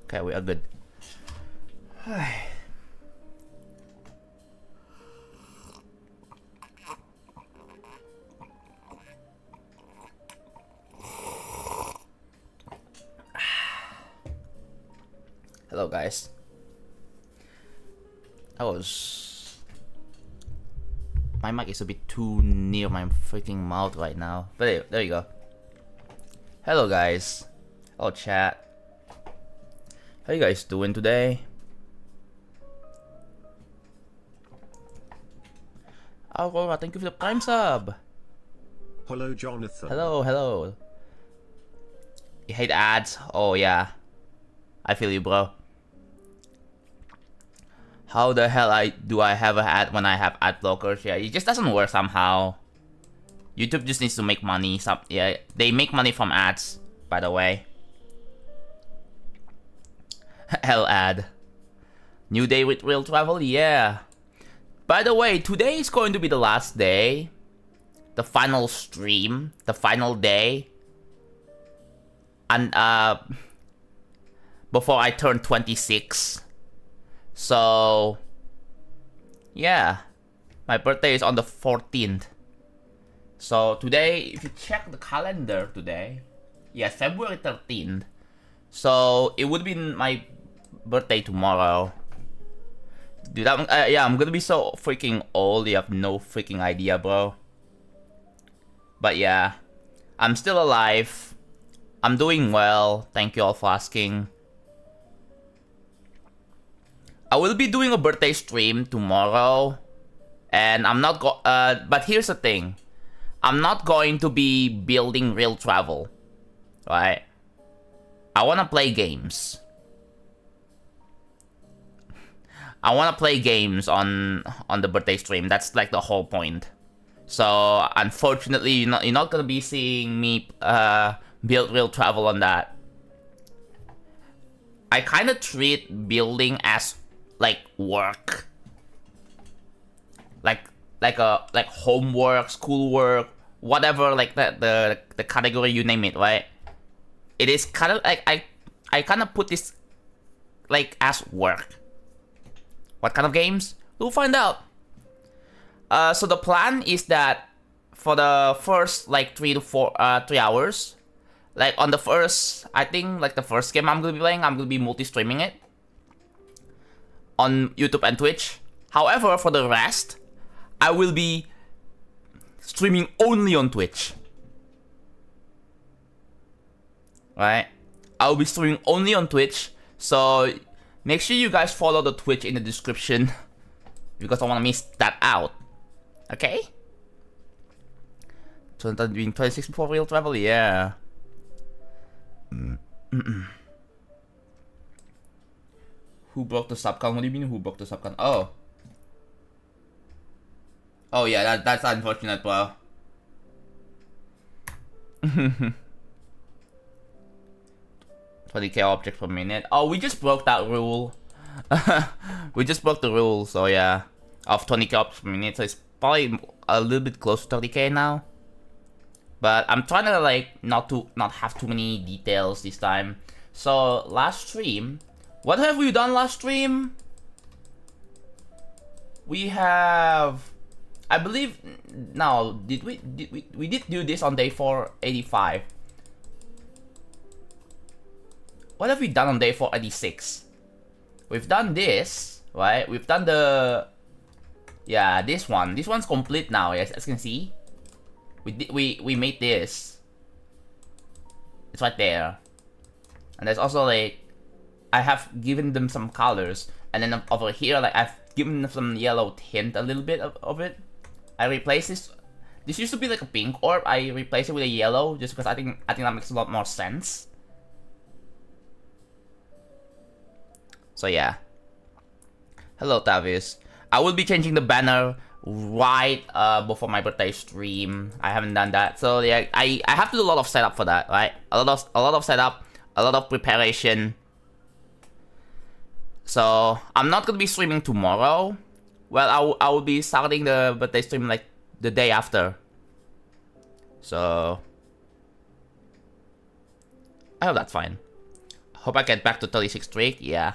Okay, we are good. Hello, guys. My mic is a bit too near my freaking mouth right now. But anyway, there you go. Hello, guys. Hello, chat. How you guys doing today? Aurora, thank you for the Prime sub. Hello, Jonathan. Hello, hello. You hate ads? Oh, yeah. I feel you, bro. How the hell do I have an ad when I have ad blockers? Yeah, it just doesn't work somehow. YouTube just needs to make money. Yeah, they make money from ads, by the way. Hell ad. New day with real travel? Yeah. By the way, today is going to be the last day. The final stream. The final day. And, before I turn 26. So, yeah. My birthday is on the 14th. So, today, if you check the calendar today, yeah, February 13th. So, it would be my birthday tomorrow. Dude, I'm gonna be so freaking old, you have no freaking idea, bro. But yeah, I'm still alive. I'm doing well, thank you all for asking. I will be doing a birthday stream tomorrow. And I'm not but here's the thing. I'm not going to be building real travel. Right? I wanna play games. I wanna play games on the birthday stream. That's like the whole point. So unfortunately, you're not gonna be seeing me build real travel on that. I kind of treat building as like work, like homework, schoolwork, whatever, like the category you name it, right? It is kind of like I kind of put this like as work. What kind of games? We'll find out. So the plan is that for the first like 3 hours, like on the first, I think like the first game I'm gonna be playing, I'm gonna be multi-streaming it on YouTube and Twitch. However, for the rest, I will be streaming only on Twitch. Right? I'll be streaming only on Twitch, so make sure you guys follow the Twitch in the description because I want to miss that out. Okay? So doing 26 before real travel, yeah. Who broke the subcon? What do you mean who broke the subcon? Oh. Oh yeah, that's unfortunate, bro. 20k objects per minute. Oh, we just broke that rule. We just broke the rule, so yeah. Of 20k objects per minute, so it's probably a little bit close to 30k now. But I'm trying to like not have too many details this time. So last stream, what have we done last stream? We have, I believe, no, we did do this on day 485. What have we done on day 486? We've done this, right? We've done the, yeah, this one. This one's complete now, as you can see. We made this. It's right there. And there's also like, I have given them some colors. And then over here, like I've given them some yellow tint, a little bit of it. I replaced this. This used to be like a pink orb. I replaced it with a yellow just because I think that makes a lot more sense. So yeah. Hello, Tavis. I will be changing the banner right before my birthday stream. I haven't done that, so yeah, I have to do a lot of setup for that, right? A lot of setup, a lot of preparation. So I'm not gonna be streaming tomorrow. Well, I will be starting the birthday stream like the day after. So I hope that's fine. Hope I get back to 36 streak. Yeah.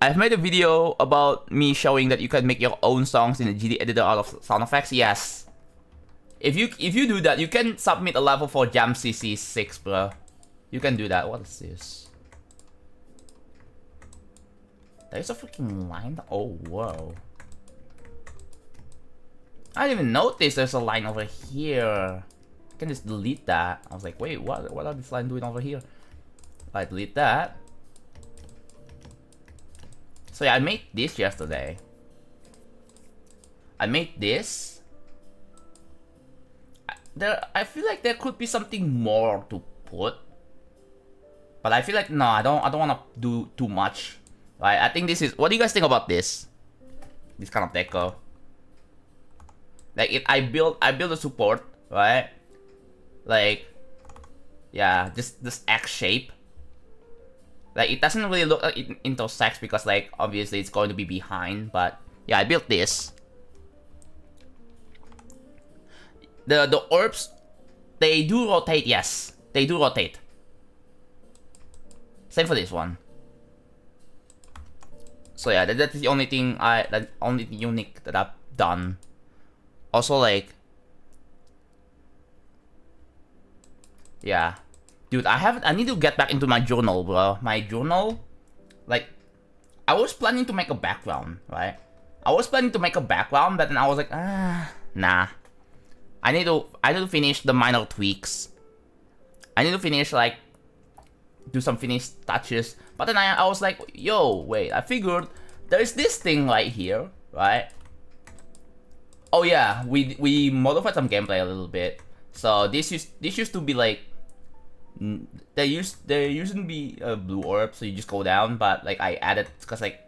I've made a video about me showing that you can make your own songs in the GD editor out of sound effects. Yes. If you do that, you can submit a level for Jam CC6, bro. You can do that. What is this? There's a freaking line. Oh, whoa. I didn't even notice there's a line over here. I can just delete that. I was like, wait, what are these lines doing over here? I delete that. So yeah, I made this yesterday. I made this. I feel like there could be something more to put. But I feel like no, I don't want to do too much. Right? I think this is. What do you guys think about this? This kind of deco. Like I build a support, right? Like, yeah, just this X shape. Like it doesn't really look like it intersects because like obviously it's going to be behind, but yeah, I built this. The orbs, they do rotate, yes. They do rotate. Same for this one. So yeah, that's the only thing only unique that I've done. Also like, yeah. Dude, I need to get back into my journal, bro. My journal, like, I was planning to make a background, right? I was planning to make a background, but then I was like, nah. I need to finish the minor tweaks. I need to finish, like, do some finished touches. But then I was like, yo, wait, I figured there's this thing right here, right? Oh yeah, we modified some gameplay a little bit. So this used to be like, there used to be a blue orb, so you just go down, but like I added, because like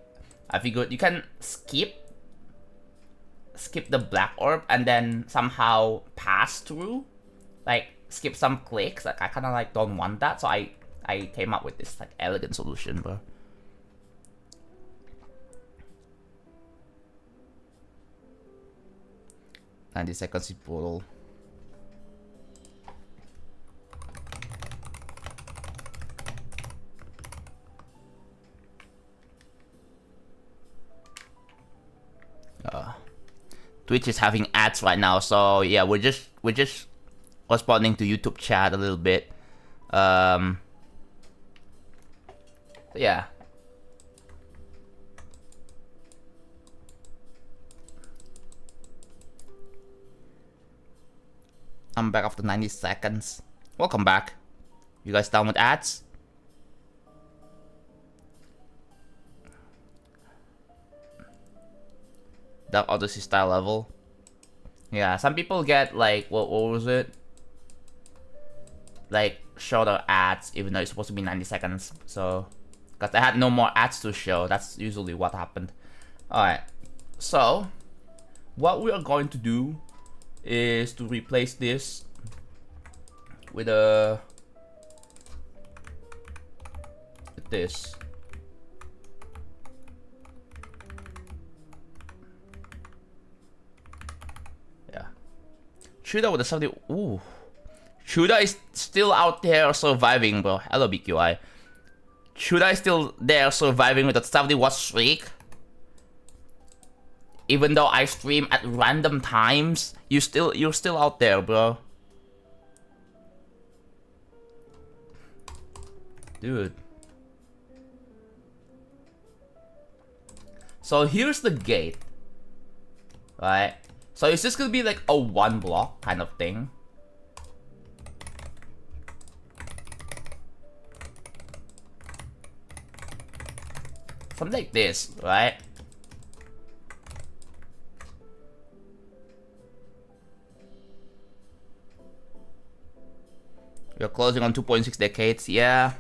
I figured you can skip the black orb and then somehow pass through, like skip some clicks. Like I kind of like don't want that, so I came up with this like elegant solution, bro. "90 seconds is brutal." Twitch is having ads right now, so yeah, we're just responding to YouTube chat a little bit. Yeah. I'm back after 90 seconds. Welcome back. You guys down with ads? That Odyssey style level. Yeah, some people get like, what was it? Like shorter ads even though it's supposed to be 90 seconds. So, because I had no more ads to show. That's usually what happened. Alright, so what we are going to do is to replace this with this. Chuda with a 70. Ooh. Chuda is still out there surviving, bro. Hello, BQI. Chuda is still there surviving with a 70-watt streak. Even though I stream at random times, you're still out there, bro. Dude. So here's the gate. Right? So it's just gonna be like a one block kind of thing. Something like this, right? We're closing on 2.6 decades, yeah.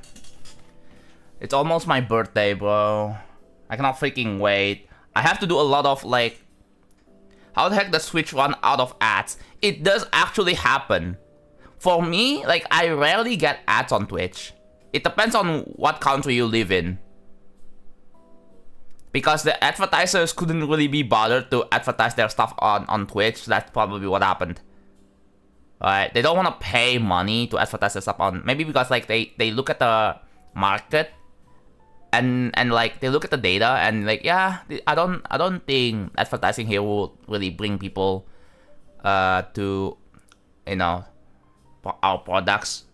It's almost my birthday, bro. I cannot freaking wait. I have to do a lot of like, how the heck does Twitch run out of ads? It does actually happen. For me, like, I rarely get ads on Twitch. It depends on what country you live in. Because the advertisers couldn't really be bothered to advertise their stuff on Twitch. That's probably what happened. right? They don't want to pay money to advertise their stuff on, maybe because like they look at the market and like they look at the data and like, yeah, I don't think advertising here will really bring people to, you know, our products.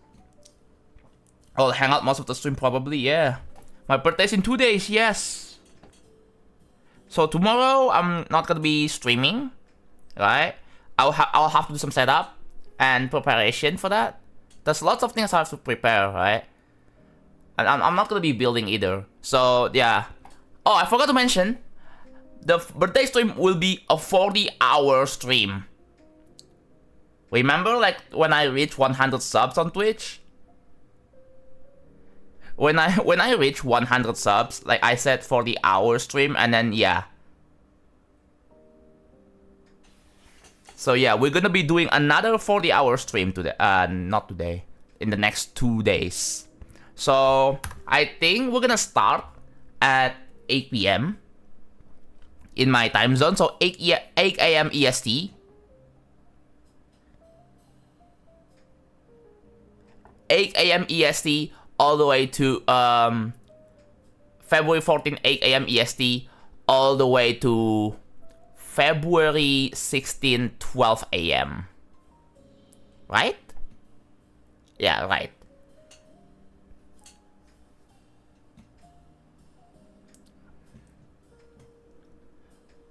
I'll hang out most of the stream probably, yeah. My birthday's in 2 days, yes. So tomorrow I'm not gonna be streaming, right? I'll have to do some setup and preparation for that. There's lots of things I have to prepare, right? And I'm not gonna be building either. So yeah. Oh, I forgot to mention, the birthday stream will be a 40-hour stream. Remember, like when I reached 100 subs on Twitch? When I reach 100 subs, like I said 40-hour stream, and then yeah. So yeah, we're gonna be doing another 40-hour stream today. Not today. In the next 2 days. So I think we're gonna start at 8 p.m. in my time zone. So 8 a.m. EST. 8 a.m. EST all the way to February 14, 8 a.m. EST, all the way to February 16, 12 a.m. Right? Yeah, right.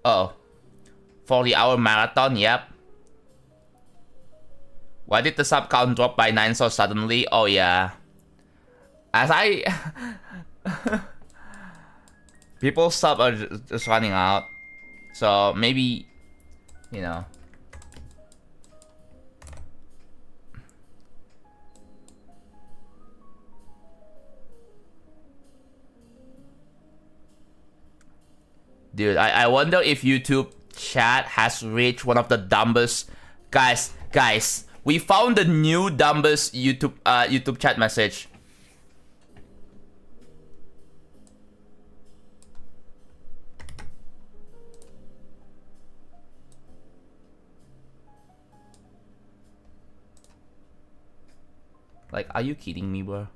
Oh, 40-hour marathon, yep. Why did the sub count drop by 9 so suddenly? Oh yeah. As I... People's sub are just running out. So maybe, you know. Dude, I wonder if YouTube chat has reached one of the dumbest... Guys, we found the new dumbest YouTube chat message. Like, are you kidding me, bro?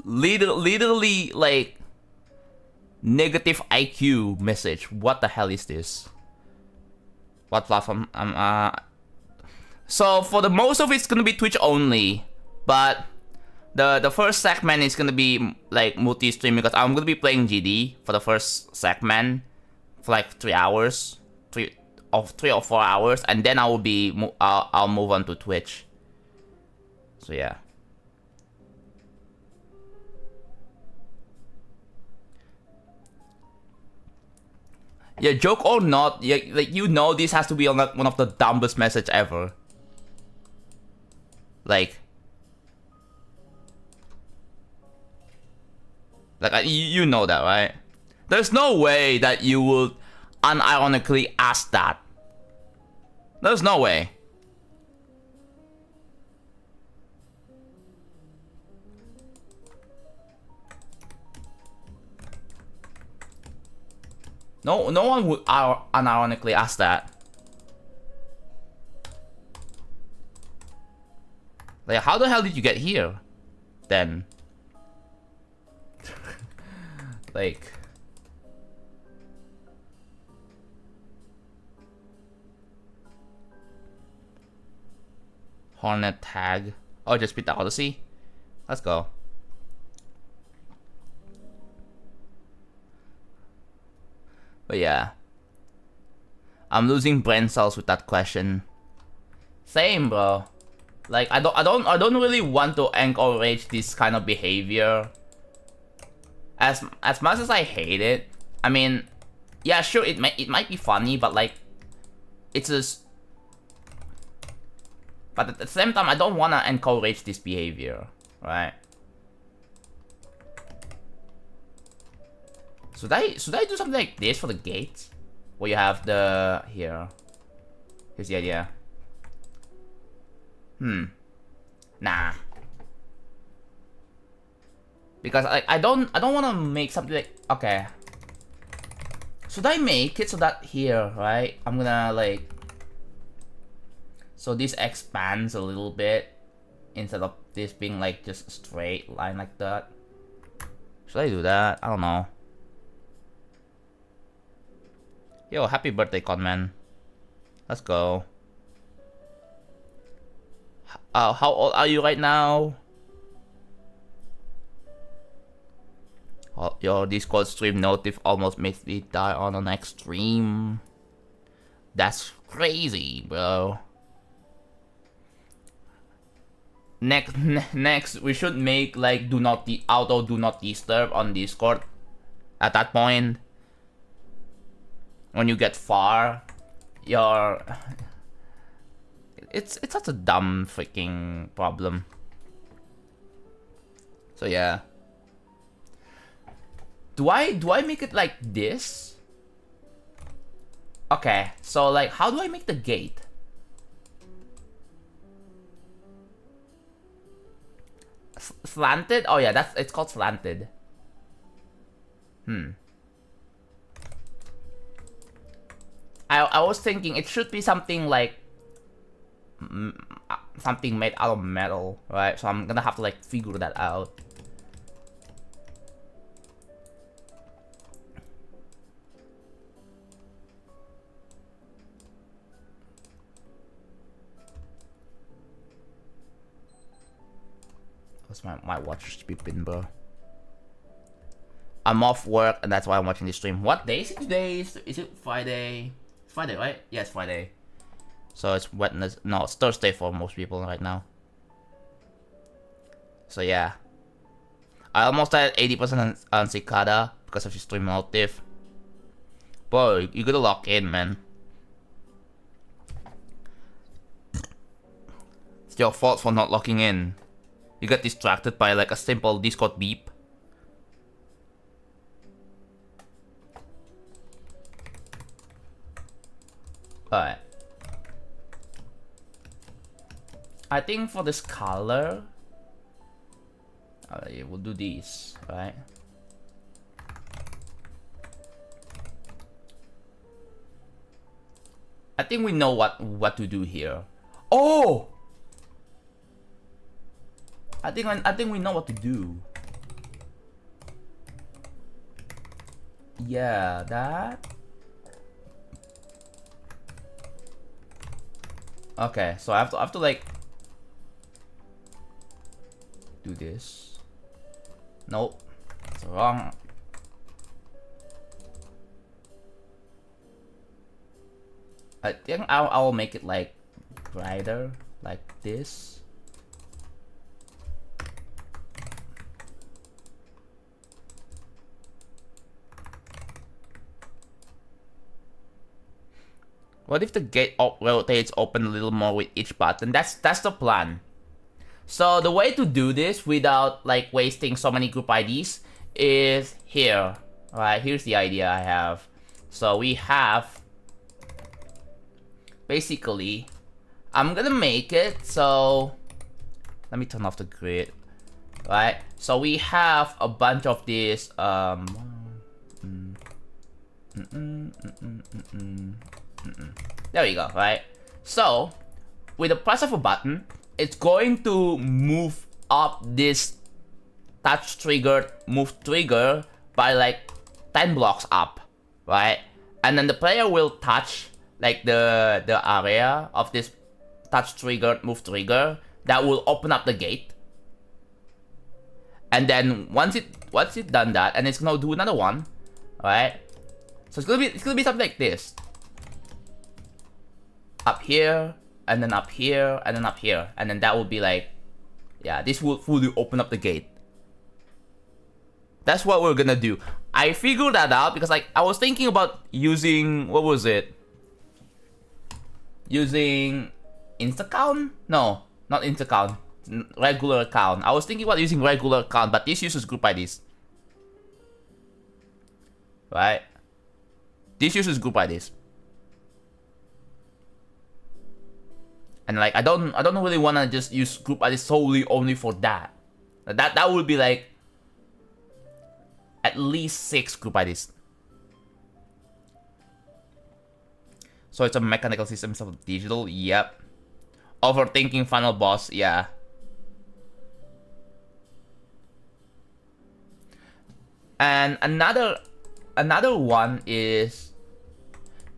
Literally, like, negative IQ message. What the hell is this? What platform? So for the most of it's gonna be Twitch only, but the first segment is gonna be like multi-stream because I'm gonna be playing GD for the first segment for like 3 hours, 3 or 4 hours, and then I'll move on to Twitch. So yeah. Yeah, joke or not, yeah, like, you know, this has to be one of the dumbest message ever. Like, you know that, right? There's no way that you would unironically ask that. There's no way. No one would unironically ask that. Like, how the hell did you get here? Then. Like. Hornet tag. Oh, just beat the Odyssey? Let's go. But yeah. I'm losing brain cells with that question. Same, bro. Like, I don't really want to encourage this kind of behavior. As much as I hate it, I mean, yeah, sure, it might be funny, but like, it's just. But at the same time, I don't want to encourage this behavior, right? Should I do something like this for the gates? Where you have the here. Here's the idea. Nah. Because I don't want to make something like, okay. Should I make it so that here, right? I'm gonna like, so this expands a little bit instead of this being like just a straight line like that. Should I do that? I don't know. Yo, happy birthday, Conman. Let's go. How old are you right now? Oh, your Discord stream notif almost makes me die on the next stream. That's crazy, bro. Next, we should make like do not disturb on Discord. At that point, when you get far, your it's such a dumb freaking problem. So yeah. Do I make it like this? Okay, so like how do I make the gate? Slanted? Oh yeah, it's called slanted. I was thinking it should be something like something made out of metal, right? So I'm gonna have to like figure that out. What's my watch is beeping, bro? I'm off work and that's why I'm watching this stream. What day is it today? Is it Friday? It's Friday, right? Yeah, it's Friday. So it's Wednesday. No, it's Thursday for most people right now. So yeah. I almost had 80% on Cicada because of your stream notif. Bro, you gotta lock in, man. It's your fault for not locking in. You got distracted by like a simple Discord beep. Alright. I think for this color, we'll do these, right? I think we know what to do here. Oh! I think we know what to do. Yeah, that. Okay, so I have to like do this. Nope, it's wrong. I think I'll make it like brighter, like this. What if the gate rotates open a little more with each button? That's the plan. So the way to do this without like wasting so many group IDs is here. Alright, here's the idea I have. So we have basically, I'm gonna make it so let me turn off the grid. Right? So we have a bunch of these there we go, right? So, with the press of a button, it's going to move up this touch triggered move trigger by like 10 blocks up, right? And then the player will touch like the area of this touch triggered move trigger that will open up the gate. And then once it done that, and it's gonna do another one, right? So it's gonna be something like this. Up here, and then up here, and then up here, and then that will be like, yeah, this will fully open up the gate. That's what we're gonna do. I figured that out because like I was thinking about using, what was it? Using Instacount? No, not Instacount. Regular account. I was thinking about using regular account, but this uses group IDs. Right? This uses group IDs. And like I don't really wanna just use group IDs solely only for that. That would be like at least 6 group IDs. So it's a mechanical system instead of digital. Yep. Overthinking final boss. Yeah. And another one is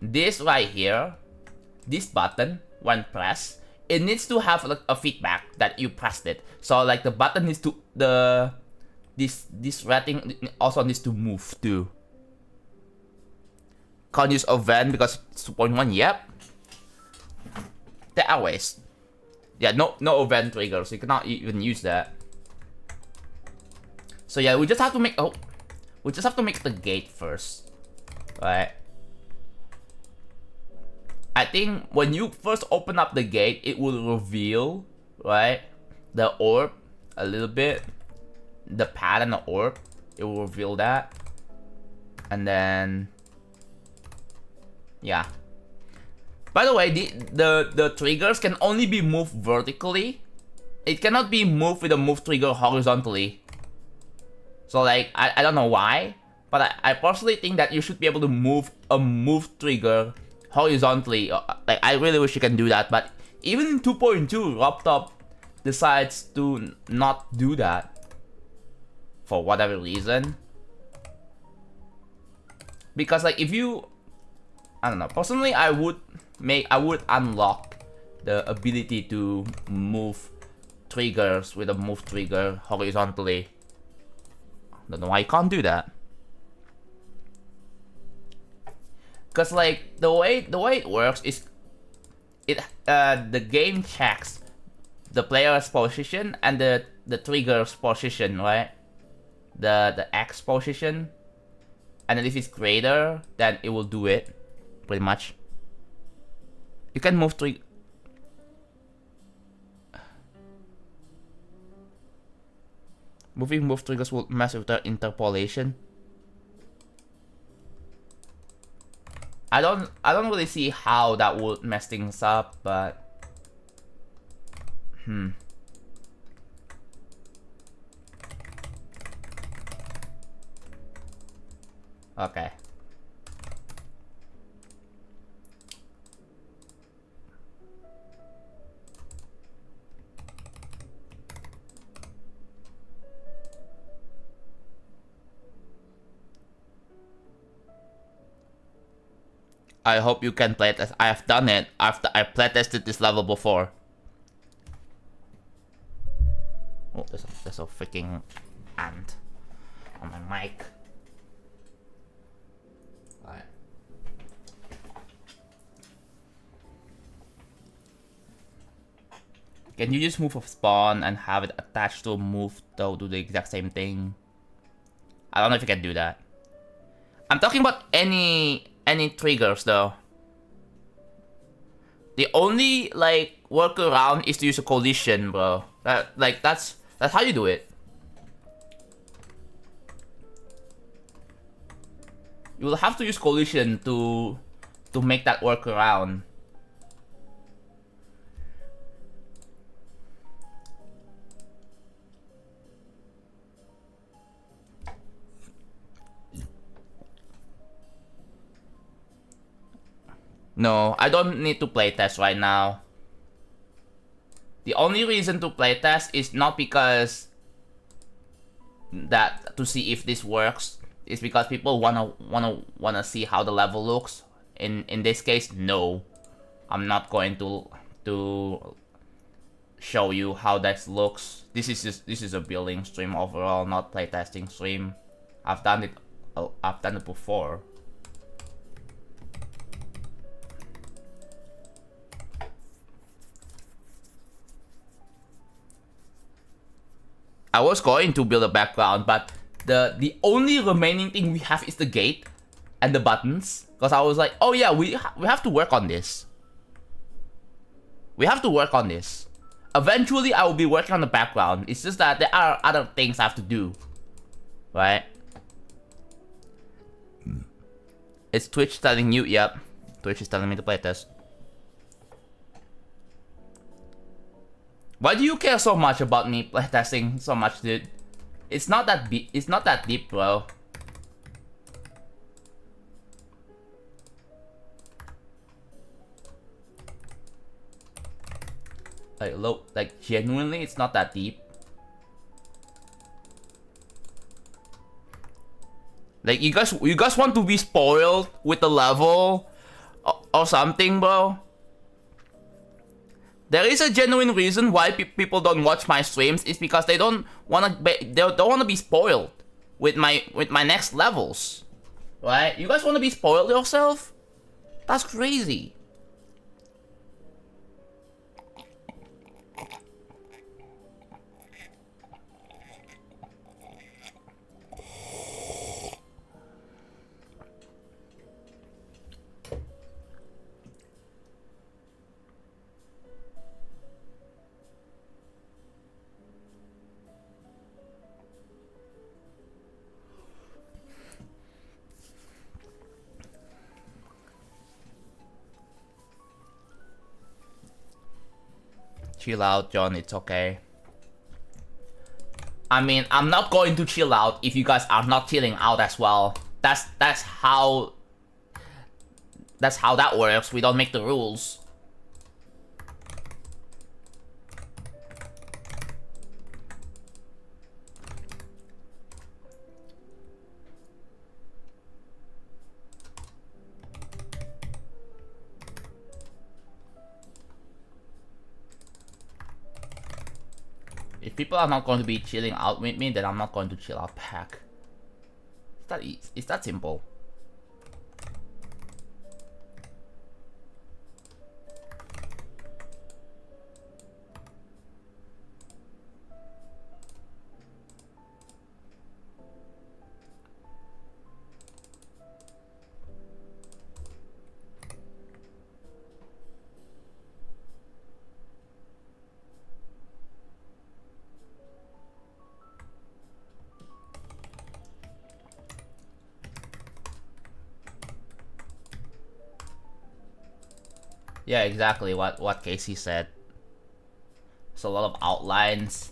this right here. This button, when pressed, it needs to have like a feedback that you pressed it. So like the button needs to this rating also needs to move too. Can't use event because it's 2.1. Yep. There are ways. Yeah, no event triggers. You cannot even use that. So yeah, we just have to make the gate first, right? I think when you first open up the gate, it will reveal, right, the orb a little bit, the pattern of orb. It will reveal that, and then yeah. By the way, the triggers can only be moved vertically. It cannot be moved with a move trigger horizontally. So like I don't know why, but I personally think that you should be able to move a move trigger horizontally. Like I really wish you can do that, but even in 2.2, Robtop decides to not do that for whatever reason. Because like if you, I don't know, personally I would unlock the ability to move triggers with a move trigger horizontally. Don't know why you can't do that. Cause like the way it works is the game checks the player's position and the trigger's position, right? The X position, and then if it's greater, then it will do it, pretty much. You can move trigger. Moving move triggers will mess with the interpolation. I don't really see how that would mess things up, but okay. I hope you can playtest. I have done it after I playtested this level before. Oh, there's a freaking ant on my mic. Alright. Can you just move a spawn and have it attached to a move to do the exact same thing? I don't know if you can do that. I'm talking about any triggers though. The only like workaround is to use a collision, bro. That's how you do it. You will have to use collision to make that workaround. No, I don't need to playtest right now. The only reason to playtest is not because that to see if this works. It's because people wanna see how the level looks. In this case, no, I'm not going to show you how that looks. This is a building stream overall, not playtesting stream. I've done it before. I was going to build a background, but the only remaining thing we have is the gate and the buttons. Because I was like, oh yeah, we have to work on this. We have to work on this. Eventually, I will be working on the background. It's just that there are other things I have to do, right? Is Twitch telling you? Yep, Twitch is telling me to play test. Why do you care so much about me playtesting so much, dude? It's not that deep, bro. Like genuinely, it's not that deep. Like you guys want to be spoiled with the level or something, bro? There is a genuine reason why people don't watch my streams. It's because they don't wanna be spoiled with my next levels, right? You guys wanna be spoiled yourself? That's crazy. Chill out, John. It's okay. I mean, I'm not going to chill out if you guys are not chilling out as well. That's how that works. We don't make the rules. If people are not going to be chilling out with me, then I'm not going to chill out back. It's that simple. Yeah, exactly what Casey said. It's a lot of outlines.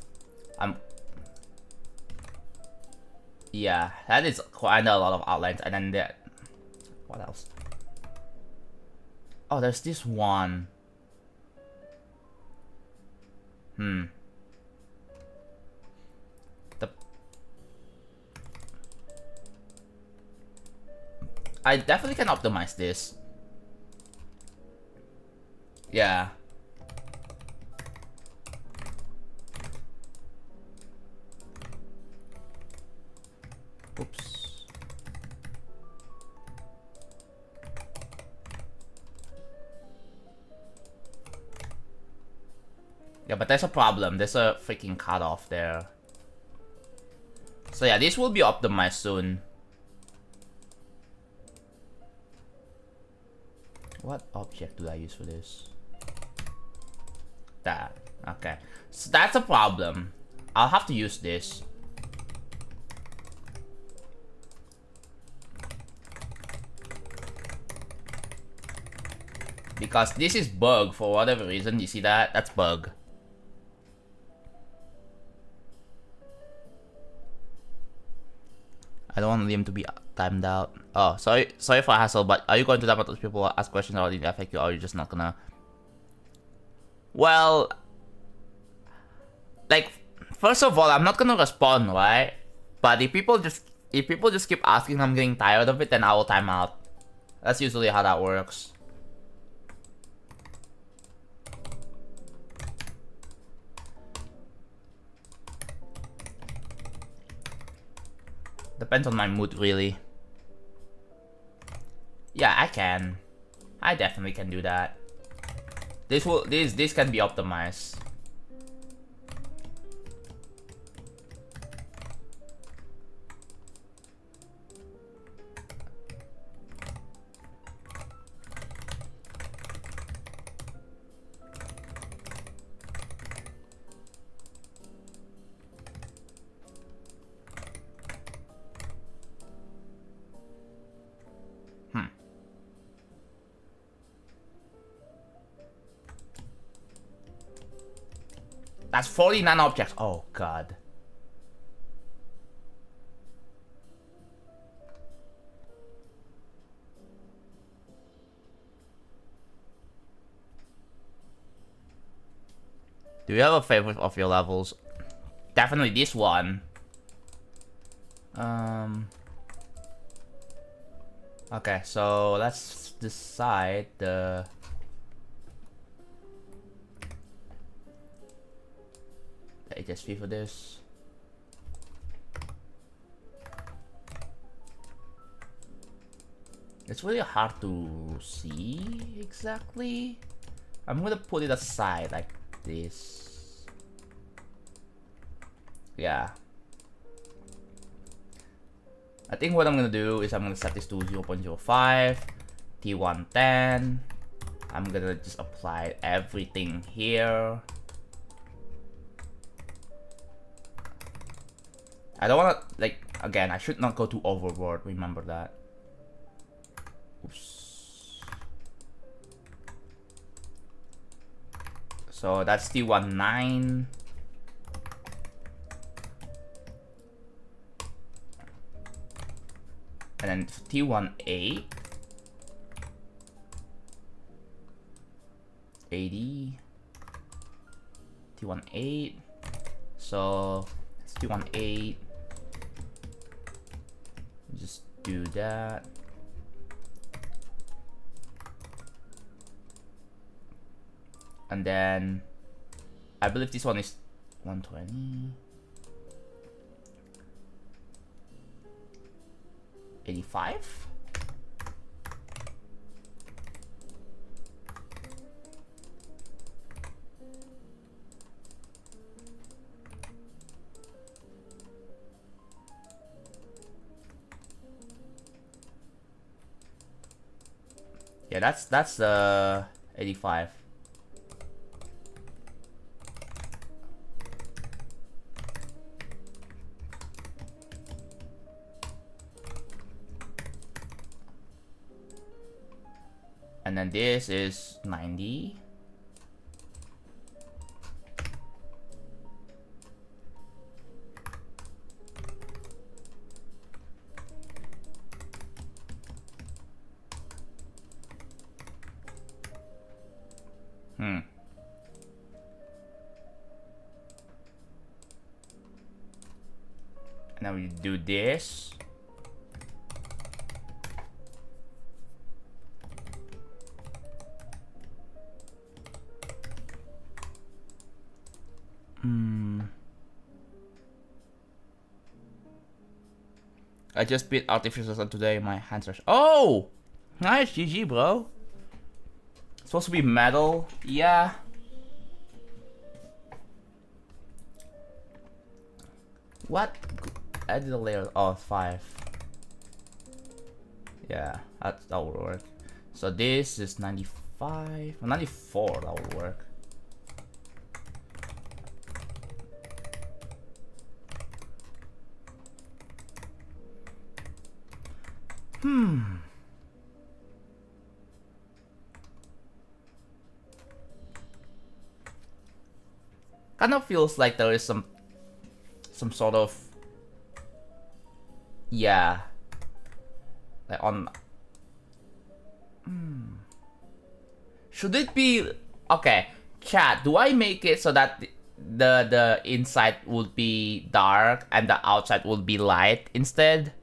Yeah, that is quite a lot of outlines, and then there. What else? Oh, there's this one. I definitely can optimize this. Yeah. Oops. Yeah, but there's a problem. There's a freaking cutoff there. So yeah, this will be optimized soon. What object do I use for this? That. Okay. So that's a problem. I'll have to use this. Because this is bug for whatever reason. You see that? That's bug. I don't want Liam to be timed out. Oh, sorry for hassle, but are you going to time out those people who ask questions or did it affect you, or are you just not gonna? Well, like, first of all, I'm not gonna respond, right? But if people just keep asking, I'm getting tired of it, then I will time out. That's usually how that works. Depends on my mood, really. Yeah, I can. I definitely can do that. This can be optimized. That's 49 objects. Oh god. Do you have a favorite of your levels? Definitely this one. Okay, so let's decide the HSP for this. It's really hard to see exactly. I'm gonna put it aside like this. Yeah. I think what I'm gonna do is I'm gonna set this to 0.05, T110. I'm gonna just apply everything here. I don't wanna, like, again, I should not go too overboard, remember that. Oops. So that's T19. And then T18. 80. T18. So it's T18. Just do that. And then I believe this one is 120. 85? Yeah, that's 85. And then this is 90. And then we do this. I just beat Artificial Sun today. My hands are. Oh! Nice, GG, bro. It's supposed to be metal. Yeah. What? I did a layer. Oh, 5. Yeah, that will work. So this is 95. 94, that will work. Kind of feels like there is some sort of, yeah, like on. Should it be okay? Chat, do I make it so that the inside would be dark and the outside would be light instead?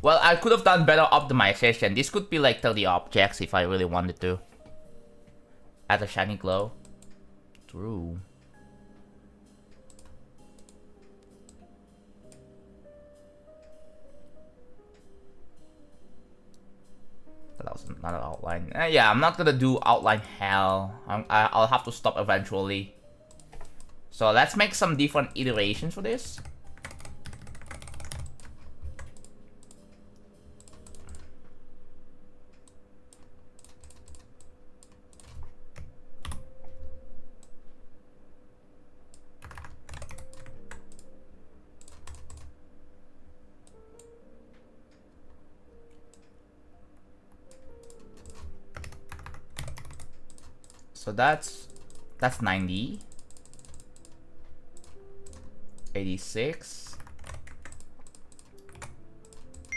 Well, I could have done better optimization. This could be like 30 objects if I really wanted to. Add a shiny glow. True. That was not an outline. Yeah, I'm not gonna do outline hell. I'll have to stop eventually. So let's make some different iterations for this. So that's 90. 86.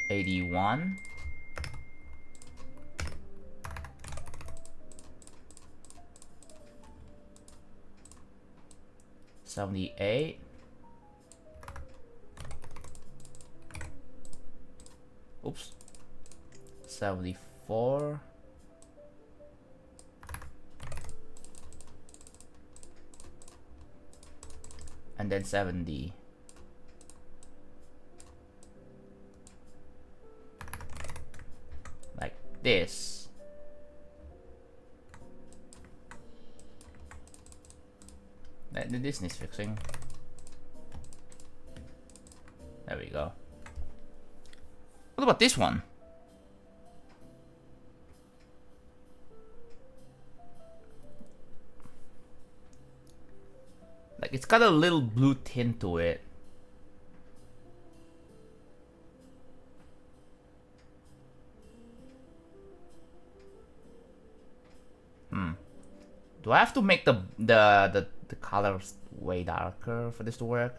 81. 78. Oops. 74. And then 70. Like this. This needs fixing. There we go. What about this one? Like, it's got a little blue tint to it. Do I have to make the colors way darker for this to work?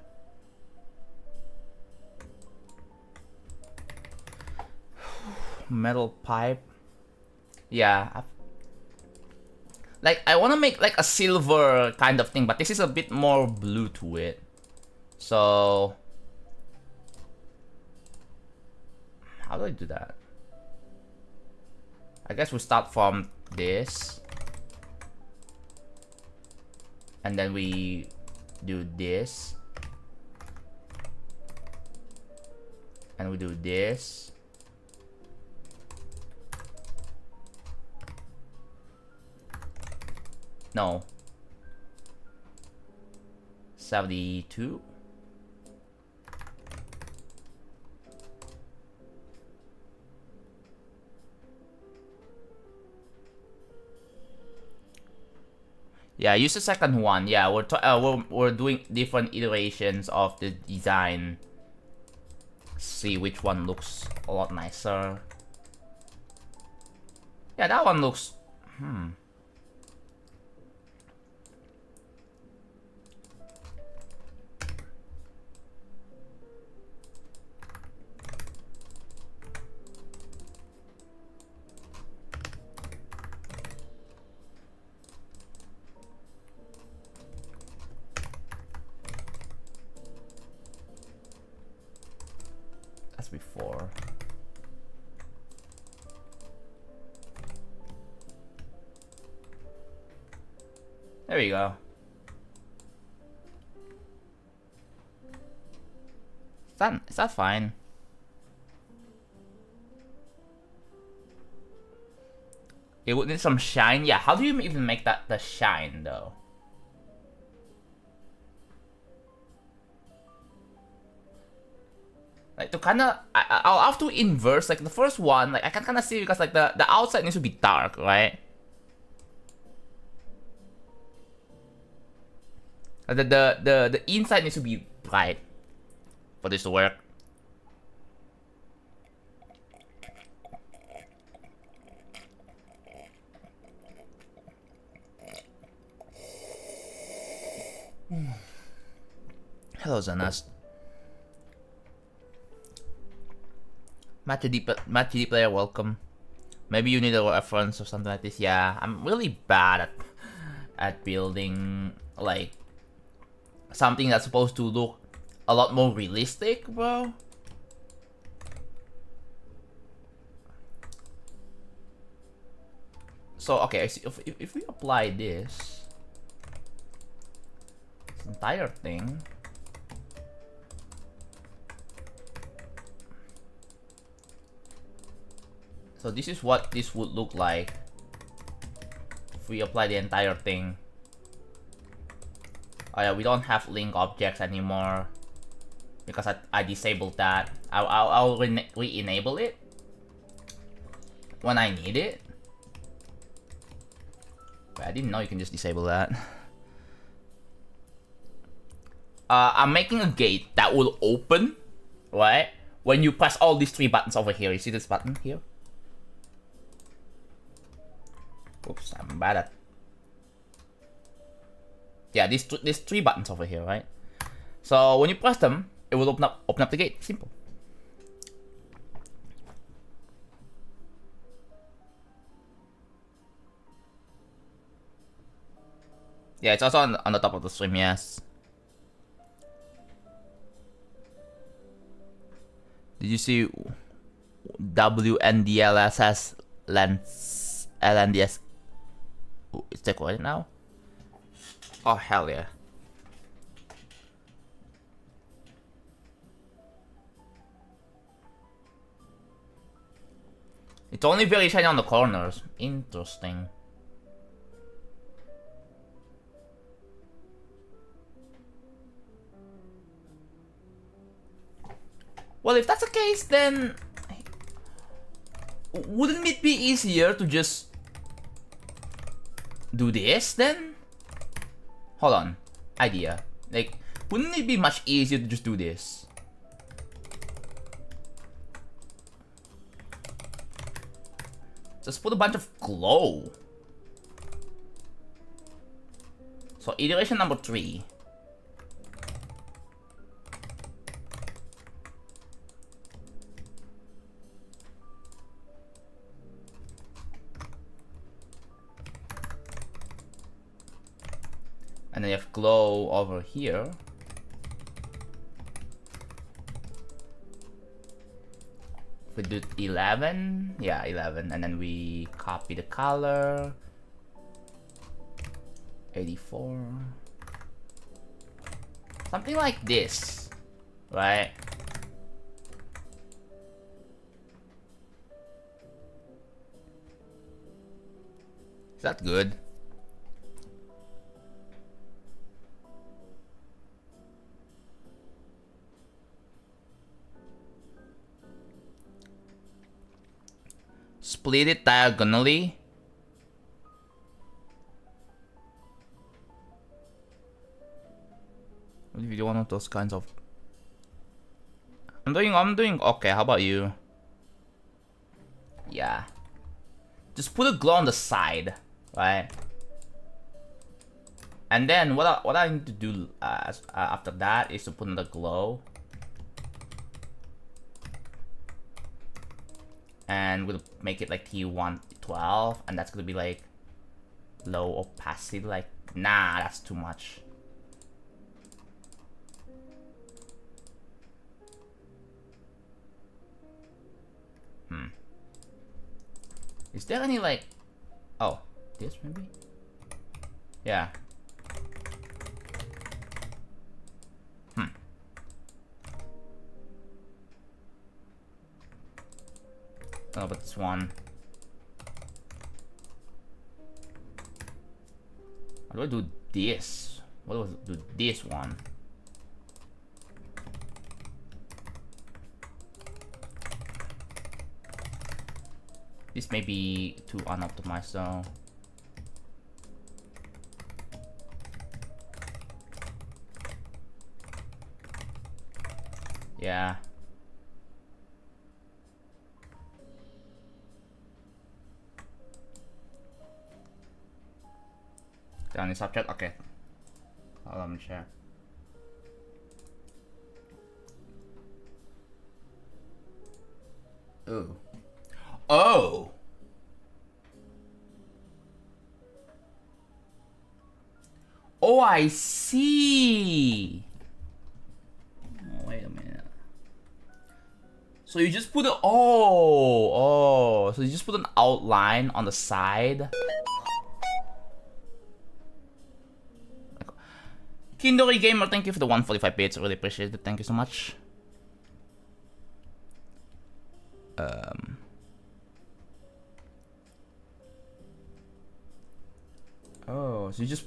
Metal pipe. Yeah. Like, I want to make like a silver kind of thing, but this is a bit more blue to it. So how do I do that? I guess we start from this. And then we do this. And we do this. No. 72. Yeah, use the second one. Yeah, we're doing different iterations of the design. See which one looks a lot nicer. Yeah, that one looks. That's before. There we go. Is that fine? It would need some shine. Yeah, how do you even make that the shine though? Like to kinda, I'll have to inverse like the first one. Like I can kinda see because like the outside needs to be dark, right? The inside needs to be bright for this to work. Hello, Zanas. Match D player, welcome. Maybe you need a reference or something like this. Yeah, I'm really bad at building like something that's supposed to look a lot more realistic, bro. So okay, if we apply this entire thing. So this is what this would look like if we apply the entire thing. Oh yeah, we don't have link objects anymore because I disabled that. I'll re-enable it when I need it. Wait, I didn't know you can just disable that. I'm making a gate that will open, right? When you press all these three buttons over here. You see this button here? Oops, I'm bad at Yeah, these three buttons over here, right? So when you press them, it will open up the gate. Simple. Yeah, it's also on the top of the stream, yes. Did you see WNDLSS lens LNDS? Ooh, it's recorded now? Oh, hell yeah. It's only very shiny on the corners. Interesting. Well, if that's the case, then wouldn't it be easier to just do this then? Hold on. Idea. Like, wouldn't it be much easier to just do this? Just put a bunch of glow. So iteration number 3. And then you have glow over here. We do 11, yeah, 11, and then we copy the color. 84. Something like this, right? Is that good? Split it diagonally. What if you do one of those kinds of... I'm doing okay, how about you? Yeah. Just put a glow on the side, right? And then what I need to do after that is to put another glow. And we'll make it like T112, and that's gonna be like low opacity. Like, nah, that's too much. Is there any like, oh, this maybe? Yeah. Oh, but this one. How do I do this? What do I do this one? This may be too unoptimized though. Yeah. Down the subject, okay. Let me share. Ooh. Oh! Oh, I see! Oh, wait a minute. So you just put a... Oh! So you just put an outline on the side. Kindori Gamer, thank you for the 145 bits. I really appreciate it. Thank you so much. Oh, so you just...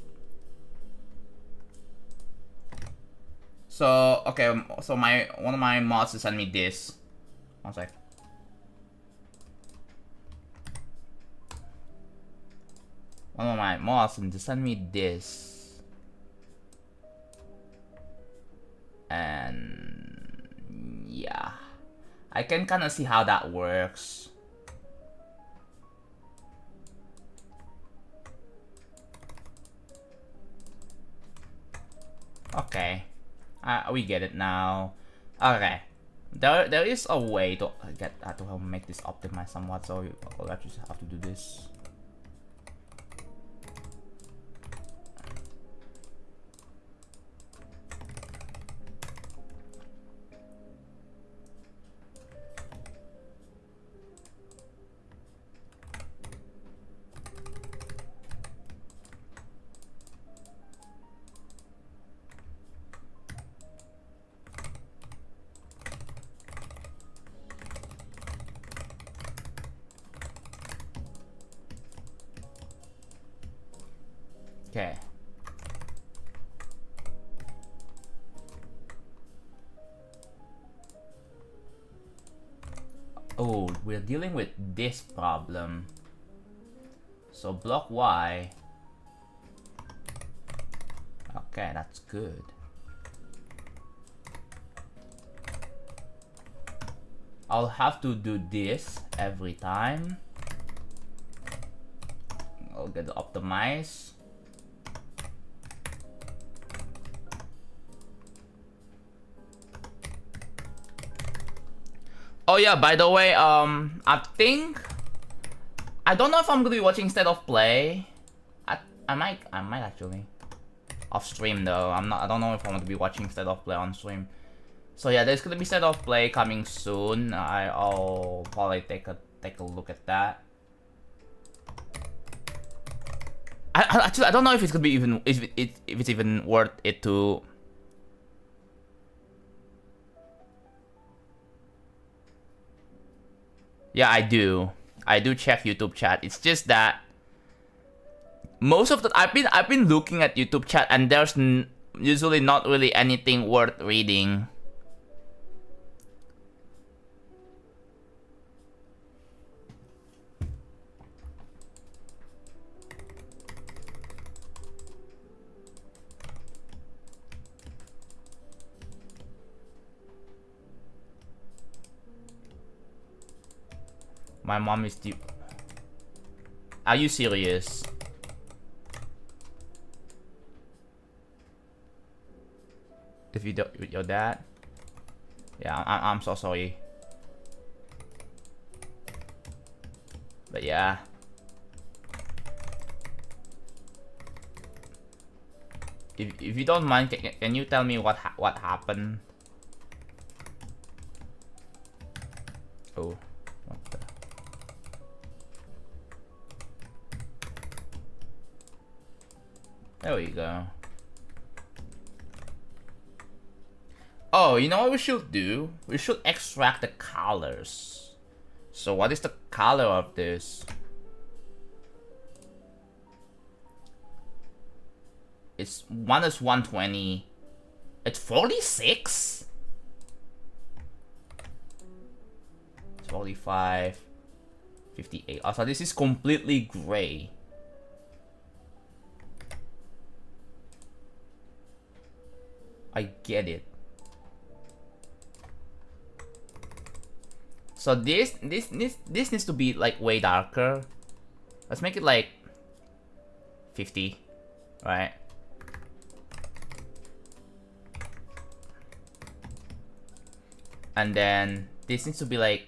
So, okay, so one of my mods sent me this. One sec. One of my mods sent me this. And yeah, I can kind of see how that works. Okay. We get it now. Okay. There is a way to get to make this optimized somewhat, so I'll actually have to do this. Okay. Oh, we're dealing with this problem. So block Y. Okay, that's good. I'll have to do this every time. I'll get the optimize. Oh yeah, by the way, I think I don't know if I'm gonna be watching instead of play. I might actually. Off stream though. I don't know if I'm gonna be watching instead of play on stream. So yeah, there's gonna be state of play coming soon. I'll probably take a look at that. Actually, I don't know if it's gonna be even if it's even worth it to. Yeah, I do check YouTube chat. It's just that most of the I've been looking at YouTube chat and there's usually not really anything worth reading. My mom is deep. Are you serious? If you don't with your dad? Yeah, I'm so sorry. But yeah. If you don't mind, can you tell me what happened? Oh, what the? There we go. Oh, you know what we should do? We should extract the colors. So what is the color of this? It's one is 120. It's 46? It's 45. 58. Also, this is completely gray. I get it. So this needs to be like way darker. Let's make it like 50, right? And then this needs to be like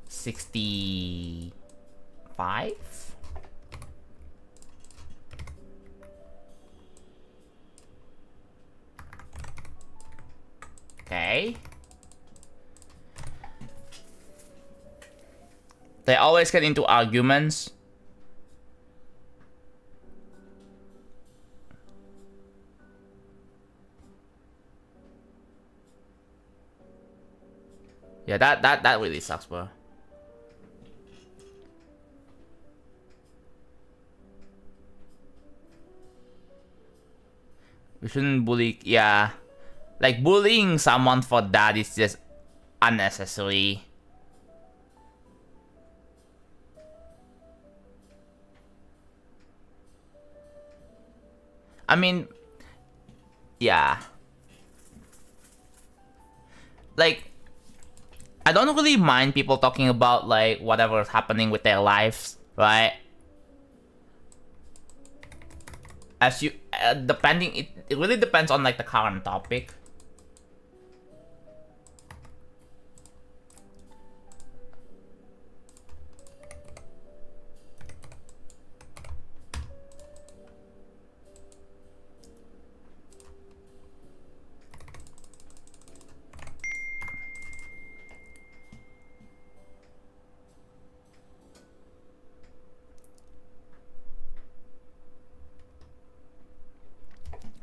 65. Okay. They always get into arguments. Yeah, that really sucks, bro. We shouldn't bully. Yeah, like bullying someone for that is just unnecessary. I mean, yeah. Like, I don't really mind people talking about like whatever's happening with their lives, right? as you depending, it really depends on like the current topic.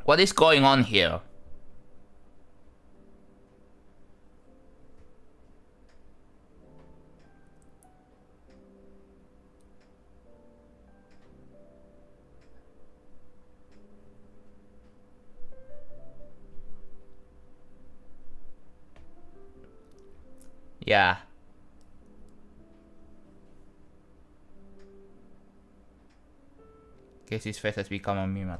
What is going on here? Yeah. Casey's face has become a meme.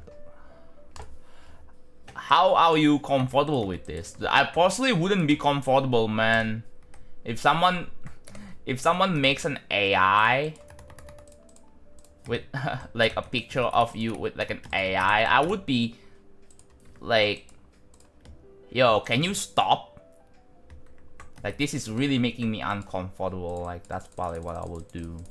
How are you comfortable with this? I personally wouldn't be comfortable, man. If someone makes an AI with like a picture of you with like an AI, I would be like, yo, can you stop? Like, this is really making me uncomfortable. Like, that's probably what I will do.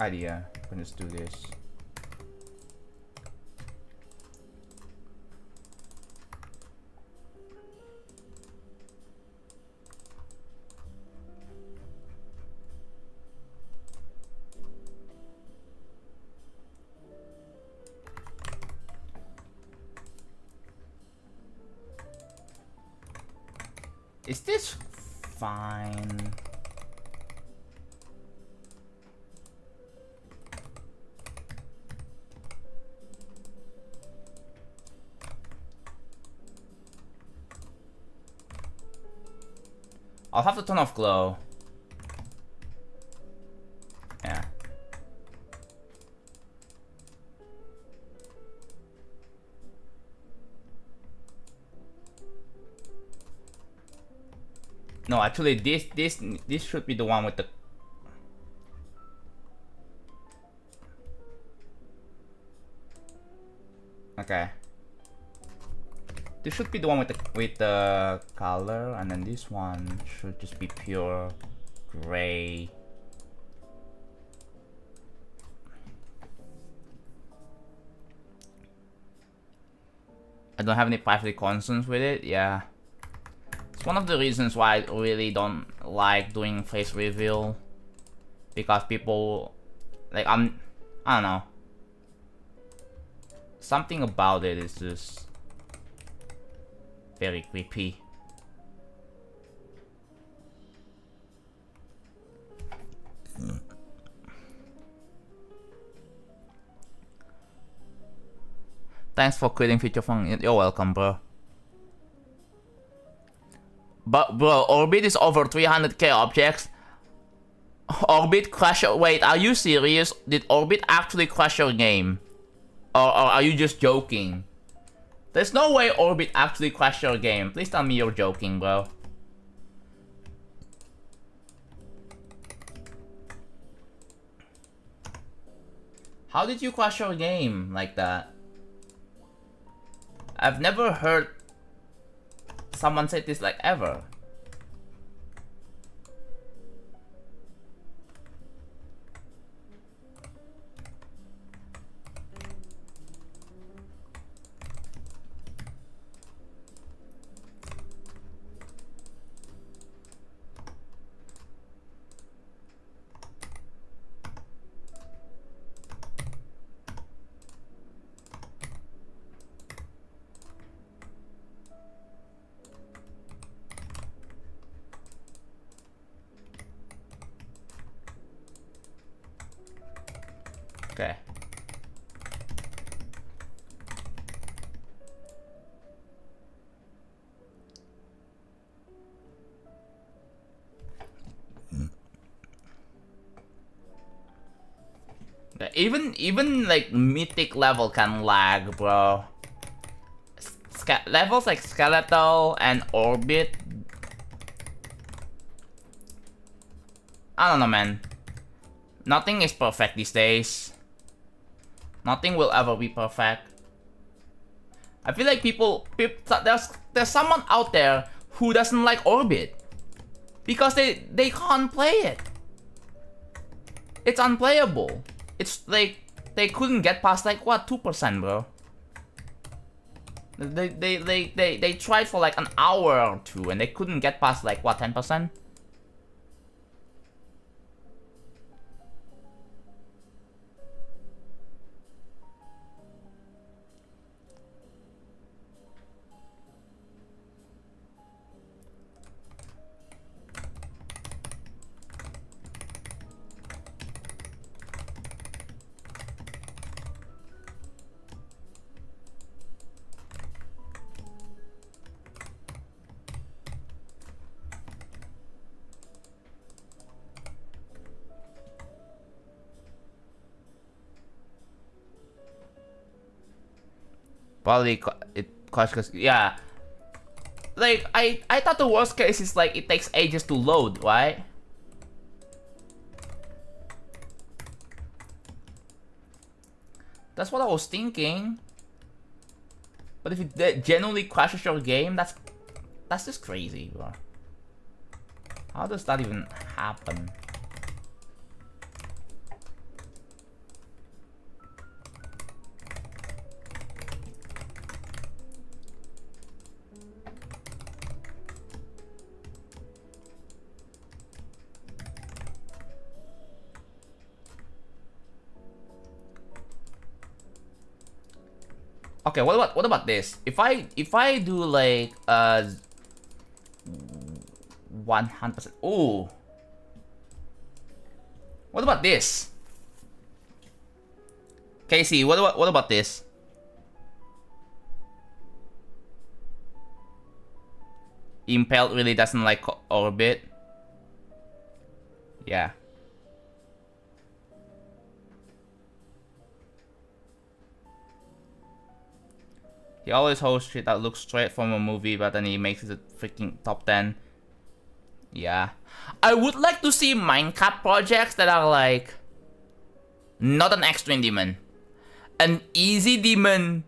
Idea. Let's do this. Is this fine? I'll have to turn off glow. Yeah. No, actually, this should be the one with the. Okay. This should be the one with the color, and then this one should just be pure gray. I don't have any privacy concerns with it. Yeah. It's one of the reasons why I really don't like doing face reveal, because people, like, I don't know. Something about it is just very creepy. Thanks for quitting feature phone. You're welcome, bro. But bro, Orbit is over 300k objects. Orbit crash. Wait, are you serious? Did Orbit actually crash your game? Or are you just joking? There's no way Orbit actually crashed your game. Please tell me you're joking, bro. How did you crash your game like that? I've never heard someone say this like ever. Okay. Even like mythic level can lag, bro. Levels like skeletal and orbit. I don't know, man. Nothing is perfect these days. Nothing will ever be perfect. I feel like there's someone out there who doesn't like orbit because they can't play it. It's unplayable. It's like they couldn't get past like what 2%, bro. They tried for like an hour or two and they couldn't get past like what 10%. Probably it cause yeah. Like I thought the worst case is like it takes ages to load, right? That's what I was thinking. But if it genuinely crashes your game, that's just crazy, bro. How does that even happen? Okay, what about this? If I do like 100%. Ooh. What about this? Casey, what about this? Impaled really doesn't like orbit. Yeah. He always hosts shit that looks straight from a movie, but then he makes it a freaking top 10. Yeah. I would like to see Minecraft projects that are like... not an extreme demon. An easy demon...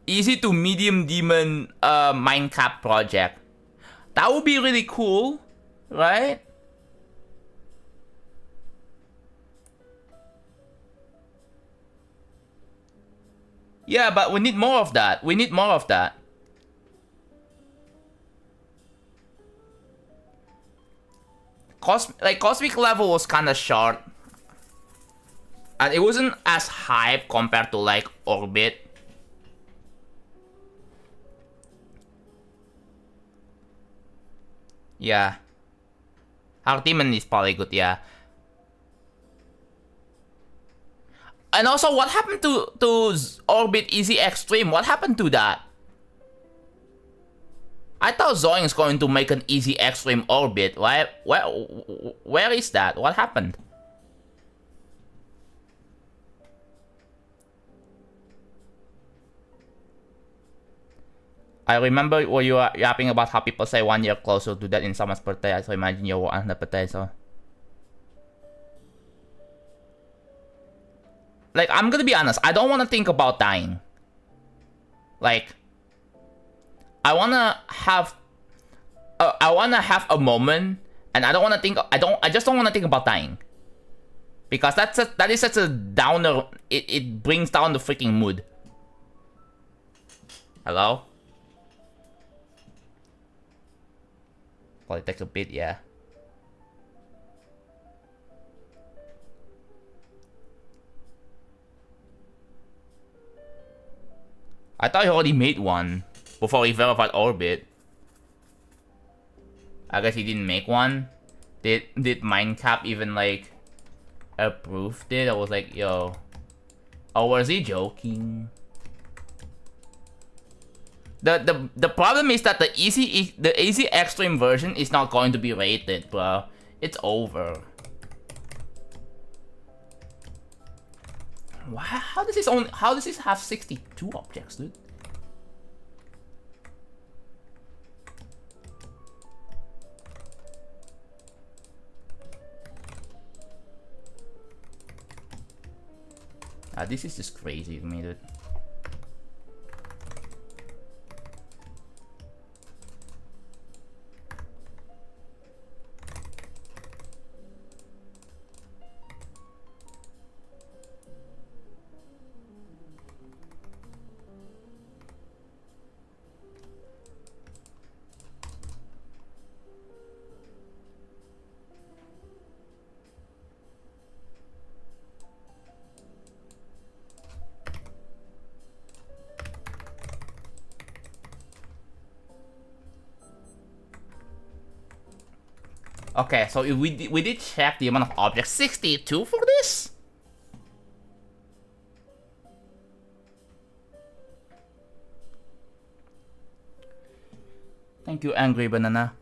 easy to medium demon Minecraft project. That would be really cool, right? Yeah, but we need more of that. We need more of that. Cosmic level was kind of short. And it wasn't as hype compared to like Orbit. Yeah. Our demon is probably good, yeah. And also, what happened to Orbit Easy Extreme? What happened to that? I thought Zoing is going to make an Easy Extreme Orbit. Where is that? What happened? I remember what you were yapping about how people say 1 year closer to that in someone's birthday. So imagine you're 100 birthday, so... Like, I'm gonna be honest, I don't want to think about dying. Like, I wanna have a moment, and I just don't want to think about dying, because that is such a downer. It brings down the freaking mood. Hello? Probably takes a bit, yeah. I thought he already made one before he verified Orbit. I guess he didn't make one. Did Minecraft even like approve it? I was like, yo. Oh, was he joking? The problem is that the easy extreme version is not going to be rated, bro. It's over. Wow, how does this have 62 objects, dude? This is just crazy to me, dude. Okay, so we did check the amount of objects. 62 for this? Thank you, Angry Banana.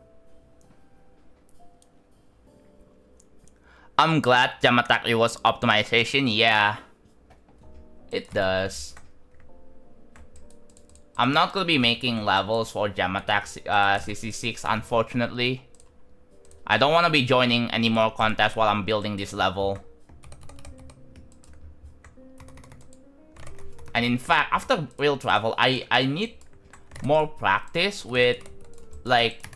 I'm glad Jamatak was optimization. Yeah, it does. I'm not gonna be making levels for Jamatak CC6, unfortunately. I don't want to be joining any more contests while I'm building this level. And in fact, after real travel, I need more practice with like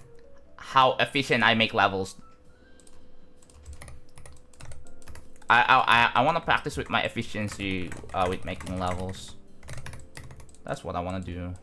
how efficient I make levels. I want to practice with my efficiency with making levels. That's what I want to do.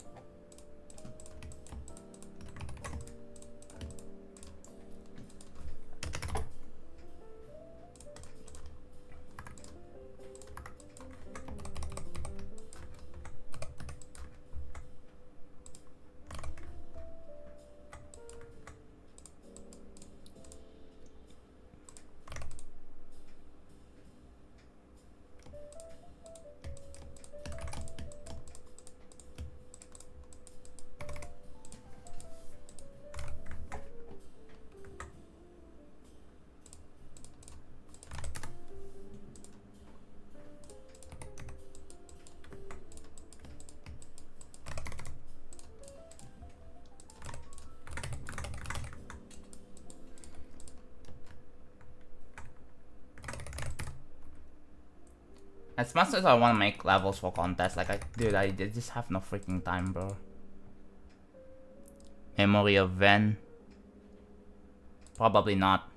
As much as I want to make levels for contests, like I just have no freaking time, bro. Memory of Ven? Probably not.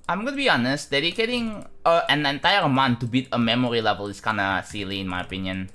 I'm gonna be honest, dedicating an entire month to beat a memory level is kinda silly in my opinion.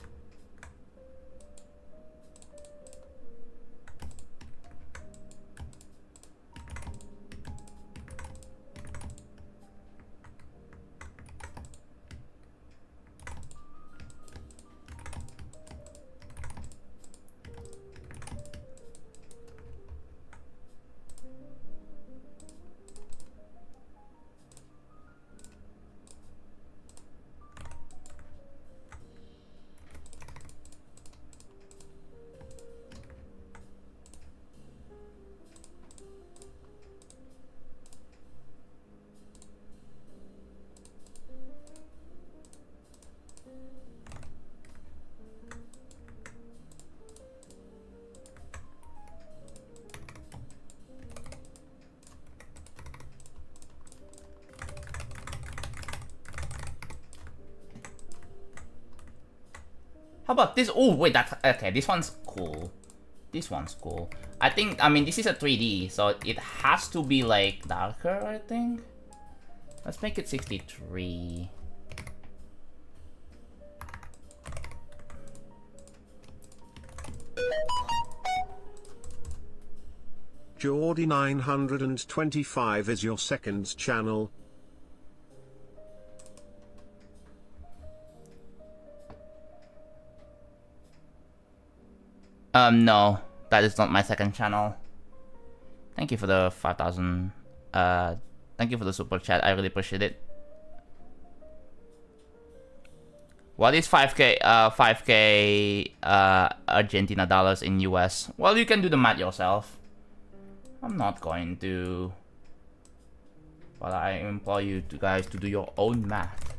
How about this? Oh wait, that's okay. This one's cool. This one's cool. I mean, this is a 3D, so it has to be like darker, I think. Let's make it 63. Geordie 925 is your second channel. No, that is not my second channel. Thank you for the 5,000. Thank you for the super chat. I really appreciate it. What is 5K Argentina dollars in US? Well, you can do the math yourself. I'm not going to, but I implore you guys to do your own math.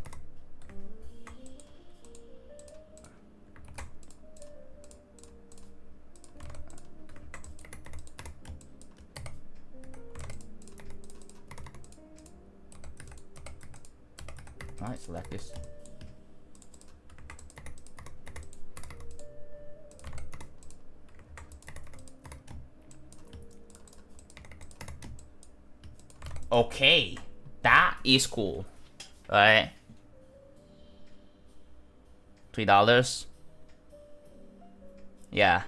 Alright, select this. Okay, that is cool, right? $3. Yeah.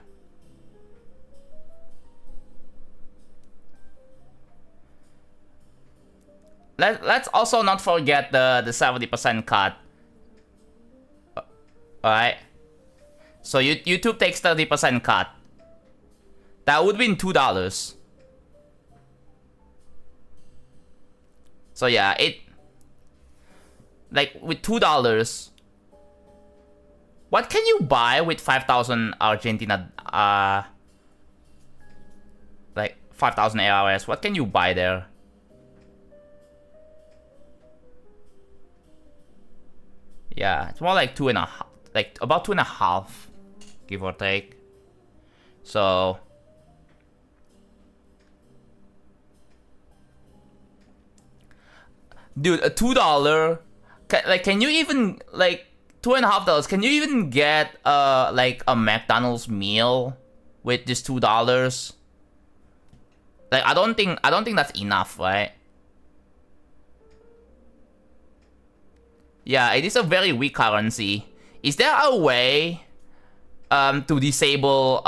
Let's also not forget the 70% cut. Alright. So YouTube takes 30% cut. That would mean $2. So yeah, like with $2, what can you buy with 5,000 Argentina, like 5,000 ARS? What can you buy there? Yeah, it's more like 2.5, like about 2.5, give or take. So dude, a $2, can you even, like, $2.5, can you even get like a McDonald's meal with just $2? Like, I don't think that's enough, right? Yeah, it is a very weak currency. Is there a way to disable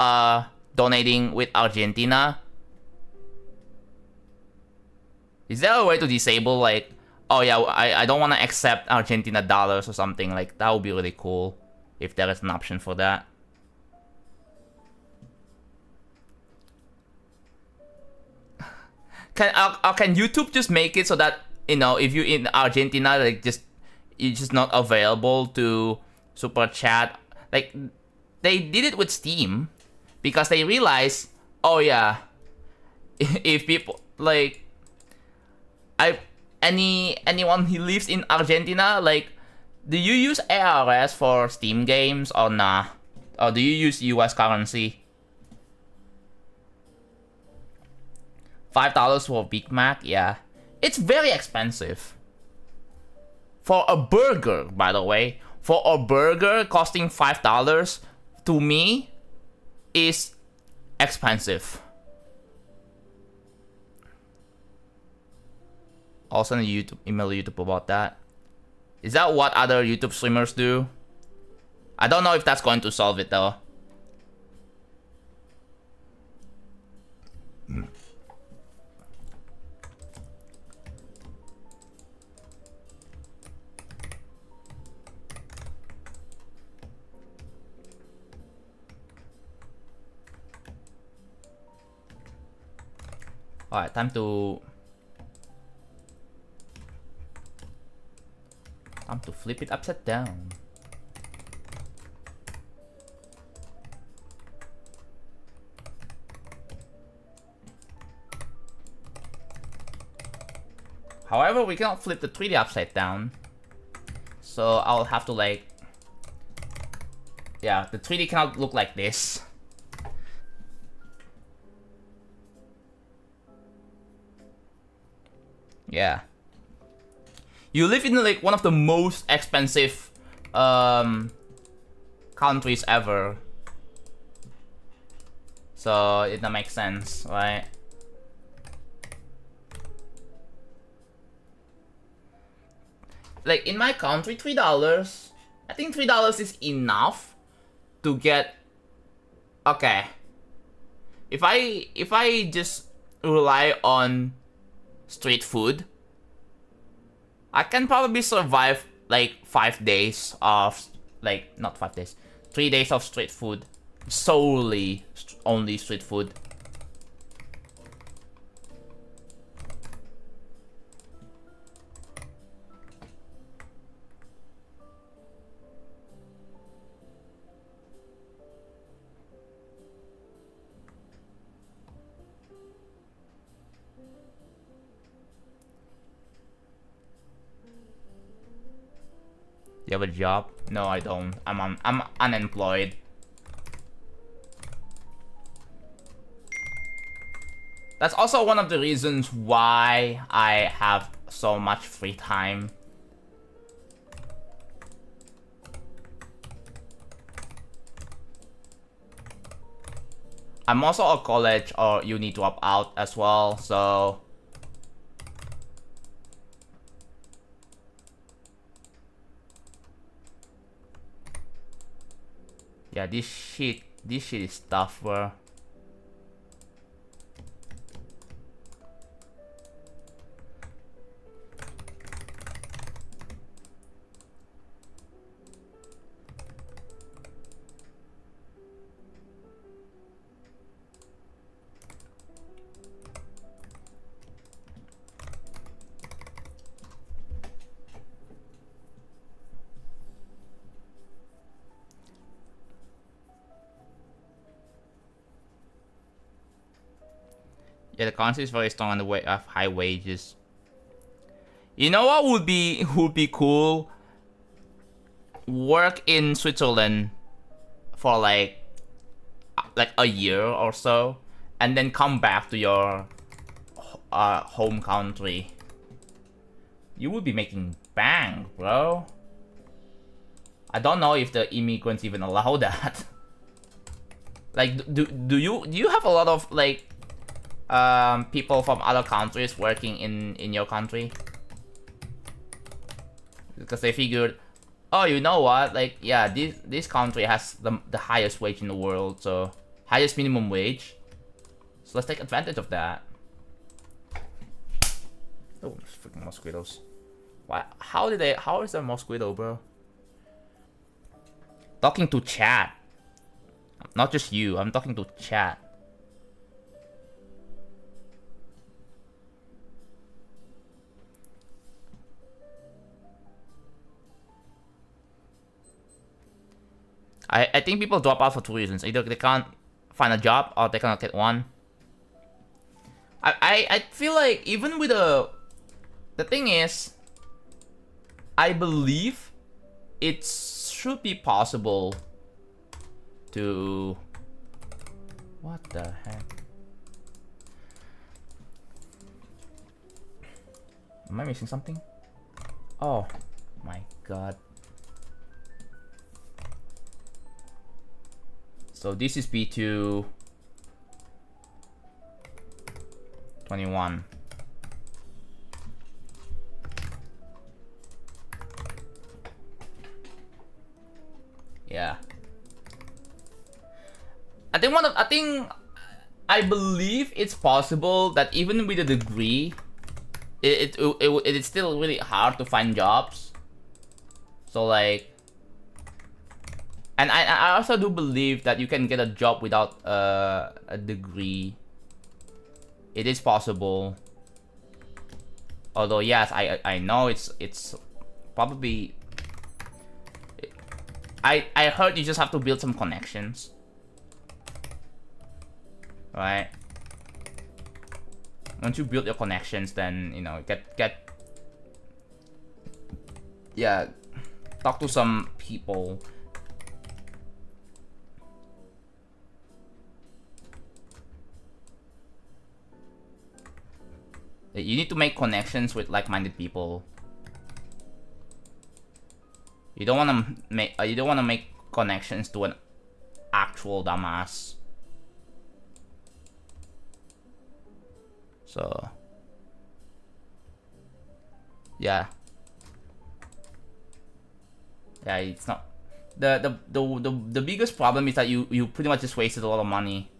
donating with Argentina? Is there a way to disable, like, oh yeah, I don't want to accept Argentina dollars or something? Like, that would be really cool if there is an option for that. Can YouTube just make it so that, you know, if you're in Argentina, like, you're just not available to super chat? Like, they did it with Steam because they realized, oh yeah, if people, like, anyone who lives in Argentina, like, do you use ARS for Steam games or nah? Or do you use US currency? $5 for a Big Mac, yeah. It's very expensive. For a burger, by the way. For a burger costing $5, to me, is expensive. I'll send email YouTube about that. Is that what other YouTube streamers do? I don't know if that's going to solve it though. Alright, time to flip it upside down. However, we cannot flip the 3D upside down. So I'll have to, like, yeah, the 3D cannot look like this. Yeah. You live in, like, one of the most expensive countries ever. So it doesn't make sense, right? Like, in my country, $3, I think $3 is enough to get, okay. If I just rely on street food, I can probably survive like 5 days of, like, not 5 days, 3 days of street food, solely only street food. You have a job? No, I don't. I'm unemployed. That's also one of the reasons why I have so much free time. I'm also a college or uni dropout as well, so yeah, this shit is tough, bro. Yeah, the currency is very strong on the way of high wages. You know what would be cool? Work in Switzerland for like a year or so, and then come back to your home country. You would be making bang, bro. I don't know if the immigrants even allow that. Like, do you have a lot of like people from other countries working in your country? Because they figured, oh, you know what? Like, yeah, this country has the highest wage in the world, so highest minimum wage. So let's take advantage of that. Oh, freaking mosquitoes! Why? How is there a mosquito, bro? Talking to chat, not just you. I'm talking to chat. I think people drop out for two reasons. Either they can't find a job or they cannot get one. I feel like even with the thing is, I believe it should be possible to... What the heck? Am I missing something? Oh my god. So this is B2 21. Yeah. I believe it's possible that even with a degree, it is still really hard to find jobs. So like, and I also do believe that you can get a job without a degree. It is possible. Although yes, I know it's probably. I heard you just have to build some connections, right? Once you build your connections, then you know yeah, talk to some people. You need to make connections with like-minded people. You don't want to make connections to an actual dumbass. So yeah, it's not the biggest problem is that you pretty much just wasted a lot of money.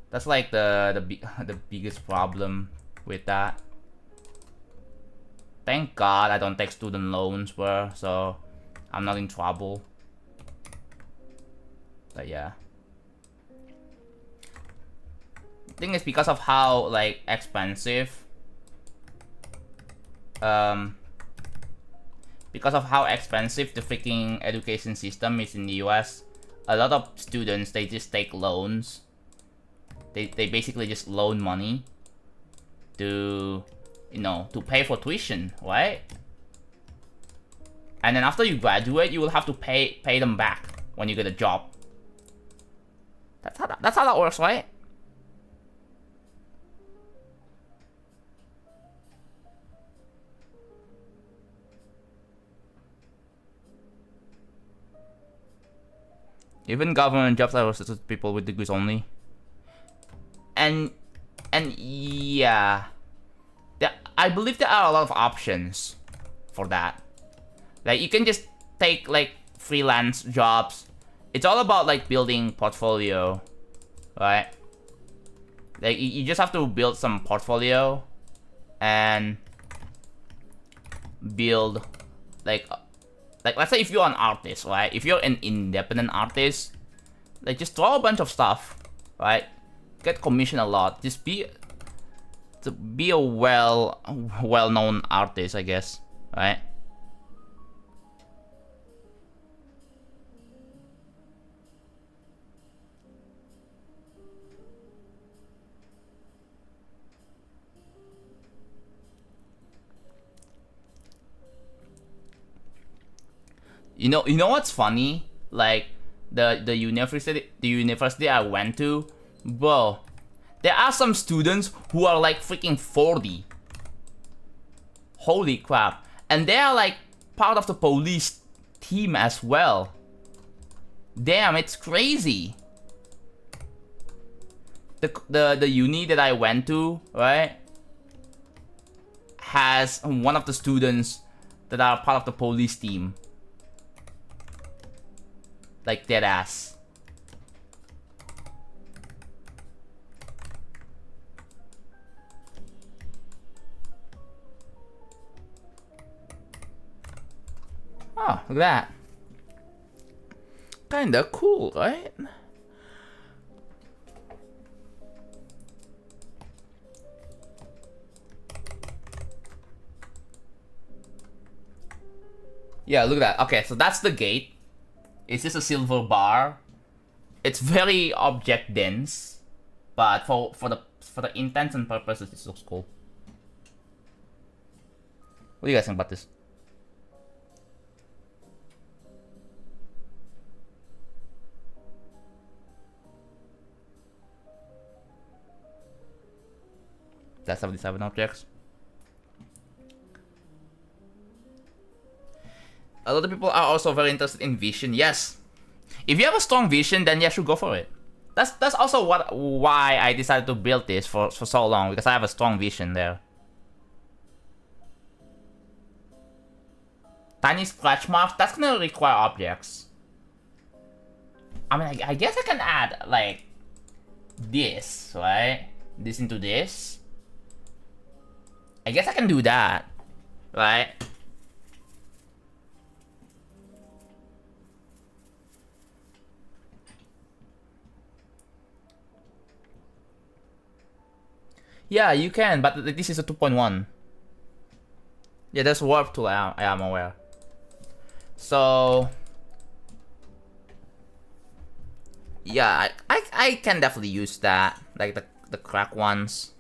That's like the biggest problem with that. Thank God I don't take student loans, bro, so I'm not in trouble. But yeah. The thing is, because of how like expensive the freaking education system is in the US, a lot of students, they just take loans. They basically just loan money to, you know, to pay for tuition, right? And then after you graduate, you will have to pay them back when you get a job. That's how that works, right? Even government jobs are restricted to people with degrees only. And yeah, I believe there are a lot of options for that. Like you can just take like freelance jobs. It's all about like building portfolio, right? Like you just have to build some portfolio and build like let's say if you're an artist, right? If you're an independent artist, like just draw a bunch of stuff, right? Get commissioned a lot. Just be a well-known artist, I guess, right? You know what's funny? Like the university I went to, bro. There are some students who are like freaking 40. Holy crap! And they are like part of the police team as well. Damn, it's crazy. The uni that I went to, right, has one of the students that are part of the police team. Like dead ass. Oh, look at that. Kinda cool, right? Yeah, look at that. Okay, so that's the gate. It's just a silver bar. It's very object dense, but for the intents and purposes, it looks cool. What do you guys think about this? That's 77 objects. A lot of people are also very interested in vision. Yes, if you have a strong vision, then you should go for it. That's also why I decided to build this for so long, because I have a strong vision there. Tiny scratch marks, that's gonna require objects. I mean, I guess I can add like this, right? This into this. I guess I can do that, right? Yeah, you can, but this is a 2.1. Yeah, there's warp tool, I am aware. So yeah, I can definitely use that, like the crack ones.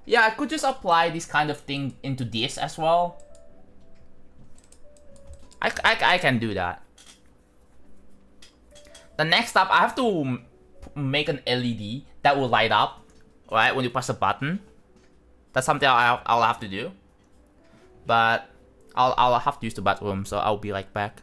Yeah, I could just apply this kind of thing into this as well. I can do that. The next step, I have to make an LED that will light up, right, when you press a button. That's something I'll have to do. But I'll have to use the bathroom, so I'll be right back.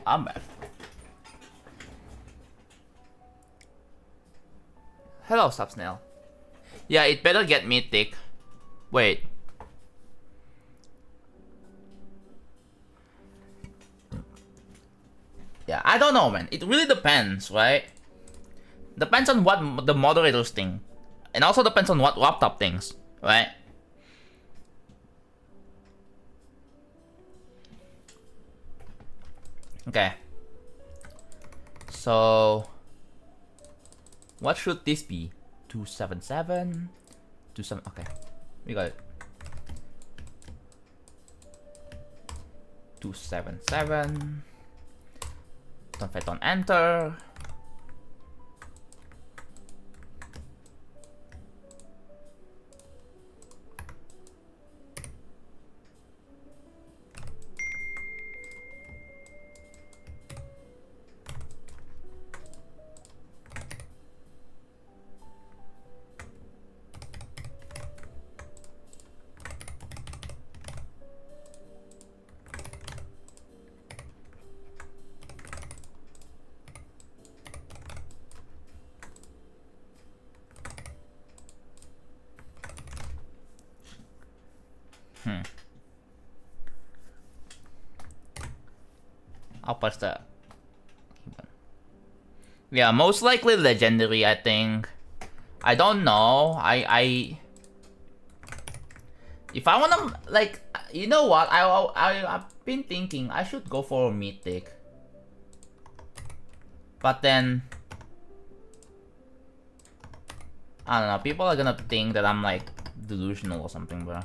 I'm back. Hello, Subsnail. Yeah, it better get mythic. Wait. Yeah, I don't know, man. It really depends, right? Depends on what the moderators think. And also depends on what laptop thinks, right? Okay. So... what should this be? 277? 27... okay. We got it. 277. Don't fight on enter. I'll press the... yeah, most likely legendary, I think. I don't know. If I wanna, like, you know what? I've been thinking I should go for a mythic. But then... I don't know, people are gonna think that I'm, like, delusional or something, bro.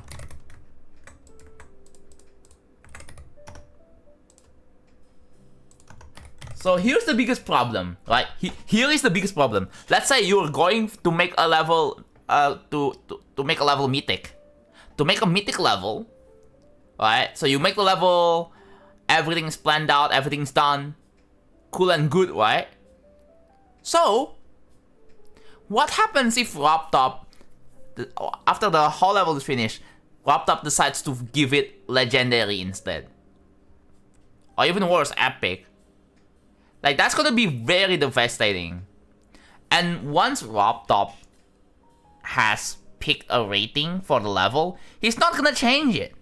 So here's the biggest problem, right? Here is the biggest problem. Let's say you're going to make a level, to make a level mythic. To make a mythic level, right? So you make the level, everything's planned out, everything's done, cool and good, right? So, what happens if Laptop, after the whole level is finished, Laptop decides to give it legendary instead? Or even worse, epic. Like, that's gonna be very devastating. And once Laptop has picked a rating for the level, he's not gonna change it.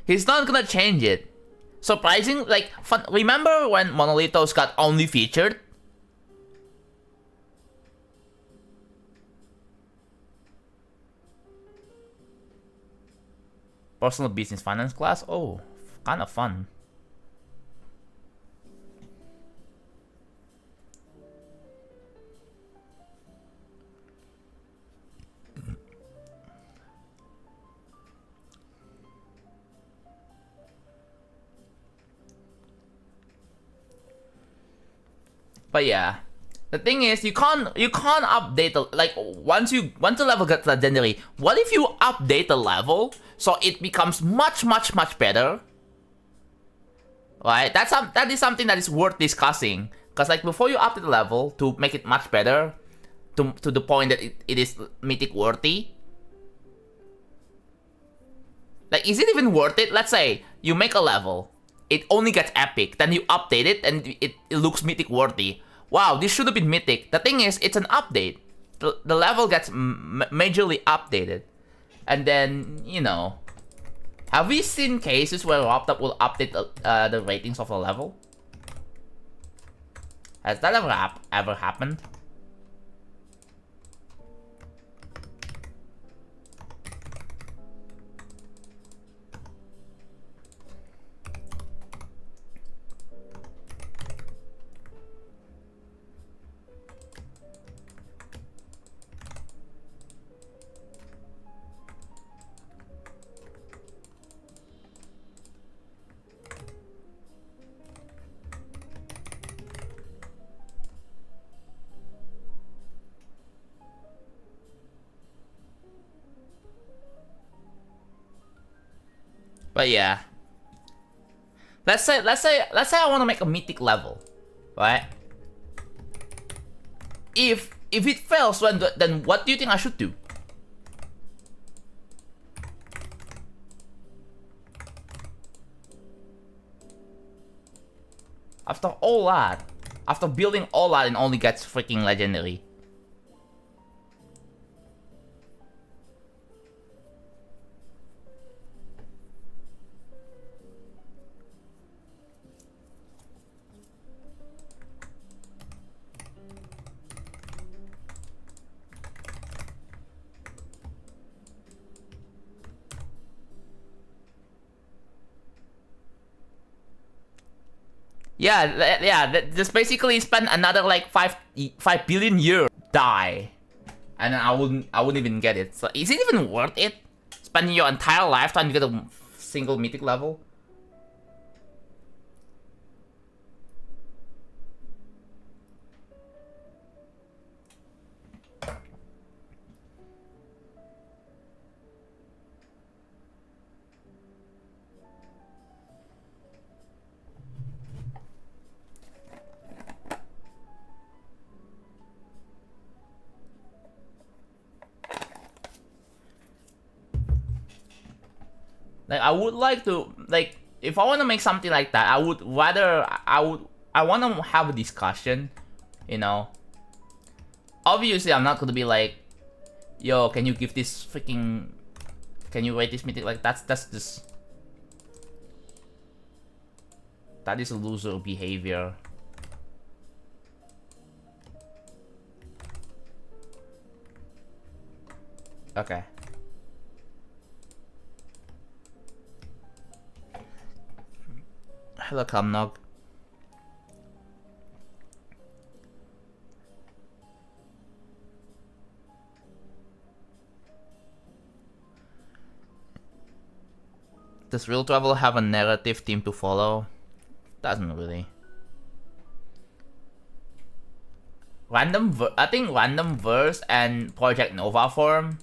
He's not gonna change it. Surprising, like, remember when Monolitos got only featured? Personal business finance class? Oh, kind of fun. But yeah, the thing is, you can't update the, like, once the level gets legendary. What if you update the level so it becomes much better? Right? That is something that is worth discussing. Cause like before you update the level to make it much better, to the point that it is mythic worthy. Like, is it even worth it? Let's say you make a level, it only gets epic, then you update it and it looks mythic worthy. Wow, this should have been mythic. The thing is, it's an update. The level gets majorly updated. And then, you know, have we seen cases where Laptop will update the ratings of a level? Has that ever happened? But yeah, let's say I want to make a mythic level, right? If it fails, then what do you think I should do? After all that, after building all that, and only gets freaking legendary. Yeah, just basically spend another like 5 billion years die, and then I wouldn't even get it. So is it even worth it? Spending your entire lifetime to get a single mythic level? Like I would like to like if I want to make something like that, I would rather I want to have a discussion, you know. Obviously, I'm not gonna be like, yo, can you give this freaking, can you rate this mythic? Like that's just that is a loser behavior. Okay. Hello, Kamnog. Does Real Travel have a narrative theme to follow? Doesn't really. I think Random Verse and Project Nova Form,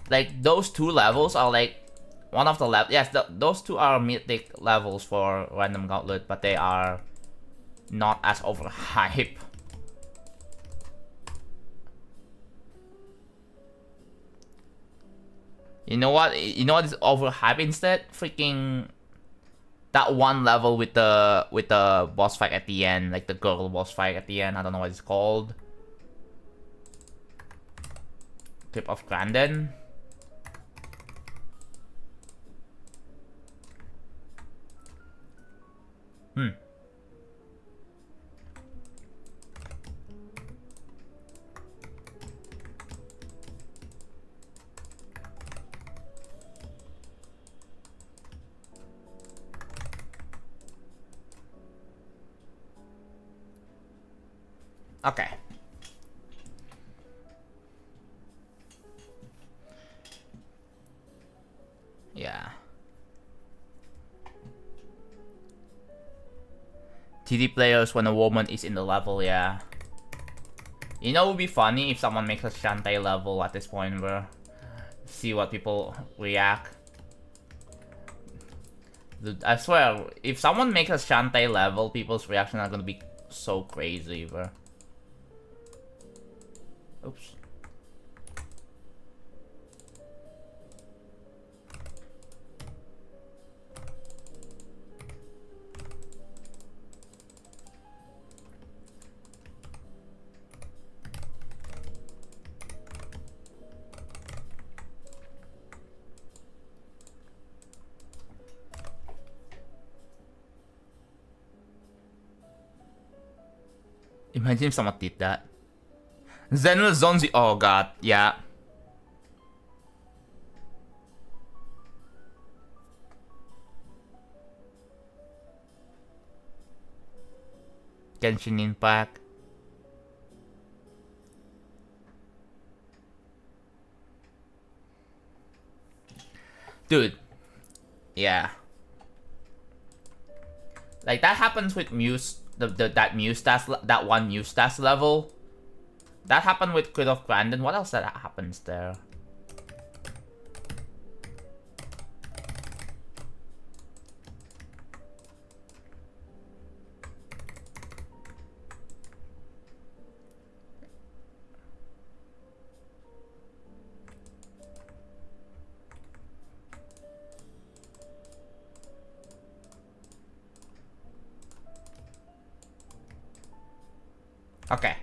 like those two levels are like one of the yes, those two are mythic levels for Random Gauntlet, but they are not as overhyped. You know what? You know what is overhyped instead? Freaking that one level with the boss fight at the end, like the girl boss fight at the end. I don't know what it's called. Tip of Grandin. Okay. Yeah. TD players when a woman is in the level, yeah. You know, it would be funny if someone makes a Shantae level at this point, bro. See what people react. Dude, I swear, if someone makes a Shantae level, people's reaction are gonna be so crazy, bro. Oops. Imagine if someone did that. Zenless Zonzi. Oh god, yeah. Genshin Impact. Dude. Yeah. Like that happens with Muse, that Muse stats, that one Muse stats level. That happened with Crit of Grandin. What else that happens there? Okay.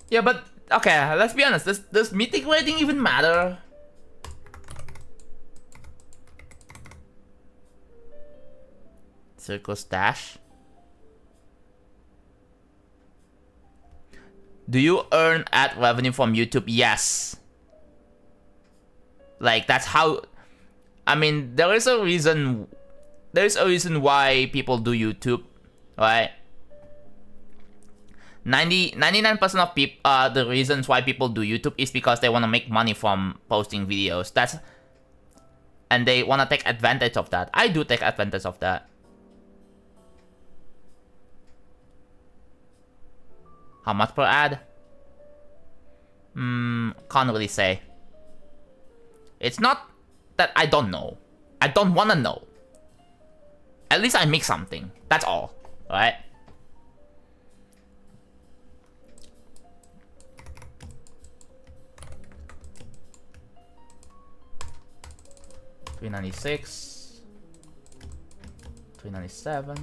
Yeah, but okay, let's be honest. Does mythic rating even matter? Circle stash. Do you earn ad revenue from YouTube? Yes. Like that's how. I mean, there is a reason. There is a reason why people do YouTube, right? 99% of people, the reasons why people do YouTube is because they want to make money from posting videos. And they want to take advantage of that. I do take advantage of that. How much per ad? Can't really say. It's not that I don't know. I don't want to know. At least I make something. That's all, right? $396, $397.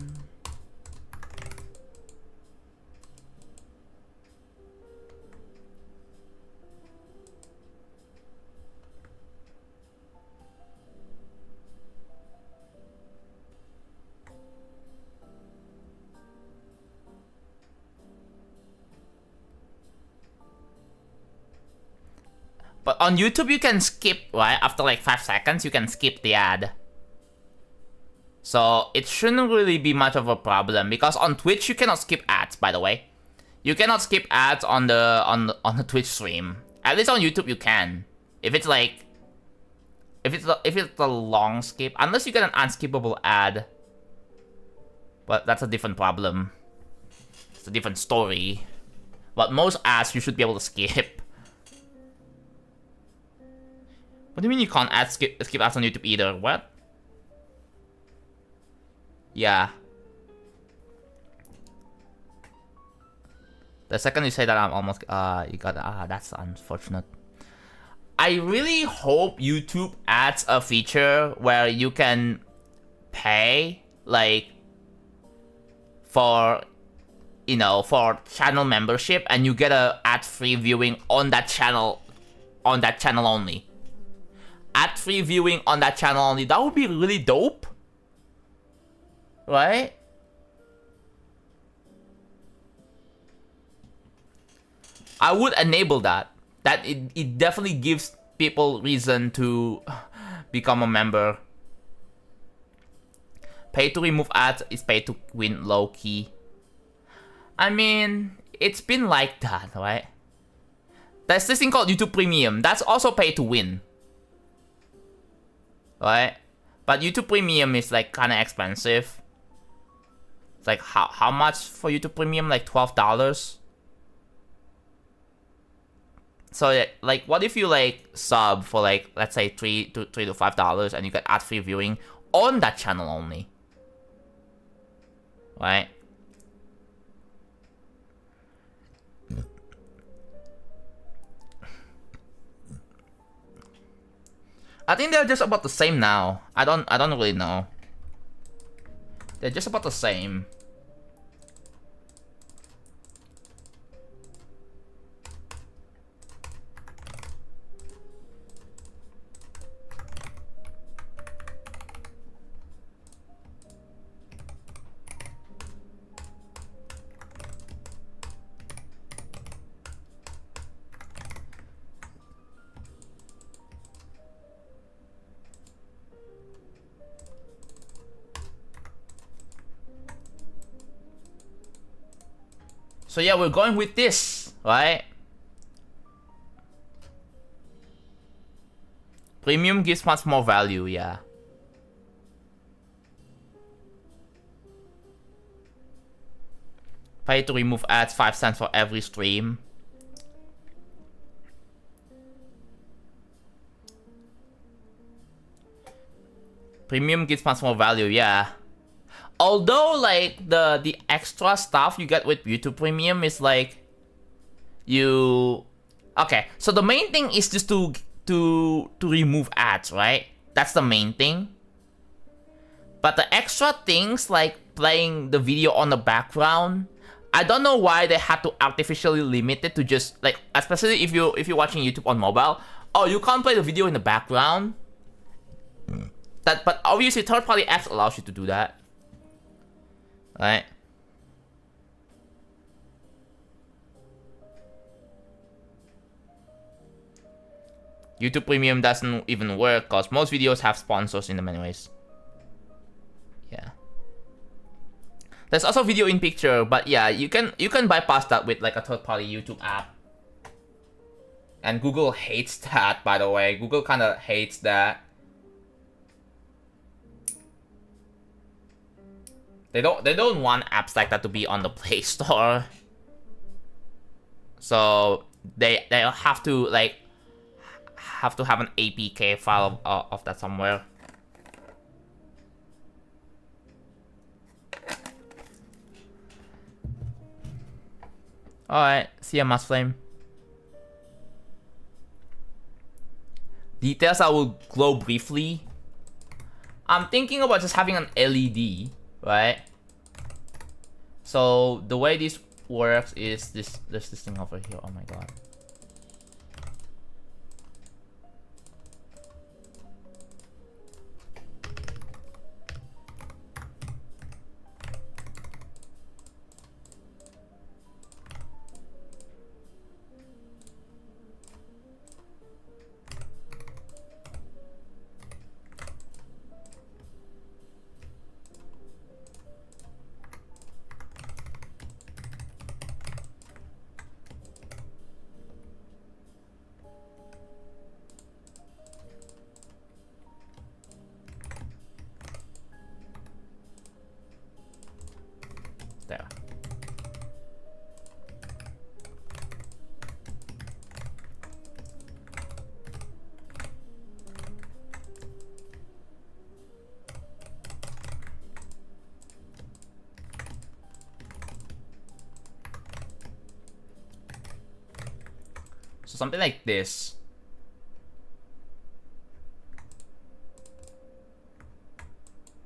But on YouTube, you can skip, right? After like 5 seconds, you can skip the ad. So it shouldn't really be much of a problem because on Twitch you cannot skip ads. By the way, you cannot skip ads on the Twitch stream. At least on YouTube you can. If it's like, if it's a long skip, unless you get an unskippable ad. But that's a different problem. It's a different story. But most ads you should be able to skip. What do you mean you can't skip ads on YouTube either? What? Yeah. The second you say that, I'm almost you got that's unfortunate. I really hope YouTube adds a feature where you can pay like for, you know, for channel membership and you get a ad-free viewing on that channel only. Ad-free viewing on that channel only. That would be really dope. Right? I would enable that. That it definitely gives people reason to become a member. Pay to remove ads is pay to win low key. I mean, it's been like that, right? There's this thing called YouTube Premium. That's also pay to win. Right? But YouTube Premium is like kind of expensive. It's like how much for YouTube Premium? Like $12. So like, what if you like sub for like, let's say $3 to $5 and you get ad-free viewing on that channel only, right? I think they're just about the same now. I don't really know. They're just about the same. So yeah, we're going with this, right? Premium gives much more value, yeah. Pay to remove ads, 5 cents for every stream. Premium gives much more value, yeah. although like the extra stuff you get with YouTube Premium is like you okay, so the main thing is just to remove ads, right? That's the main thing. But the extra things like playing the video on the background, I don't know why they had to artificially limit it to just like, especially if you're watching YouTube on mobile. Oh, you can't play the video in the background. But obviously third-party apps allows you to do that, right? YouTube Premium doesn't even work because most videos have sponsors in them anyways. Yeah. There's also video in picture, but yeah, you can bypass that with like a third-party YouTube app. And Google hates that, by the way. Google kind of hates that. They don't want apps like that to be on the Play Store. So they have to like have an APK file of that somewhere. Alright, see ya, Musflame. Details I will glow briefly. I'm thinking about just having an LED, right? So the way this works is there's this thing over here. Oh my god. There. So something like this.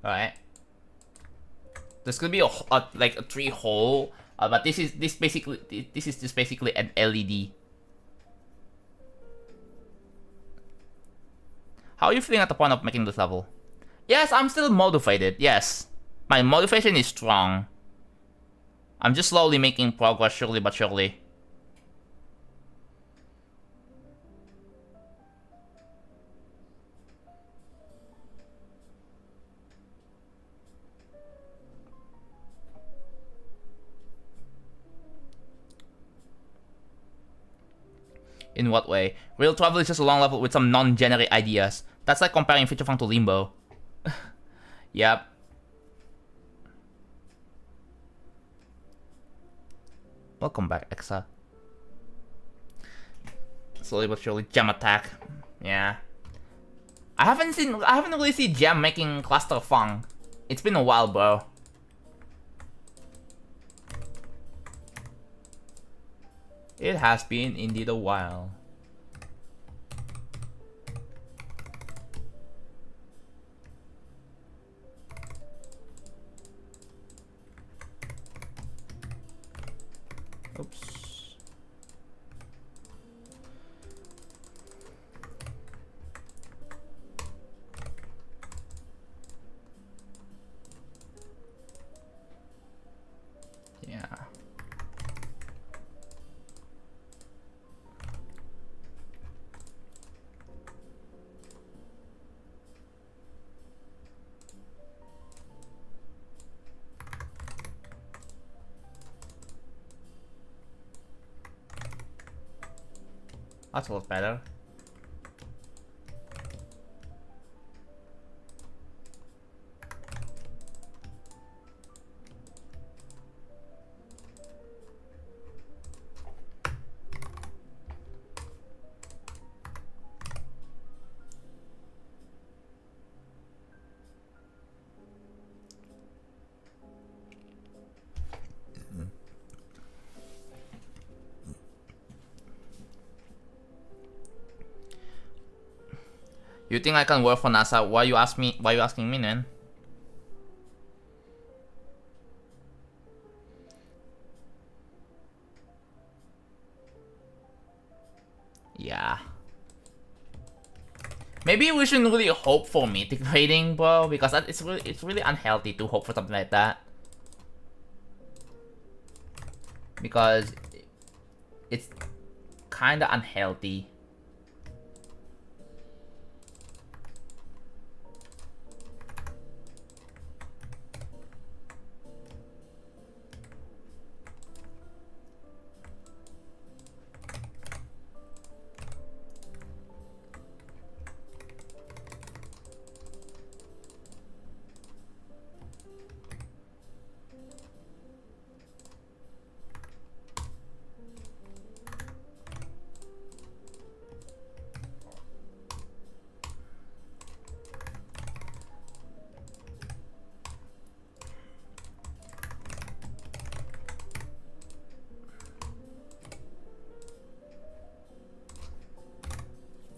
Alright. There's gonna be like a tree hole, but this is just basically an LED. How are you feeling at the point of making this level? Yes, I'm still motivated. Yes, my motivation is strong. I'm just slowly making progress, surely but surely. In what way? Real travel is just a long level with some non-generic ideas. That's like comparing Feature Funk to Limbo. Yep. Welcome back, Exa. Slowly but surely, Jam attack. Yeah. I haven't really seen Jam making Cluster Funk. It's been a while, bro. It has been indeed a while. Oops. Yeah. That's a lot better. You think I can work for NASA? Why you asking me, man? Yeah. Maybe we shouldn't really hope for mythic rating, bro, because it's really unhealthy to hope for something like that. Because it's kinda unhealthy.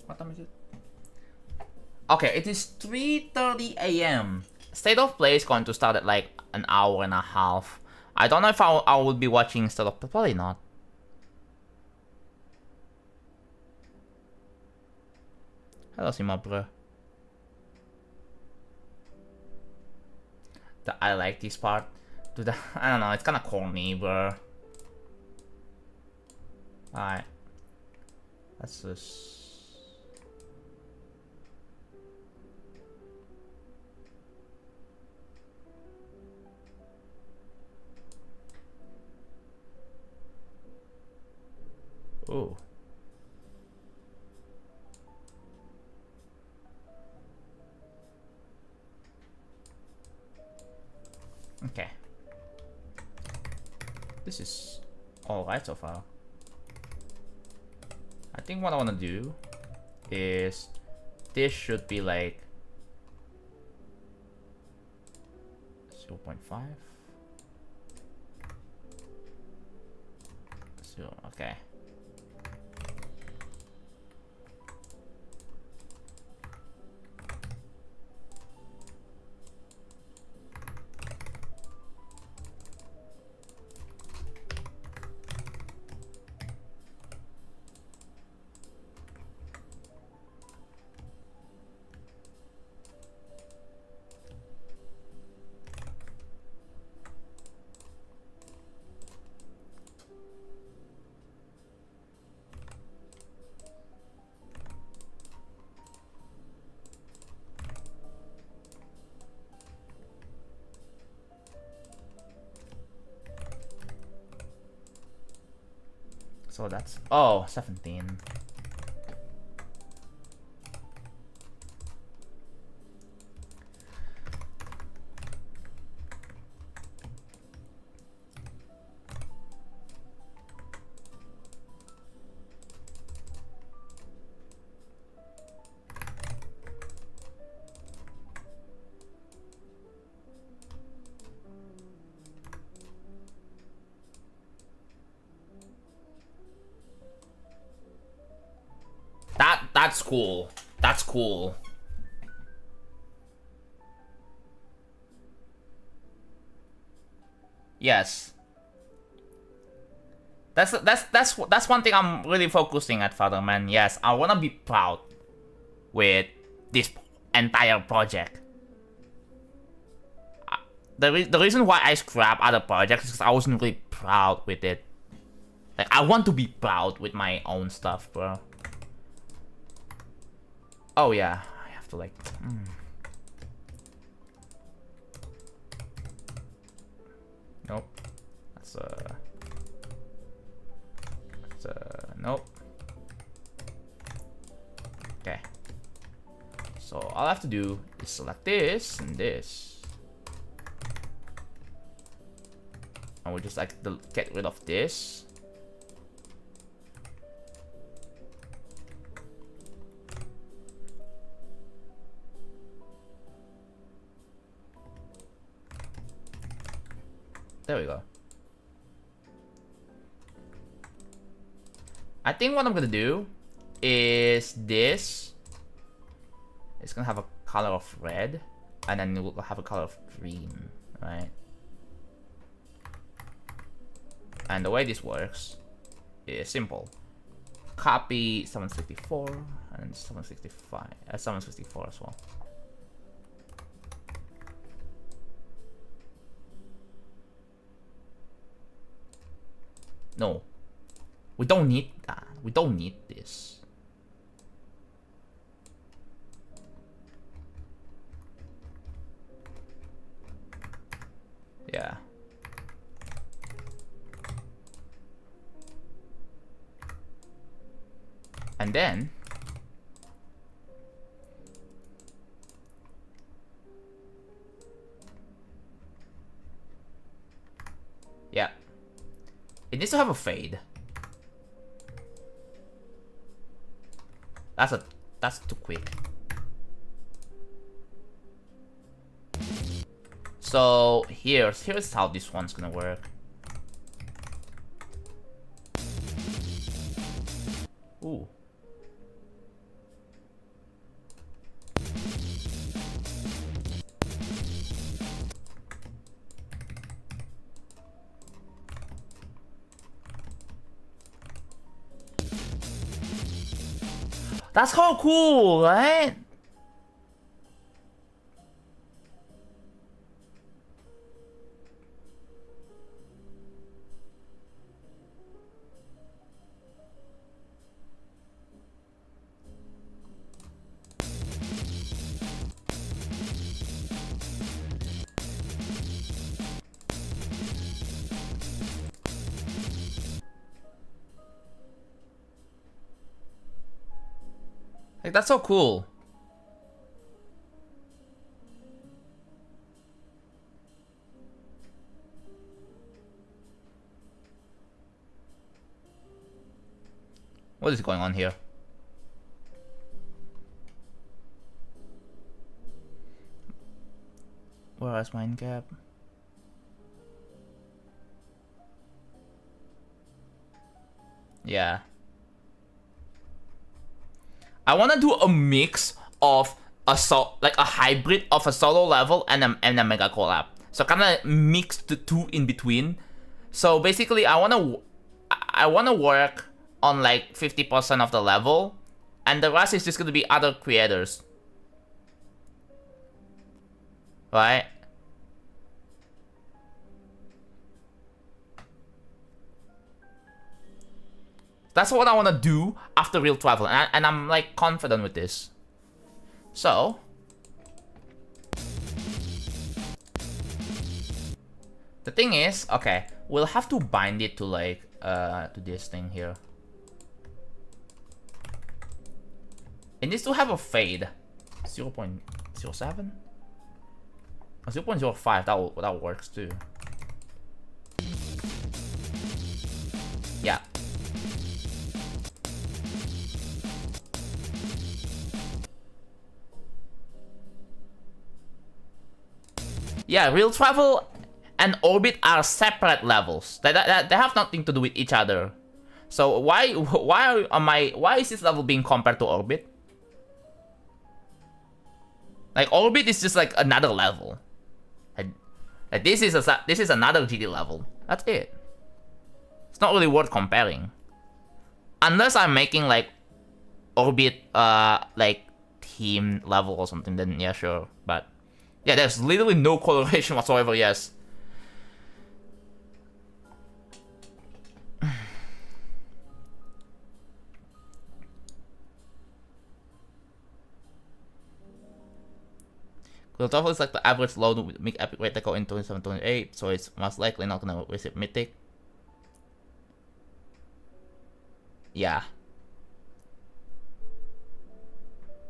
What time is it? Okay, it is 3:30 a.m. State of Play is going to start at like an hour and a half. I don't know if I will be watching State of Play. Probably not. Hello, Sima, bro. I like this part. Dude, I don't know, it's kinda corny, bro. Alright. Let's just... Ooh. Okay. This is alright so far. I think what I want to do is this should be like 0.5. So, okay. So that's, oh, 17. That's cool. That's cool. Yes. That's one thing I'm really focusing at, Fatherman. Yes, I wanna be proud with this entire project. The reason why I scrap other projects is because I wasn't really proud with it. Like, I want to be proud with my own stuff, bro. Oh yeah, I have to like... Nope. That's nope. Okay. So all I have to do is select this and this. And we'll just like get rid of this. There we go. I think what I'm gonna do is this. it's gonna have a color of red, and then it will have a color of green, right? And the way this works is simple. Copy 764 and 765, 764 as well. No, we don't need that. We don't need this. Yeah. And then yeah, it needs to have a fade. That's too quick. So here's how this one's gonna work. Ooh. That's so cool, right? Like, that's so cool. What is going on here? Where is mine cap? Yeah. I want to do a mix of a hybrid of a solo level and a mega collab. So kind of mix the two in between. So basically, I want to work on like 50% of the level, and the rest is just gonna be other creators, right? That's what I want to do after real travel, and I'm like confident with this. So the thing is, okay, we'll have to bind it to like to this thing here. It needs to have a fade 0.07 or 0.05. That works too. Yeah. Yeah, real travel and orbit are separate levels. They have nothing to do with each other. So why is this level being compared to orbit? Like, orbit is just like another level. Like this is another GD level. That's it. It's not really worth comparing. Unless I'm making like orbit like team level or something, then yeah, sure. But yeah, there's literally no correlation whatsoever, yes. The level is like the average load with make epic rate that go in 2728, so it's most likely not gonna receive mythic. Yeah.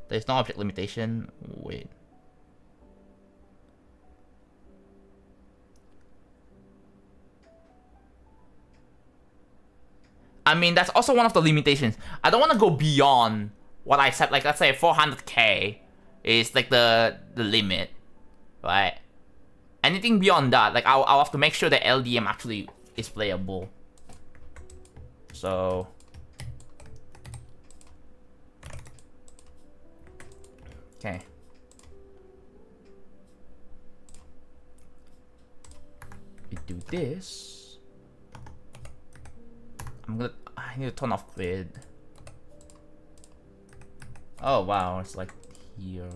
There's no object limitation. Wait. I mean, that's also one of the limitations. I don't want to go beyond what I said. Like, let's say 400k is like the limit, right? Anything beyond that, like I'll have to make sure that LDM actually is playable. So Okay. We do this. I need to turn off grid. Oh wow, it's like here.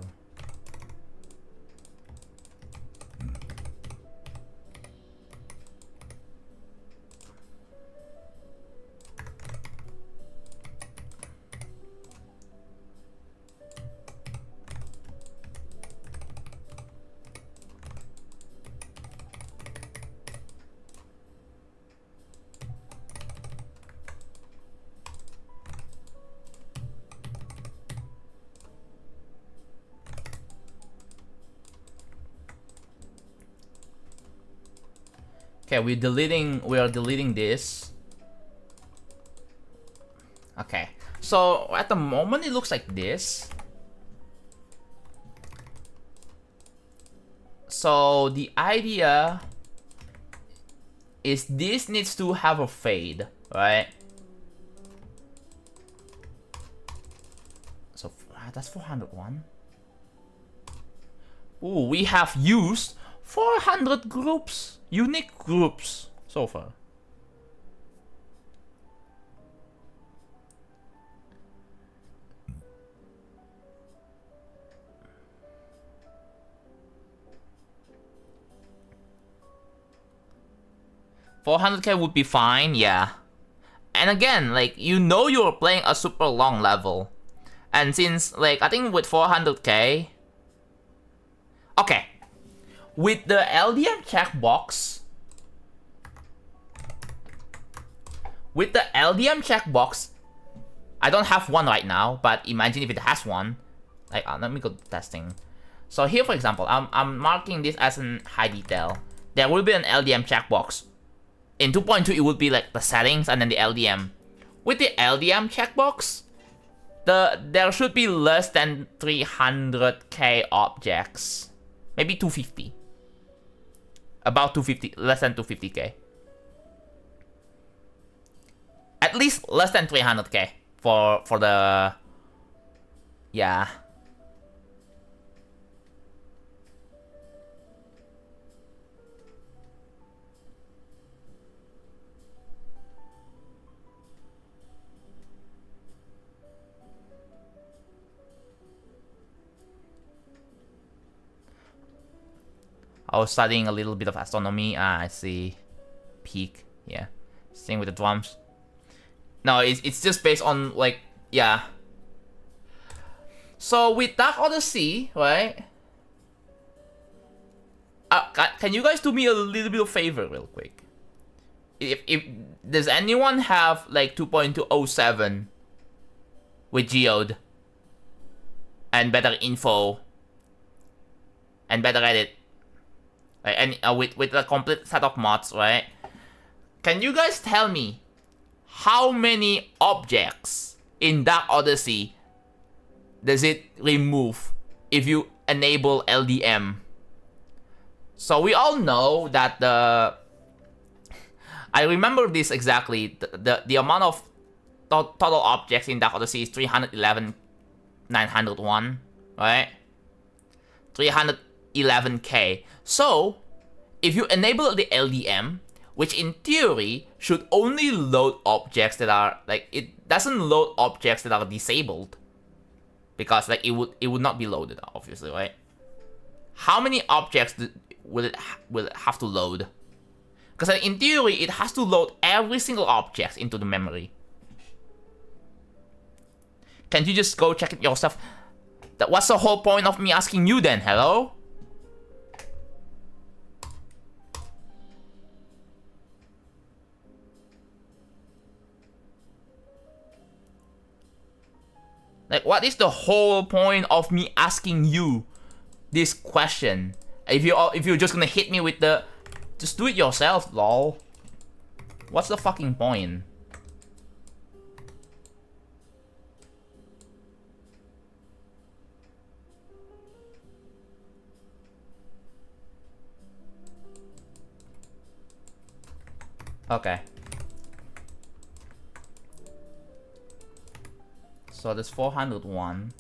Okay, we are deleting this. Okay, so at the moment it looks like this. So the idea is this needs to have a fade, right? So that's 401. Ooh, we have used 400 groups, unique groups so far. $400K would be fine, yeah. And again, like, you know you're playing a super long level. And since, like, I think with 400K... Okay. With the LDM checkbox... With the LDM checkbox... I don't have one right now, but imagine if it has one. Like, let me go to testing. So here, for example, I'm marking this as an high detail. There will be an LDM checkbox. In 2.2, it would be like the settings and then the LDM. With the LDM checkbox, there should be less than 300K objects. Maybe 250. About 250, less than 250K. At least less than 300K for the... Yeah. I was studying a little bit of astronomy. Ah, I see. Peak. Yeah. Same with the drums. No, it's just based on, like, yeah. So with Dark Odyssey, right? Can you guys do me a little bit of favor real quick? If does anyone have like 2.207 with Geode and better info and better edit? Right, and with a complete set of mods, right? Can you guys tell me how many objects in Dark Odyssey does it remove if you enable LDM? So we all know that I remember this exactly. The amount of total objects in Dark Odyssey is 311,901, right? 311K. So, if you enable the LDM, which in theory should only load objects that are, like, it doesn't load objects that are disabled. Because, like, it would not be loaded, obviously, right? How many objects will it have to load? Because in theory, it has to load every single object into the memory. Can't you just go check it yourself? What's the whole point of me asking you then, hello? Like, what is the whole point of me asking you this question? If you're just gonna hit me with the, just do it yourself, lol. What's the fucking point? Okay. So there's 401.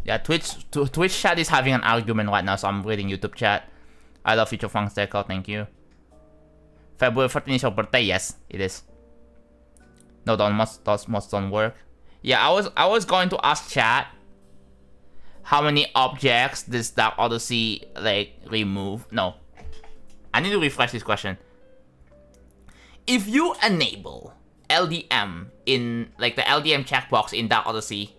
Yeah, Twitch chat is having an argument right now, so I'm reading YouTube chat. I love Future Funk's deco, thank you. February 14th is your birthday, yes, it is. No, those mods don't work. Yeah, I was going to ask chat how many objects this Dark Odyssey like remove. No. I need to refresh this question. If you enable LDM in like the LDM checkbox in Dark Odyssey,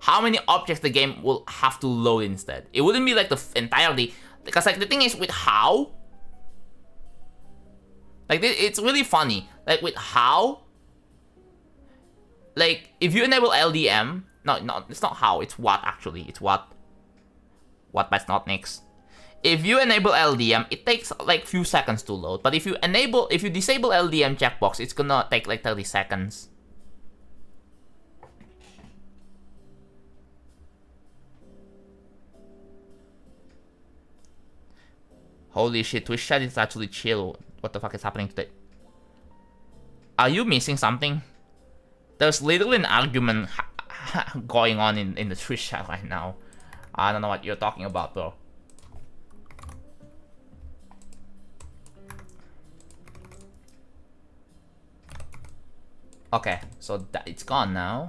how many objects the game will have to load instead? It wouldn't be like the entirely, because like the thing is with how, like it's really funny. Like with how, like if you enable LDM, no, it's not how, it's what actually, it's what but not next. If you enable LDM, it takes like few seconds to load. But if you disable LDM checkbox, it's gonna take like 30 seconds. Holy shit, Twitch chat is actually chill. What the fuck is happening today? Are you missing something? There's literally an argument going on in the Twitch chat right now. I don't know what you're talking about, bro. Okay, so it's gone now.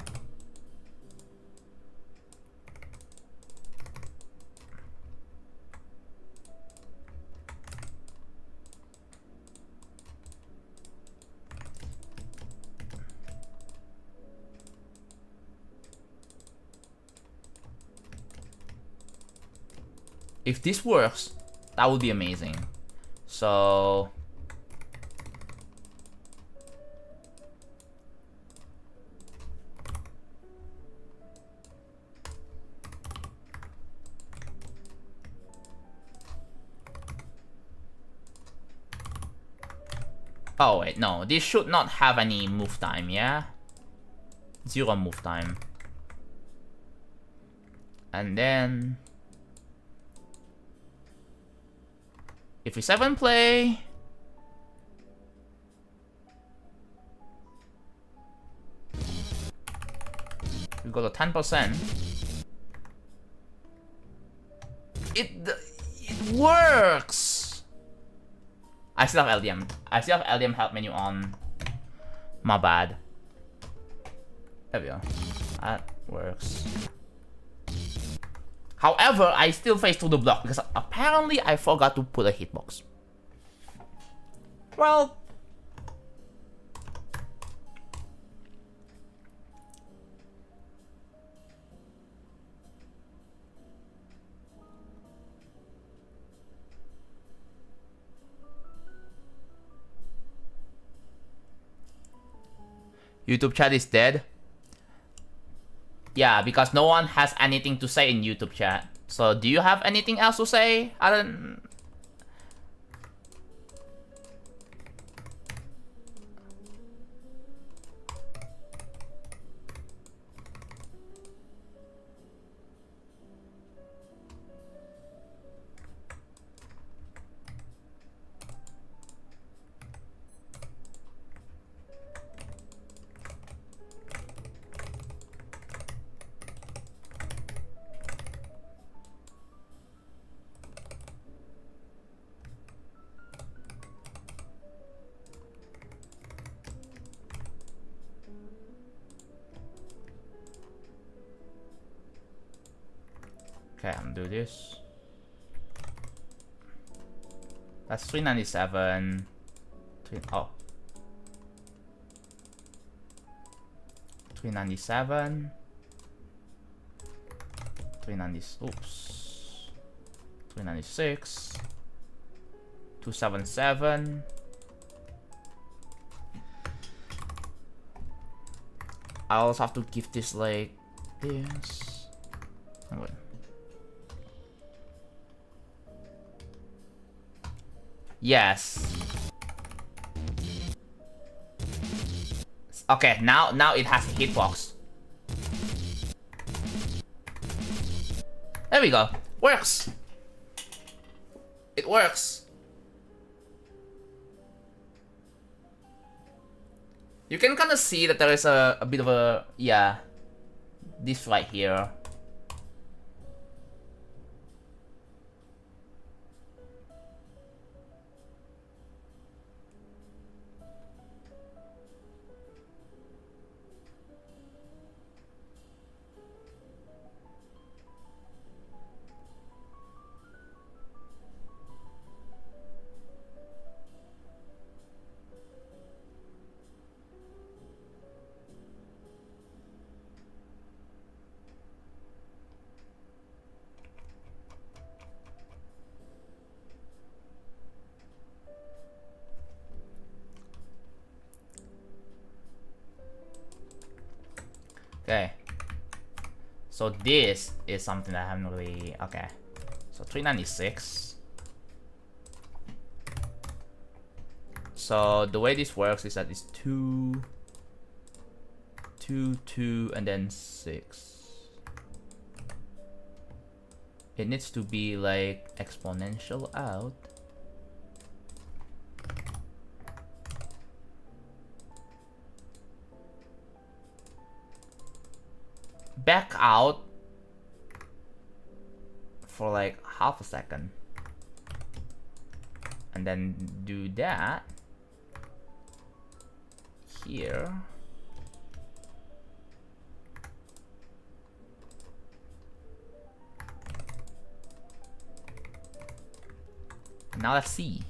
If this works, that would be amazing. So oh wait, no, this should not have any move time, yeah? 0 move time. And then if we 7 play, we go to 10%. It works. I still have LDM. I still have LDM help menu on. My bad. There we go. That works. However, I still face through the block because apparently I forgot to put a hitbox. Well, YouTube chat is dead. Yeah, because no one has anything to say in YouTube chat. So, do you have anything else to say? I don't. Okay, I'm gonna do this. That's 397. Oh. 397. 396. 277. I also have to give this like this. Oh, wait. Yes. Okay, now it has a hitbox. There we go. Works. It works. You can kind of see that there is a bit of a, yeah, this right here. So this is something that I haven't really... Okay. So 396. So the way this works is that it's 2, 2, 2, and then 6. It needs to be like exponential out. Back out for like half a second. And then do that here. Now let's see.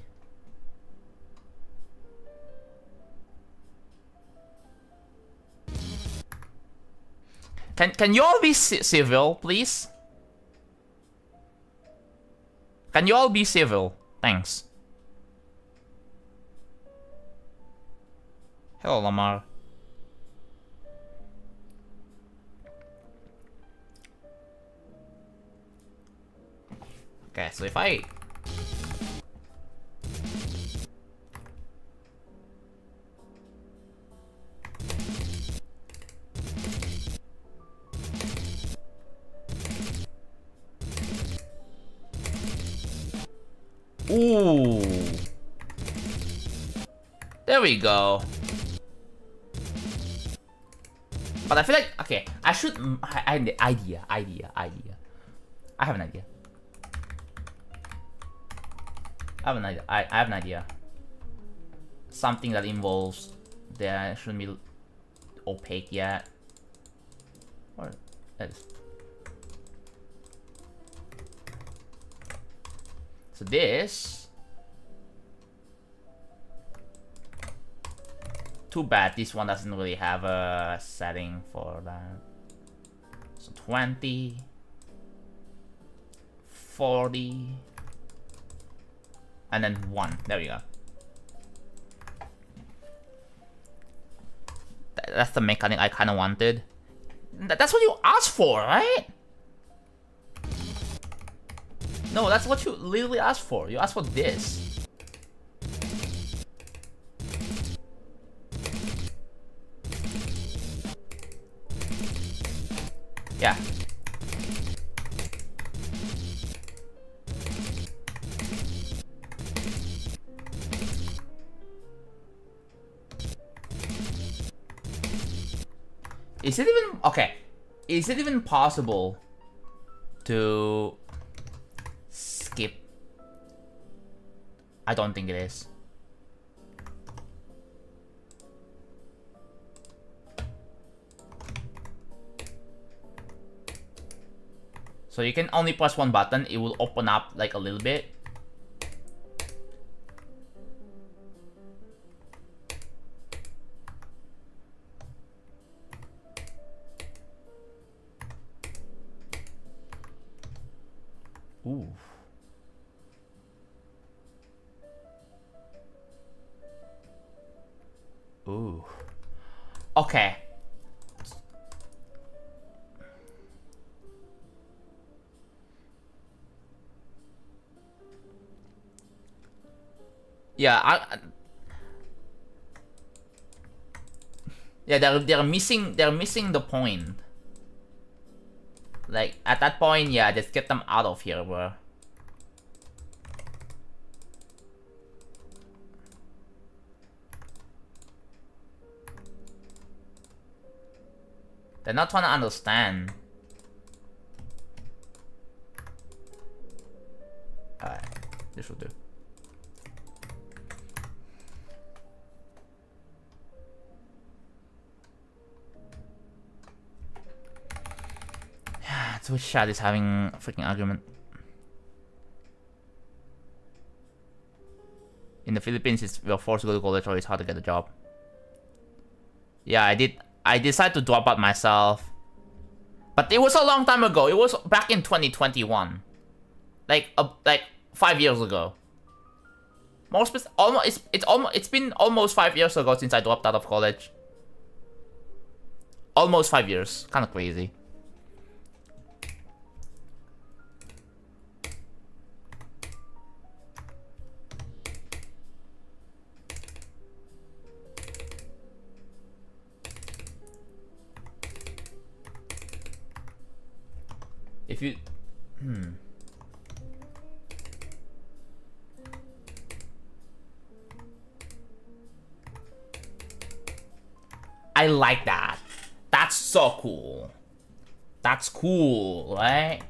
Can you all be civil, please? Can you all be civil? Thanks. Hello, Lamar. Okay, so if I... Ooh. There we go. But I feel like, okay, I should, I have an idea. I have an idea. I have an idea. Something that involves, there shouldn't be opaque yet. Or, that is. So this, too bad this one doesn't really have a setting for that. So 20, 40, and then 1. There we go. That's the mechanic I kind of wanted. That's what you asked for, right? No, that's what you literally asked for. You asked for this. Yeah. Is it even... Okay. Is it even possible to... skip? I don't think it is. So you can only press one button, it will open up like a little bit. Ooh. Ooh. Okay. Yeah, yeah, they're missing the point. Like at that point, yeah, just get them out of here, bro. They're not trying to understand. Alright, this will do. Twitch chat is having a freaking argument. In the Philippines, we're forced to go to college or it's hard to get a job. Yeah, I decided to drop out myself. But it was a long time ago. It was back in 2021. Like 5 years ago. It's been almost 5 years ago since I dropped out of college. Almost 5 years. Kind of crazy. If you... I like that. That's so cool. That's cool, right?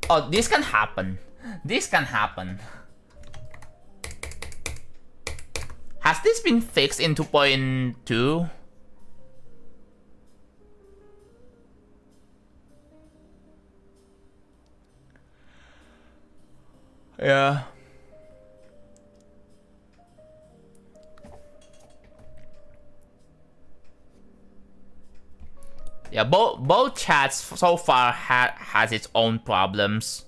Oh, this can happen. This can happen. Has this been fixed in 2.2? Yeah. Yeah, both chats so far has its own problems.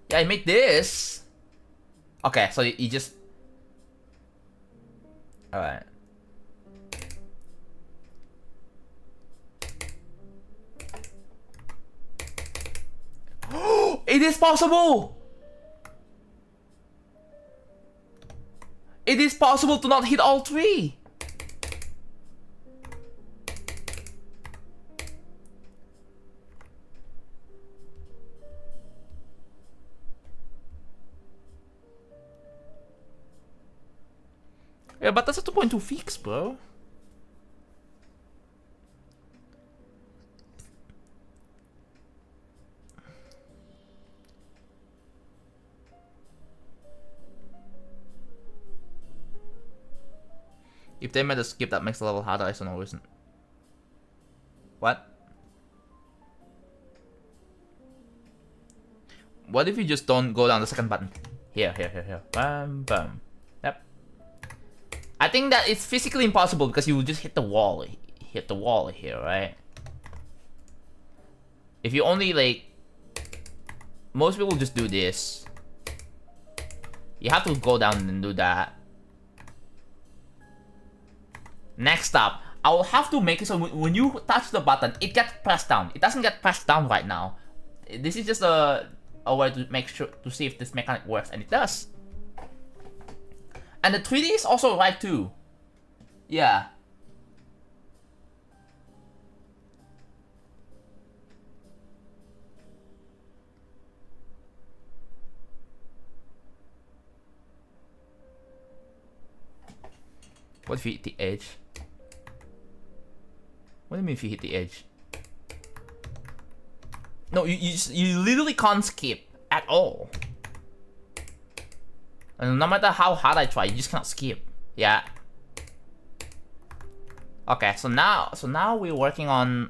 Yeah, I made this. Okay, so you just... Alright. It is possible! It is possible to not hit all three! Yeah, but that's a 2.2 fix, bro. If they made a skip that makes the level harder, I see no reason. What? What if you just don't go down the second button? Here. Bam, bam. Yep. I think that it's physically impossible because you will just hit the wall. Hit the wall here, right? If you only, like... Most people just do this. You have to go down and do that. Next up, I will have to make it so when you touch the button, it gets pressed down. It doesn't get pressed down right now. This is just a way to make sure to see if this mechanic works, and it does. And the 3D is also right too. Yeah. What if you hit the edge? What do you mean if you hit the edge? No, you literally can't skip at all. And no matter how hard I try, you just cannot skip. Yeah. Okay, so now we're working on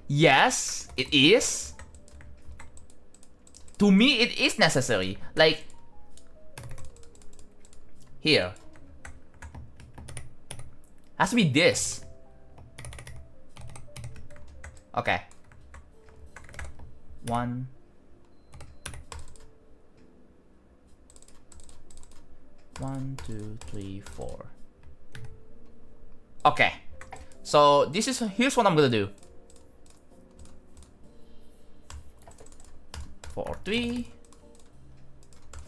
yes, it is. To me, it is necessary. Like, here. Has to be this. Okay. 1. 1, 2, 3, 4. Okay. So here's what I'm gonna do. 403,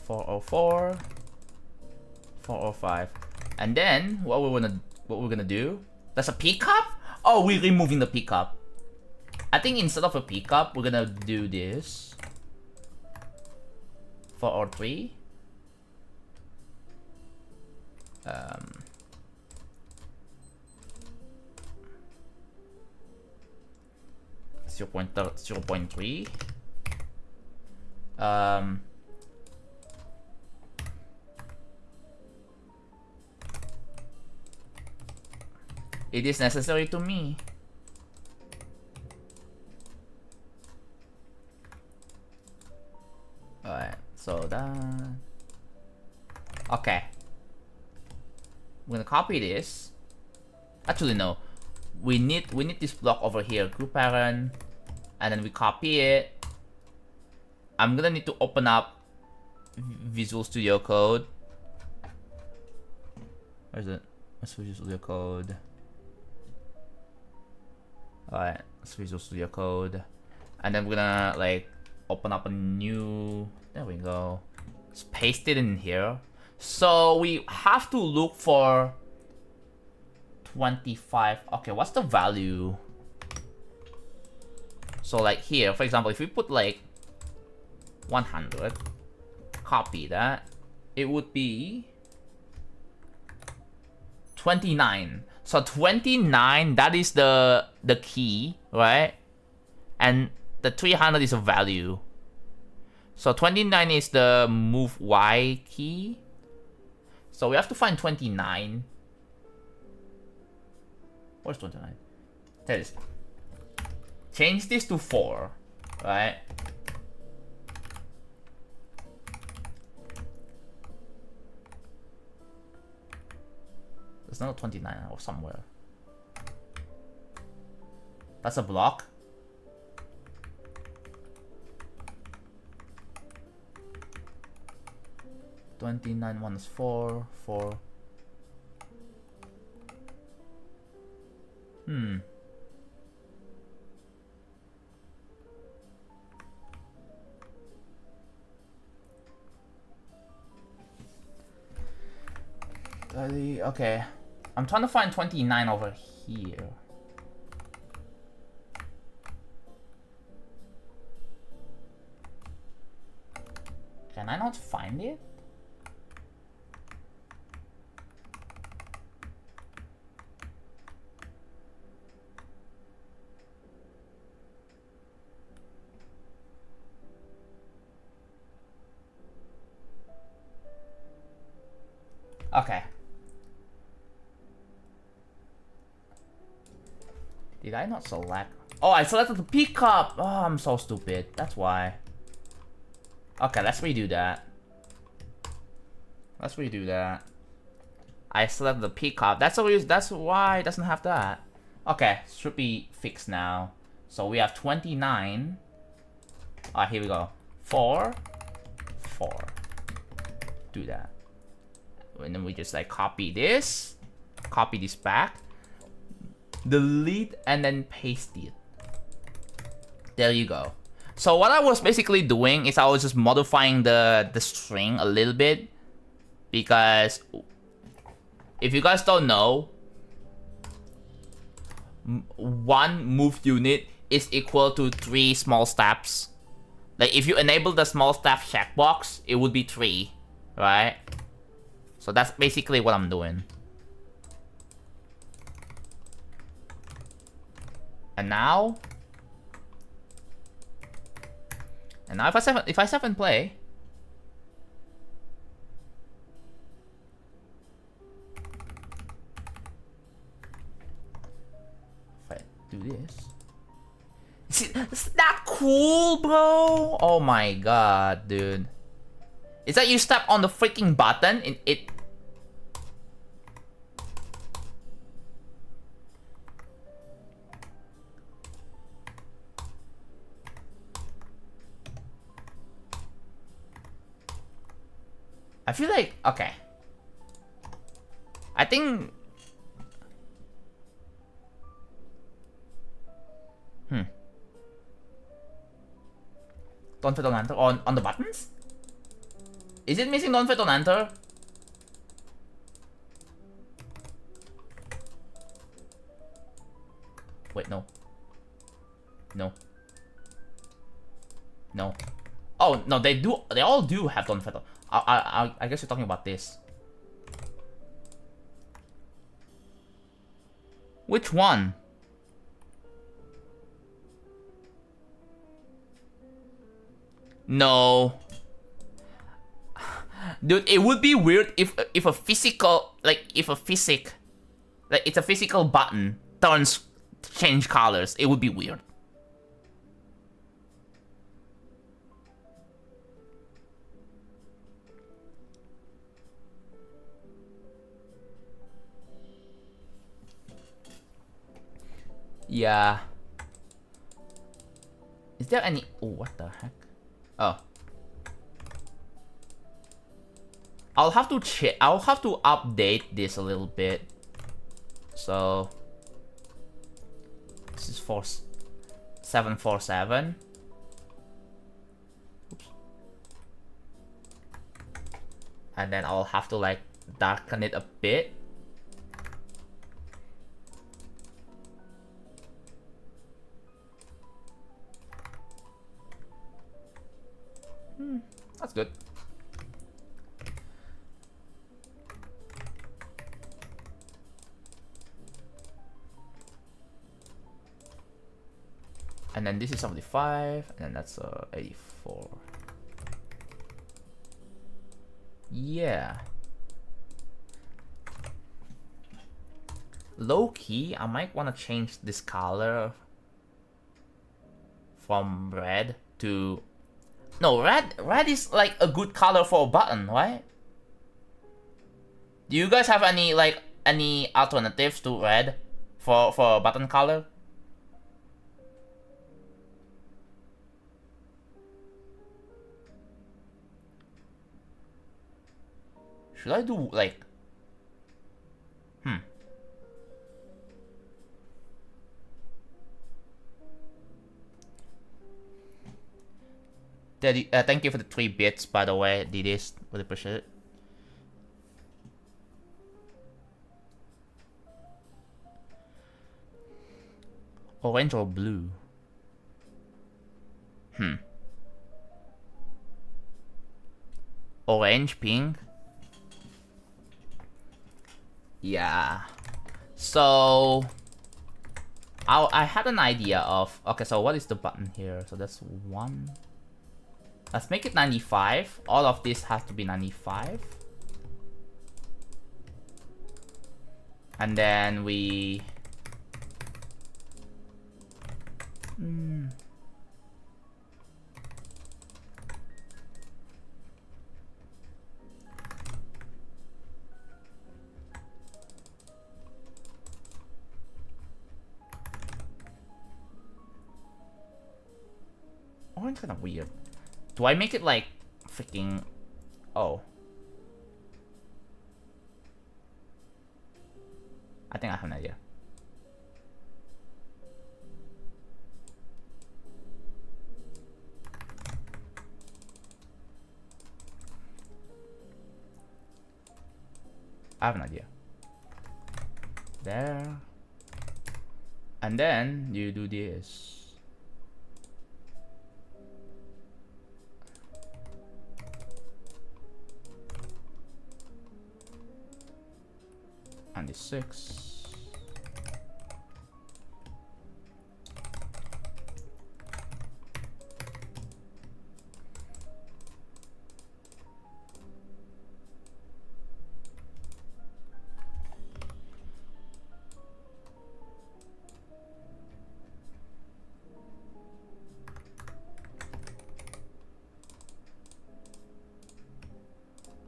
404, 405, and then what we're gonna do? That's a pickup? Oh, we're removing the pickup. I think instead of a pickup, we're gonna do this. 403. 0.3. It is necessary to me. Alright, so that... Okay. I'm gonna copy this. Actually, no. We need this block over here, group parent, and then we copy it. I'm gonna need to open up Visual Studio Code. Where is it? Let's Visual Studio Code. Alright, let's Visual Studio Code. And then we're gonna like open up a new, there we go. Let's paste it in here. So we have to look for 25. Okay, what's the value? So like here, for example, if we put like 100, copy that, it would be 29. So 29, that is the key, right? And the 300 is a value. So 29 is the move Y key. So we have to find 29. Where's 29? There it is. Change this to 4, right? There's not 29 or somewhere. That's a block. $29 minus 4. Okay. I'm trying to find 29 over here. Can I not find it? Okay. Did I not select? Oh, I selected the pickup! Oh, I'm so stupid. That's why. Okay, let's redo that. I selected the pickup. That's why it doesn't have that. Okay, should be fixed now. So we have 29. Alright, here we go. 4. Do that. And then we just like copy this back, delete, and then paste it. There you go. So what I was basically doing is I was just modifying the string a little bit, because if you guys don't know, one move unit is equal to 3 small steps. Like if you enable the small step checkbox, it would be 3, right? So that's basically what I'm doing. And now if I 7 play, if I do this, see, is that cool, bro? Oh my god, dude. Is that you step on the freaking button and it... I feel like... Okay. I think... Don't fit on enter on the buttons? Is it missing don't fit on enter? Wait, no. No. Oh, no, they all do have don't fit on. I guess you're talking about this. Which one? No. Dude, it would be weird if a physical, like it's a physical button change colors. It would be weird. Yeah. Is there any... Oh, what the heck? Oh. I'll have to update this a little bit. So this is 747. Oops. And then I'll have to like darken it a bit. That's good. And then this is 75, and then that's 84. Yeah. Low key, I might want to change this color from red to... No, red is like a good color for a button, right? Do you guys have any alternatives to red for a button color? Should I do like... Thank you for the 3 bits, by the way, DDs. Really appreciate it. Orange or blue? Orange, pink? Yeah. So... I had an idea of... Okay, so what is the button here? So that's 1... Let's make it 95. All of this has to be 95. And then we... Orange kind of weird. Do I make it like freaking... Oh. I think I have an idea. I have an idea. There. And then you do this. And the 6.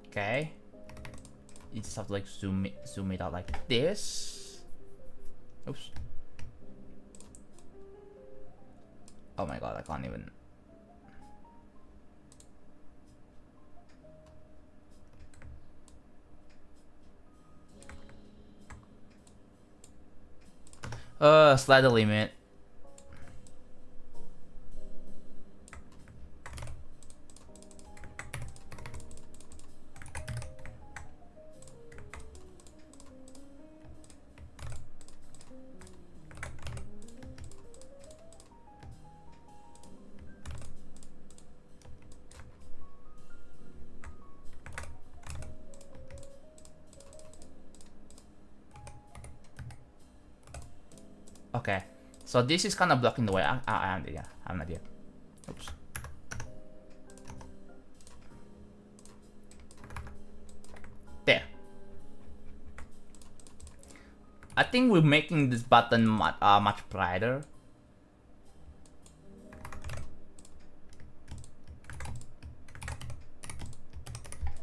Okay. You just have to like zoom it out like this. Oops. Oh my god, I can't even. Slider limit. Okay, so this is kind of blocking the way. I have an idea. Oops. There. I think we're making this button much brighter.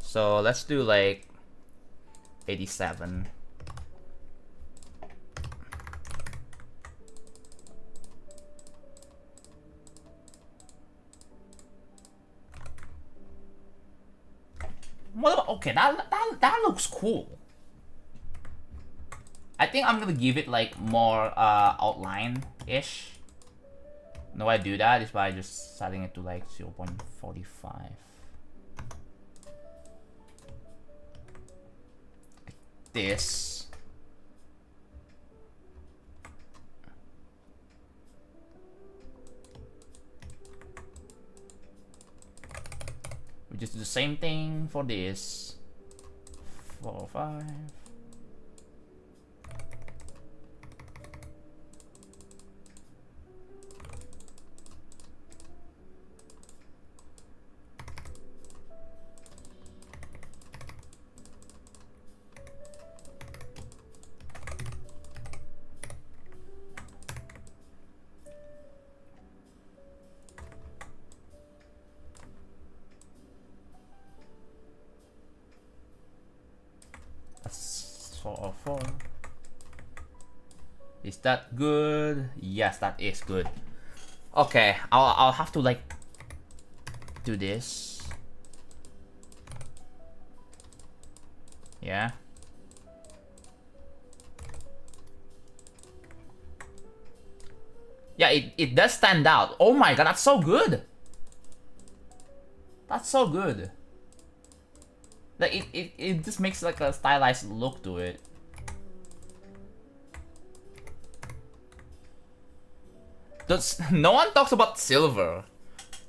So let's do like 87. What about, okay, that looks cool. I think I'm gonna give it like more outline-ish. The way I do that is by just setting it to like 0.45. Like this. We just do the same thing for this. 4, 5. That's 404. Is that good? Yes, that is good. Okay, I'll have to like do this. Yeah. Yeah, it does stand out. Oh my god, that's so good. That's so good. Like it just makes like a stylized look to it. No one talks about silver.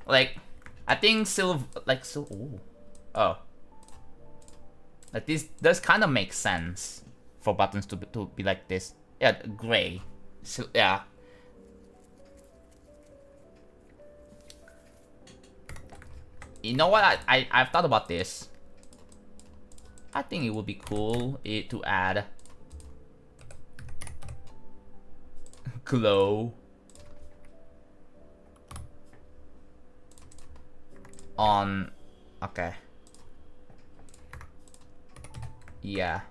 Like, I think silver, like ooh. Oh. Like this does kind of make sense for buttons to be like this. Yeah, gray. So, yeah. You know what? I've thought about this. I think it would be cool to add glow on. Okay. Yeah.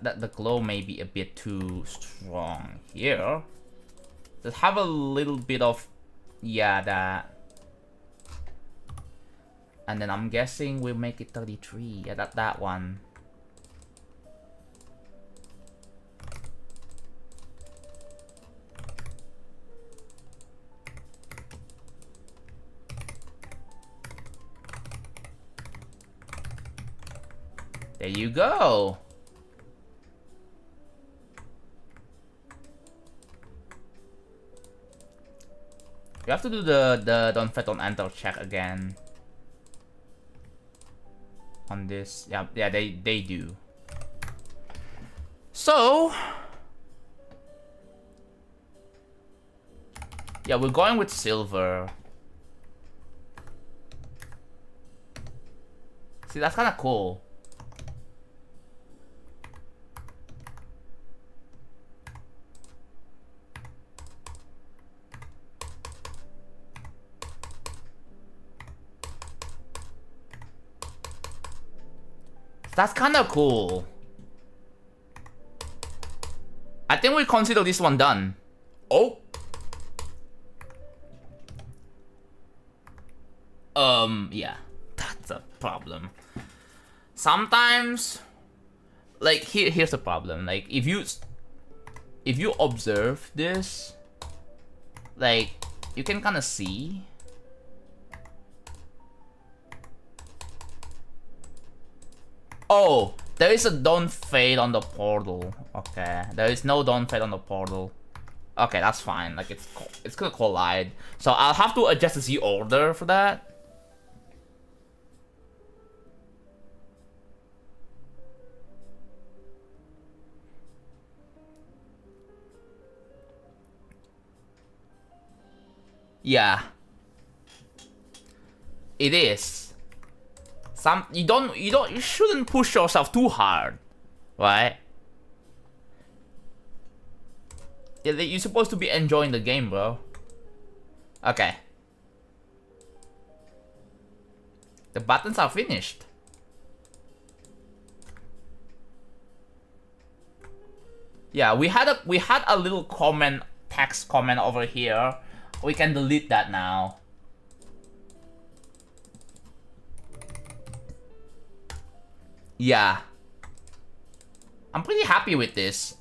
That the glow may be a bit too strong here. Just have a little bit of, yeah, that. And then I'm guessing we'll make it 33. Yeah, that one. There you go. You have to do the don't fit on enter check again. On this. Yeah, they do. So yeah, we're going with silver. See, that's kinda cool. That's kind of cool. I think we consider this one done. Oh. Yeah. That's a problem. Sometimes, like, here's the problem. Like, if you observe this, like, you can kind of see. Oh, there is a don't fade on the portal. Okay, there is no don't fade on the portal. Okay, that's fine. Like it's gonna collide. So I'll have to adjust the Z order for that. Yeah, it is. You shouldn't push yourself too hard, right? You're supposed to be enjoying the game, bro. Okay. The buttons are finished. Yeah, we had a little comment, text comment over here. We can delete that now. Yeah. I'm pretty happy with this.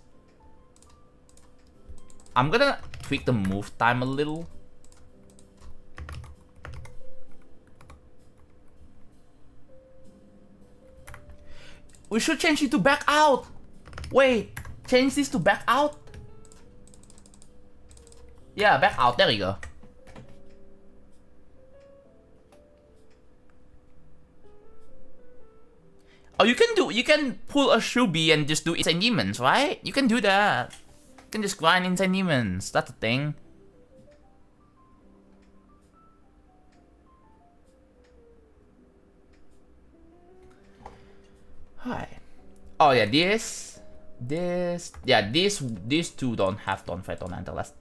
I'm gonna tweak the move time a little. We should change it to back out. Wait, change this to back out? Yeah, back out, there you go. Oh, you can pull a Shubi and just do Insane Demons, right? You can do that. You can just grind Insane Demons, that's the thing. Hi. Oh yeah, these two don't have Don't Fight on Enter. Let's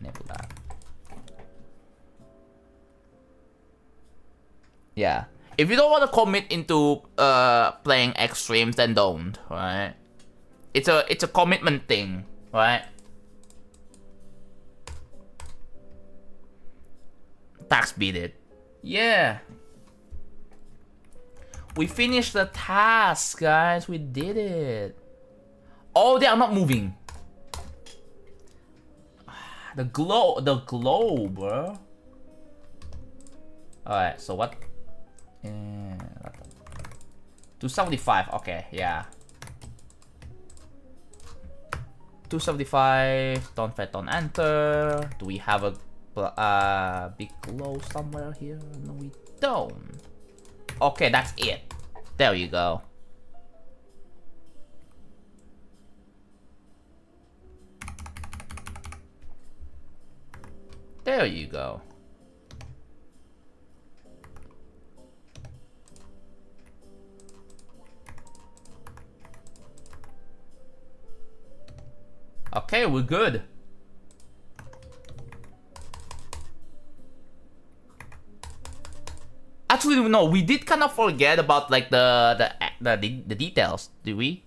enable that. Yeah. If you don't want to commit into playing extremes, then don't, right? It's a commitment thing, right? Tax beat it. Yeah. We finished the task, guys. We did it. Oh, they are not moving. The glow, bro. Alright, so what? 275, okay, yeah. 275, don't fight, don't enter. Do we have a big glow somewhere here? No, we don't. Okay, that's it. There you go. There you go. Okay, we're good. Actually, no, we did kind of forget about like the details, did we?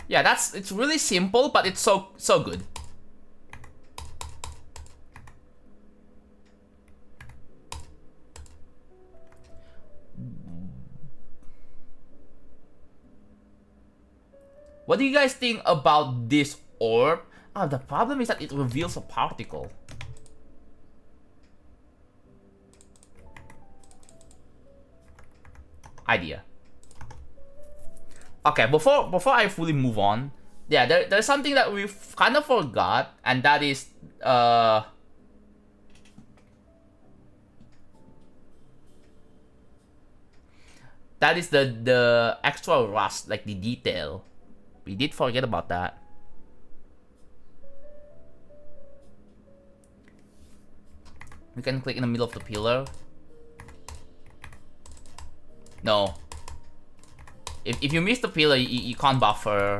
Yeah, it's really simple, but it's so good. What do you guys think about this orb? Oh, the problem is that it reveals a particle. Idea. Okay, before I fully move on, yeah, there's something that we kind of forgot, and that is the extra rust, like the detail. We did forget about that. We can click in the middle of the pillar. No. If you miss the pillar, you can't buffer.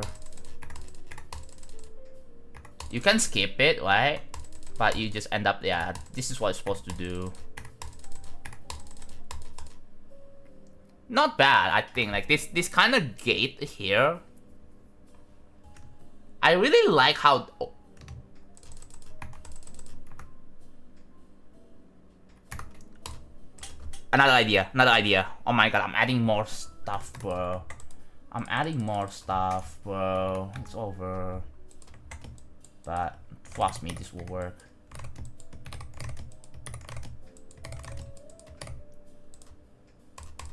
You can skip it, right? But you just end up, yeah, this is what it's supposed to do. Not bad, I think. Like this kind of gate here, I really like how... Oh. Another idea. Oh my god, I'm adding more stuff, bro. I'm adding more stuff, bro. It's over. But trust me, this will work.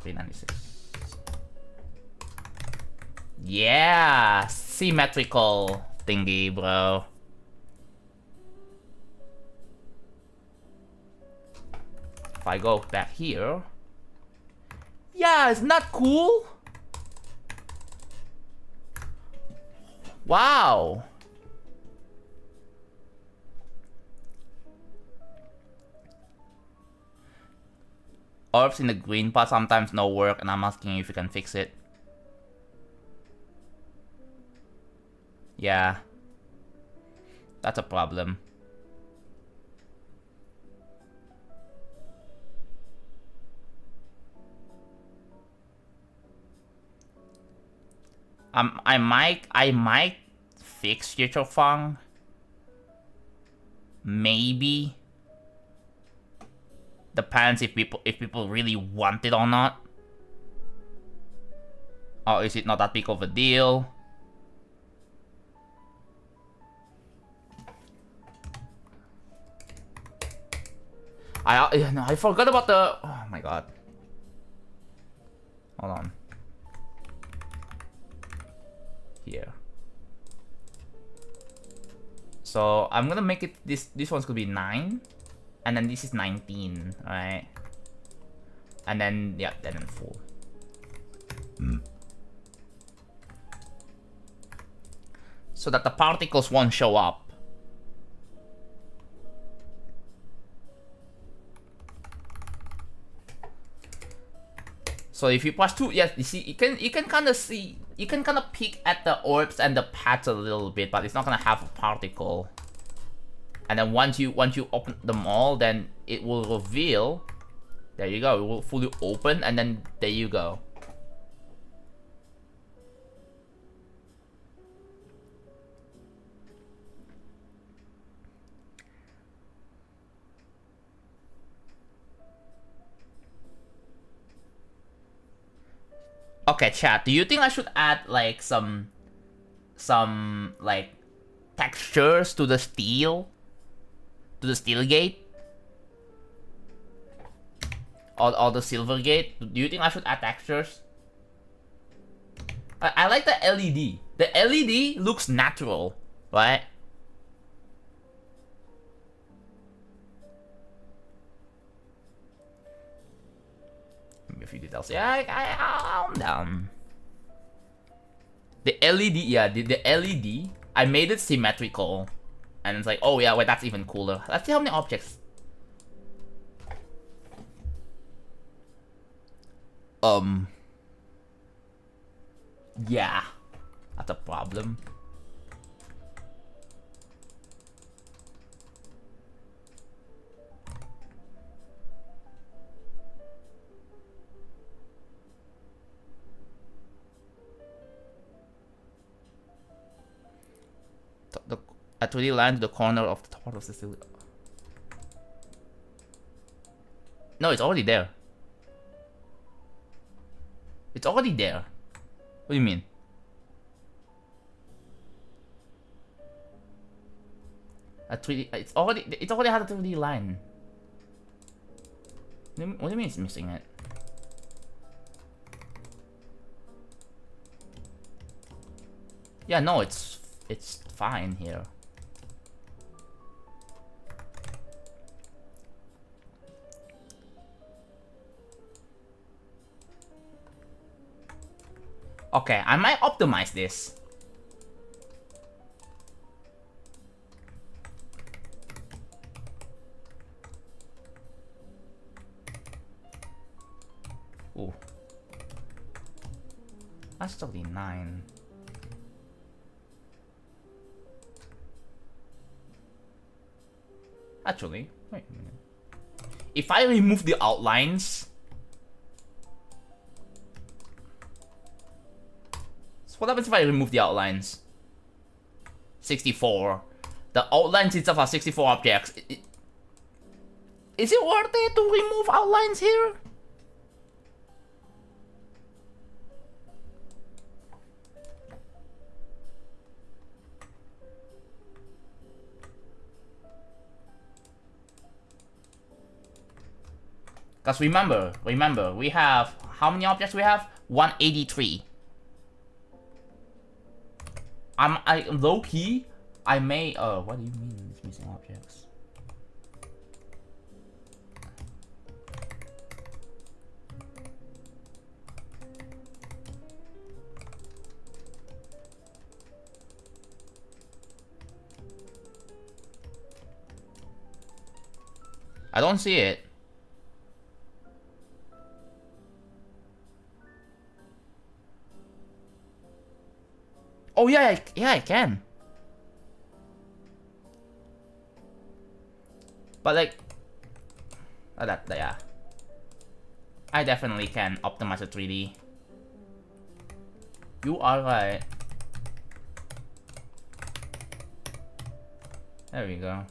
$396. Yeah, symmetrical thingy, bro. If I go back here, yeah, isn't that cool? Wow. orbs in the green part sometimes no work, and I'm asking if you can fix it. Yeah. That's a problem. I might fix Future Fang. Maybe. Depends if people really want it or not. Or is it not that big of a deal? I forgot about the... Oh my god. Hold on. Here. So I'm gonna make it this one's gonna be 9, and then this is 19, alright? And then yeah, then full. So that the particles won't show up. So if you press 2, yes, you see, you can kind of see, you can kind of peek at the orbs and the paths a little bit, but it's not gonna have a particle. And then once you open them all, then it will reveal. There you go. It will fully open, and then there you go. Okay, chat. Do you think I should add like some like textures to the steel? To the steel gate? Or the silver gate? Do you think I should add textures? I like the LED. The LED looks natural, right? A few details. Yeah, I'm down. The LED, yeah, the LED, I made it symmetrical. And it's like, oh yeah, wait, that's even cooler. Let's see how many objects. Yeah, that's a problem. A 3D line to the corner of the top of the steel. No, it's already there. It's already there. What do you mean? A 3D. It's already had a 3D line. What do you mean it's missing it? Yeah, no, it's fine here. Okay, I might optimize this. Ooh. That's 39. Actually, wait a minute. If I remove the outlines... So what happens if I remove the outlines? 64. The outlines itself are 64 objects. Is it worth it to remove outlines here? Because remember, we have, how many objects we have? 183. I low key, I may, what do you mean it's missing objects? I don't see it. Oh yeah, yeah, I can. But like, yeah, I definitely can optimize the 3D. You are right. There we go.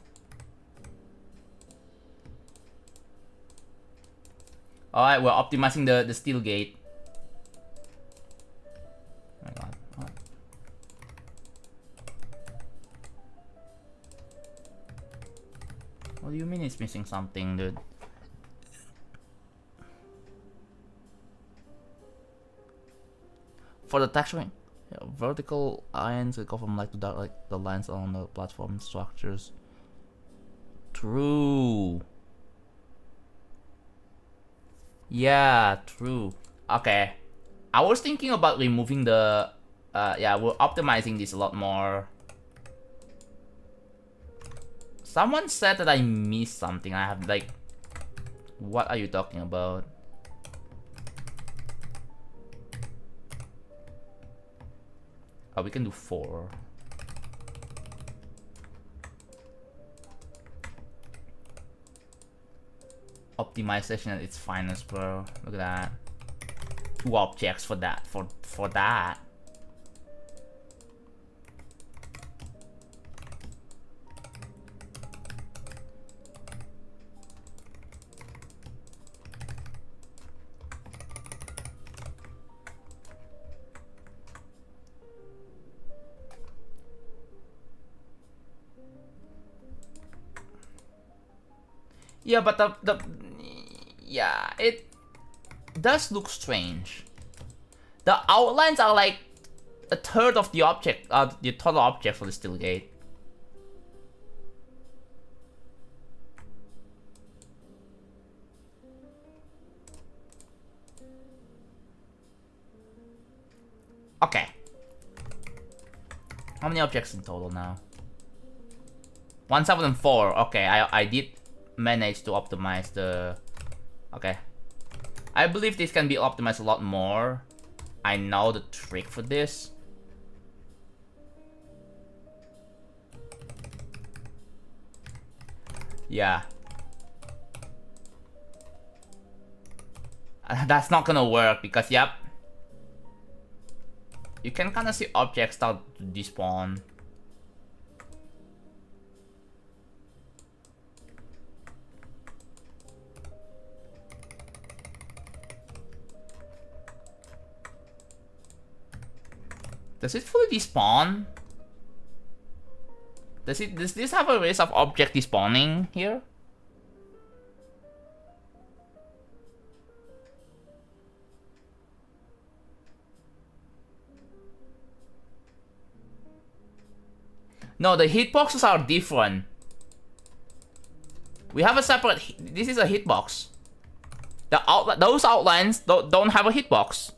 Alright, we're optimizing the steel gate. Oh my god. What do you mean it's missing something, dude? For the texturing, yeah, vertical lines go from light to dark, like the lines on the platform structures. True. Yeah, true. Okay. I was thinking about removing the... yeah, we're optimizing this a lot more. Someone said that I missed something. I have like... What are you talking about? Oh, we can do 4. Optimization at its finest, bro. Look at that. 2 objects for that. For that. Yeah, but yeah, it does look strange. The outlines are like a third of the object, the total object for the steel gate. Okay. How many objects in total now? 174. Okay, I did manage to optimize the... Okay. I believe this can be optimized a lot more. I know the trick for this. Yeah. That's not gonna work because, yep. You can kind of see objects start to despawn. Does it fully despawn? Does this have a risk of object despawning here? No, the hitboxes are different. We have a separate... This is a hitbox. Those outlines don't have a hitbox.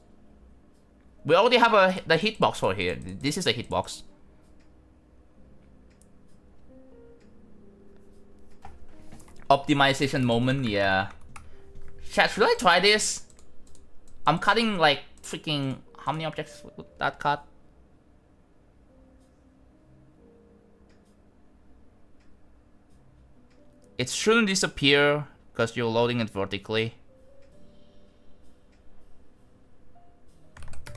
We already have the hitbox for here. This is a hitbox. Optimization moment, yeah. Chat, should I try this? I'm cutting like freaking... How many objects would that cut? It shouldn't disappear because you're loading it vertically.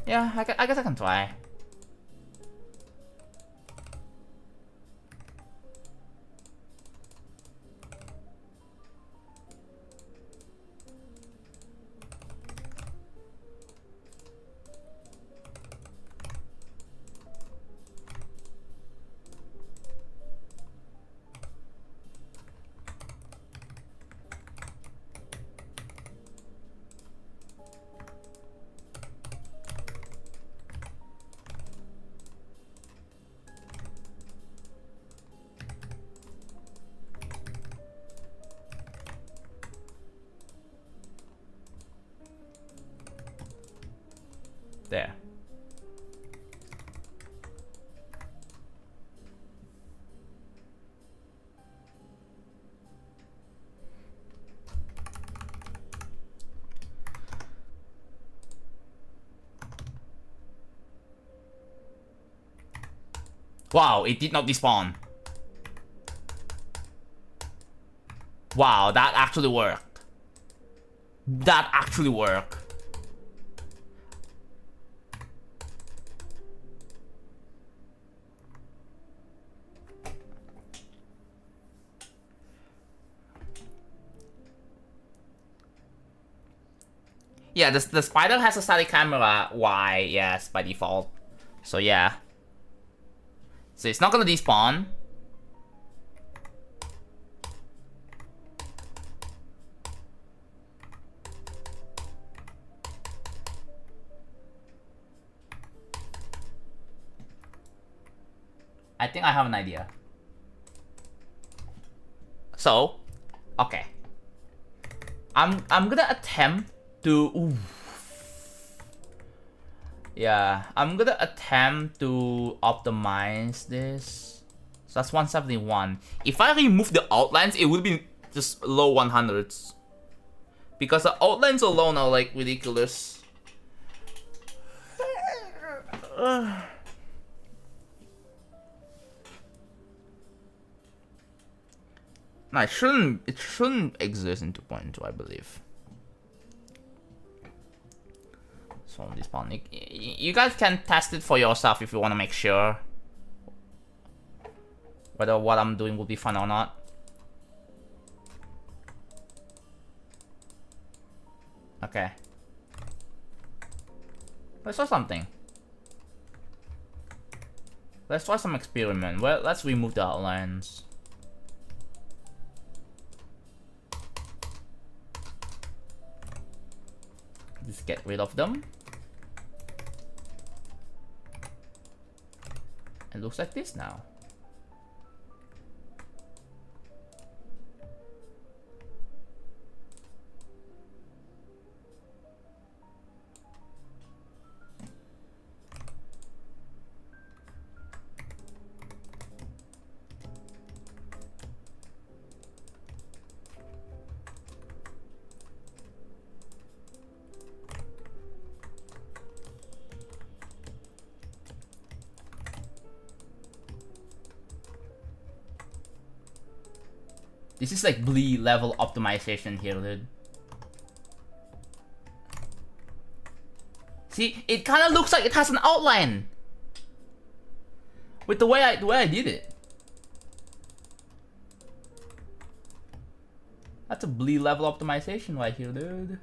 Yeah, I guess I can try. There. Wow, it did not despawn. Wow, that actually worked. That actually worked. Yeah, the spider has a static camera. Why? Yes, by default. So yeah. So it's not gonna despawn. I think I have an idea. So, okay. I'm gonna attempt to. Ooh. Yeah, I'm gonna attempt to optimize this. So that's 171. If I remove the outlines, it will be just low 100s. Because the outlines alone are like ridiculous. No, it shouldn't exist in 2.2, I believe. So on this spawn, you guys can test it for yourself if you want to make sure whether what I'm doing will be fun or not. Okay. Let's try something. Let's try some experiment. Well, let's remove the outlines. Just get rid of them. It looks like this now. This is like Blee level optimization here, dude. See, it kind of looks like it has an outline with the way I did it. That's a Blee level optimization right here, dude.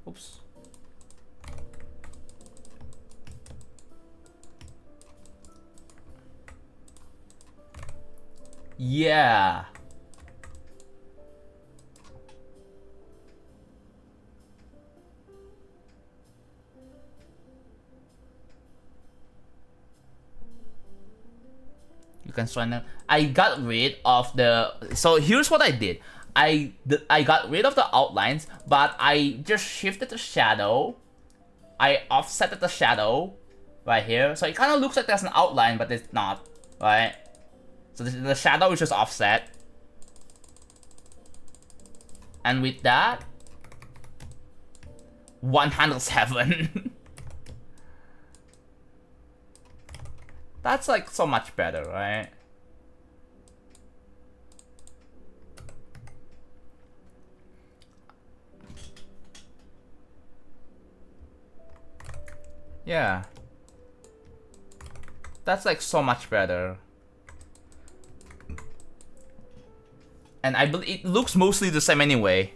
Oops. Yeah. You can sign up. I got rid of the. So here's what I did. I got rid of the outlines, but I just shifted the shadow. I offset the shadow right here, so it kind of looks like there's an outline, but it's not, right? So the shadow is just offset. And with that, 107. That's like so much better, right? Yeah. That's like so much better. And I believe it looks mostly the same anyway.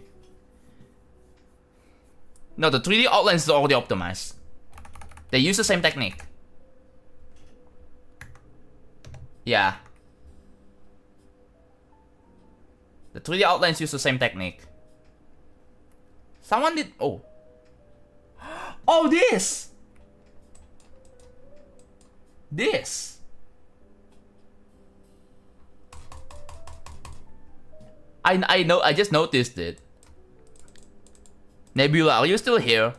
No, the 3D outlines is already optimized. They use the same technique. Yeah. The 3D outlines use the same technique. Someone did... Oh. Oh, this! This! I know, I just noticed it. Nebula, are you still here?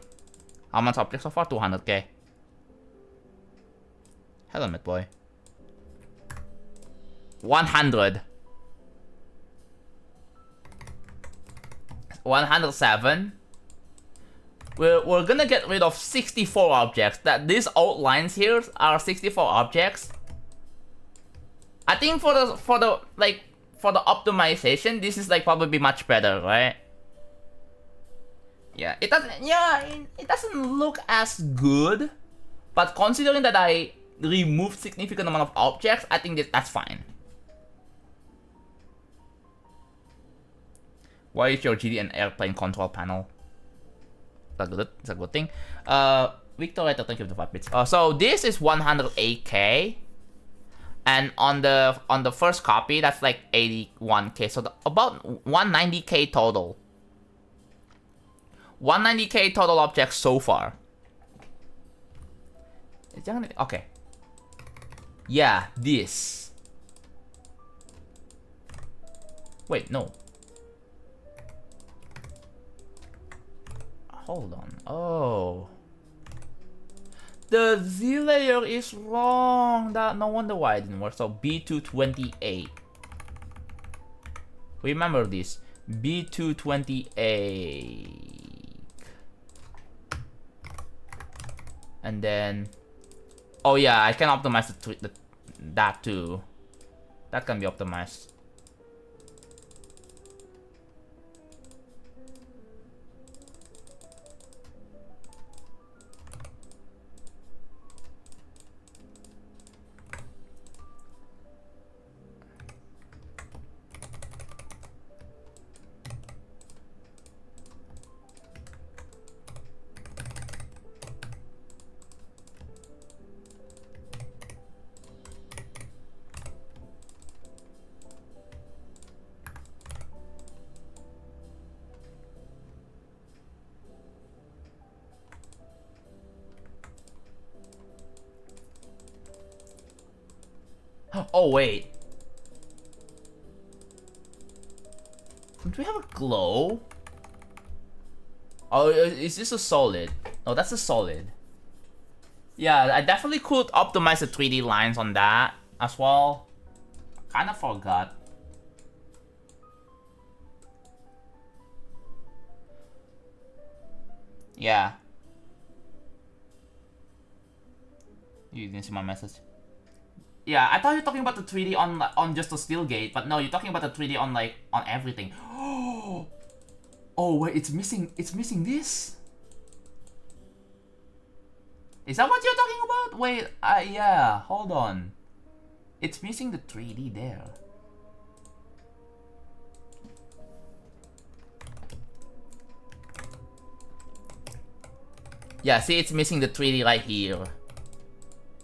How much objects so far? 200k. Hello, Met Boy. 100. 107. we're gonna get rid of 64 objects. That these outlines here are 64 objects. I think for the optimization, this is like probably much better, right? Yeah, it doesn't look as good, but considering that I removed significant amount of objects, I think that's fine. Why is your GD an airplane control panel? That's good. It's a good thing. Victor, thank you for the 5 bits. So this is 108k, and on the first copy, that's like 81k. So about 190k total. 190k total objects so far. Okay. Yeah, this. Wait, no. Hold on. Oh. The Z layer is wrong. No wonder why it didn't work. So B228. Remember this. B228. And then, oh yeah, I can optimize that too. That can be optimized. Oh wait. Do we have a glow? Oh, is this a solid? Oh, that's a solid. Yeah, I definitely could optimize the 3D lines on that as well. Kinda forgot. Yeah. You didn't see my message. Yeah, I thought you were talking about the 3D on just the steel gate, but no, you're talking about the 3D on like on everything. Oh wait, it's missing this. Is that what you're talking about? Wait, yeah, hold on. It's missing the 3D there. Yeah, see, it's missing the 3D right here.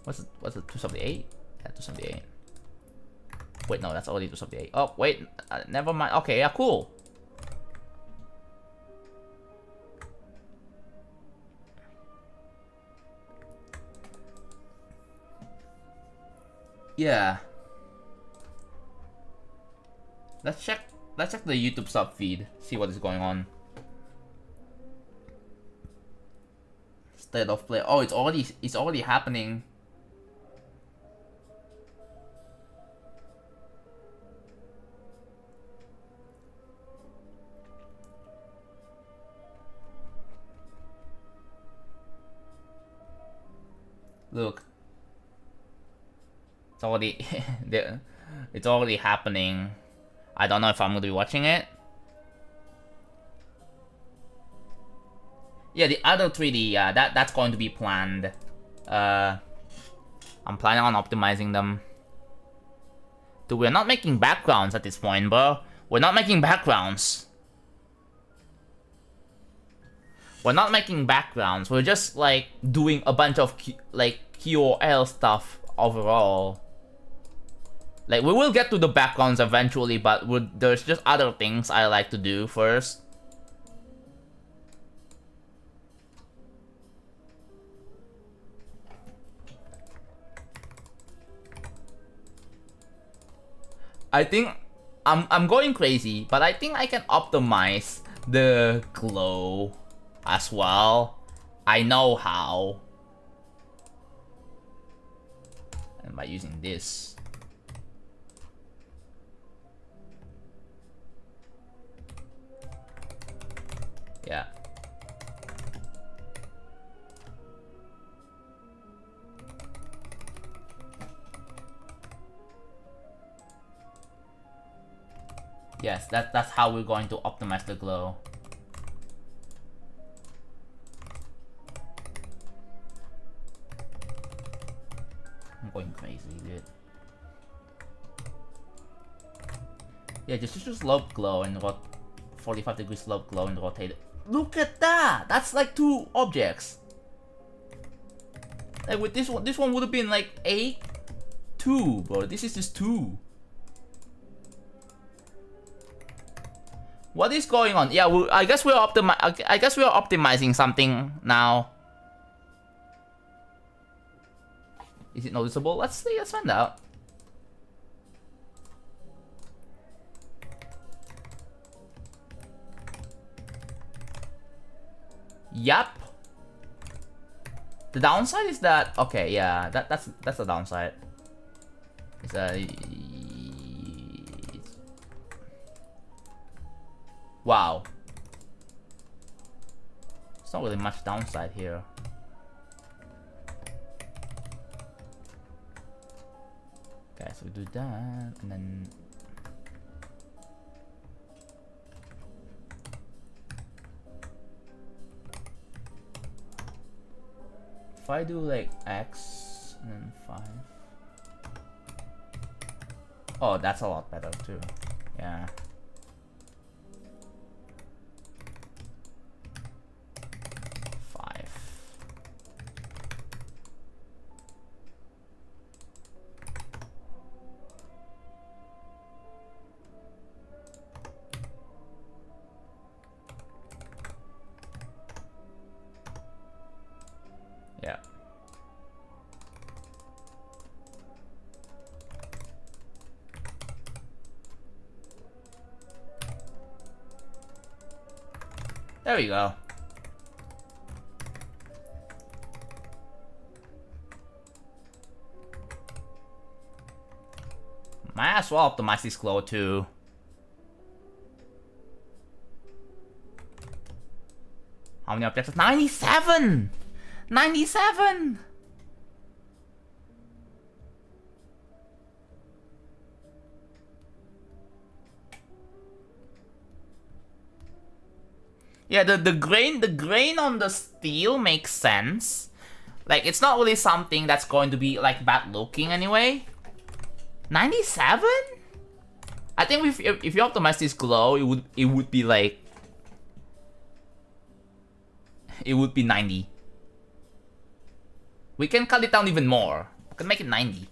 What's it, 278? Yeah, 278. Wait, no, that's already 278. Oh, wait, never mind. Okay, yeah, cool. Yeah. Let's check the YouTube sub feed. See what is going on. State of play. Oh, it's already happening. Look. It's already it's already happening. I don't know if I'm gonna be watching it. Yeah, the other 3D, yeah, that's going to be planned. I'm planning on optimizing them. Dude, we're not making backgrounds at this point, bro. We're not making backgrounds. We're not making backgrounds. We're just like doing a bunch of QOL stuff overall. Like, we will get to the backgrounds eventually, but there's just other things I like to do first. I think I'm going crazy, but I think I can optimize the glow as well. I know how. And by using this. Yeah. Yes, that's how we're going to optimize the glow. I'm going crazy, dude. Yeah, just slope glow and what 45 degree slope glow and rotate it. Look at that! That's like 2 objects. Like with this one would have been like 8, 2, bro. This is just 2. What is going on? Yeah, I guess we're optimizing something now. Is it noticeable? Let's see. Let's find out. Yup. The downside is that okay, yeah, that's the downside. It's wow. It's not really much downside here. Okay, so we do that and then if I do like X and then 5. Oh, that's a lot better too. Yeah. Yeah. There we go. Might as well optimize this glow too. How many objects? 97! 97! Yeah, the grain on the steel makes sense. Like, it's not really something that's going to be like bad looking anyway. 97? I think if you optimize this glow, it would be like it would be 90. We can cut it down even more. We can make it 90.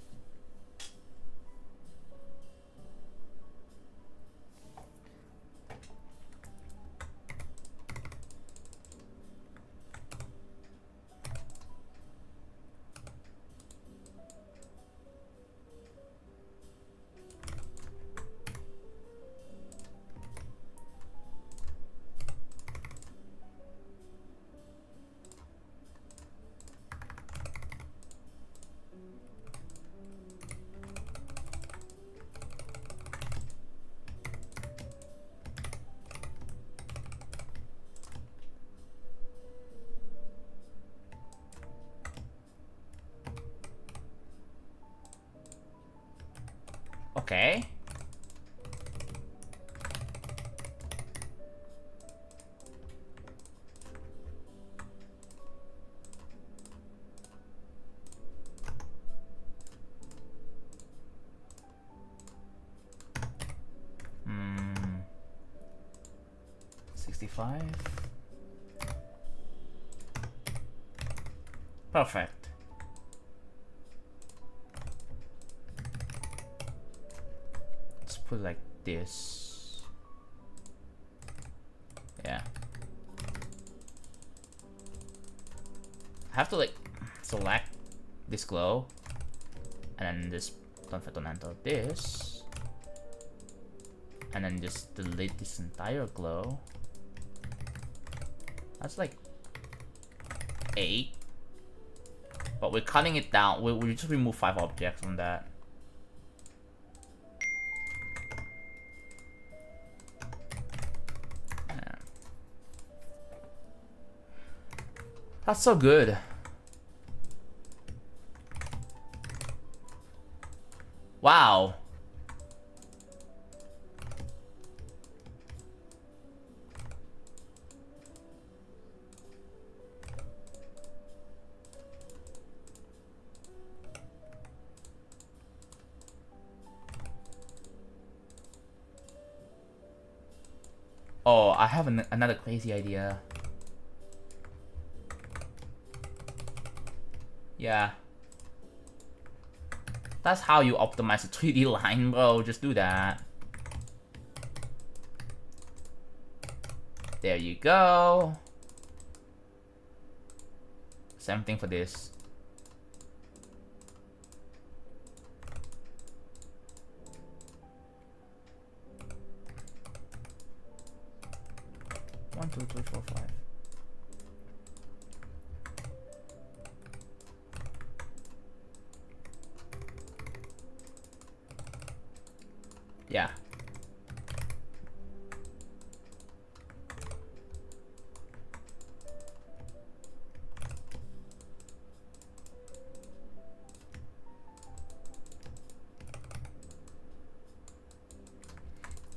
Okay. Hmm. 65. Perfect. Let's put it like this. Yeah. I have to like select this glow and then this enter this and then just delete this entire glow. That's like 8. But we're cutting it down. We just remove 5 objects from that. Yeah. That's so good. Wow. Oh, I have another crazy idea. Yeah. That's how you optimize a 3D line, bro. Just do that. There you go. Same thing for this. One, two, three, four, five. Yeah.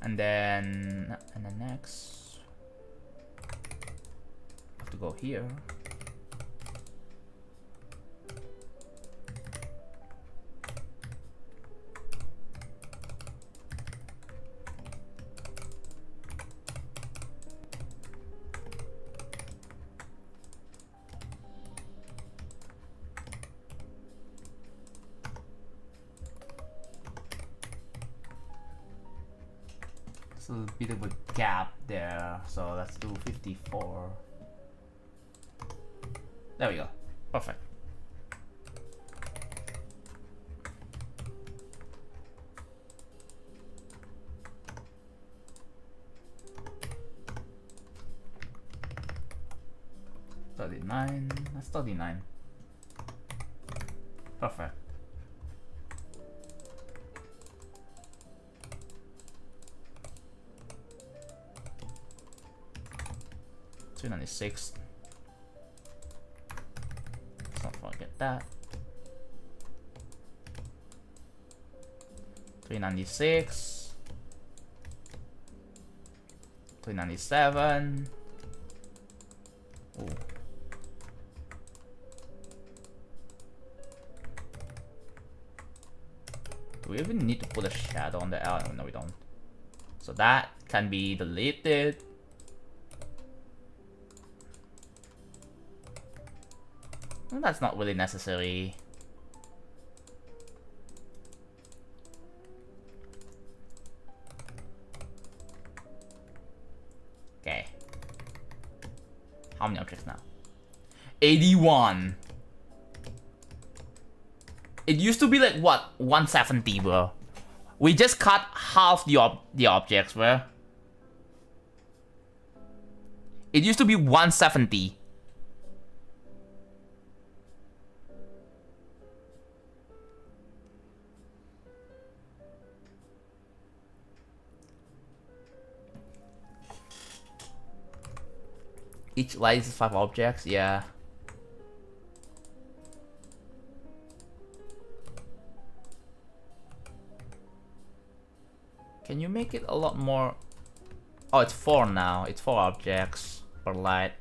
And then next, have to go here. A bit of a gap there, so let's do 54. There we go. Perfect. That's 39. Perfect. $396. Let's not forget that. $396. $397. Ooh. Do we even need to put a shadow on the L? No, we don't. So that can be deleted. Well, that's not really necessary. Okay. How many objects now? 81. It used to be like what? 170, bro. We just cut half the objects, bro. It used to be 170. Each line is 5 objects, yeah. Can you make it a lot more? Oh, it's 4 now. It's 4 objects per light.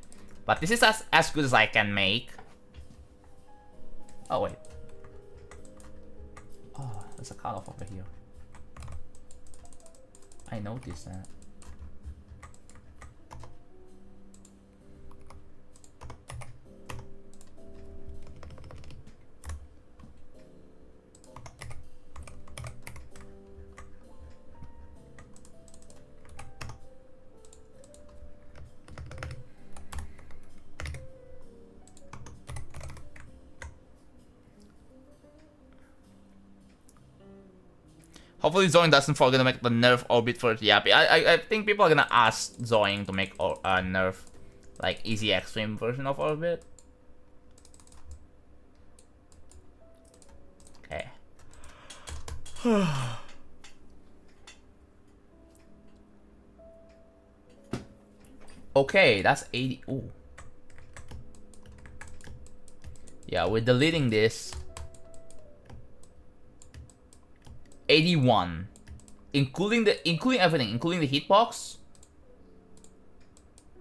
But this is as good as I can make. Oh, wait. Oh, there's a cutoff over here. I noticed that. Hopefully Zoing doesn't forget to make the nerf orbit for Yappy. I think people are gonna ask Zoing to make nerf like easy extreme version of orbit. Okay. Okay, that's 80. Ooh. Yeah, we're deleting this. 81, including everything, including the hitbox.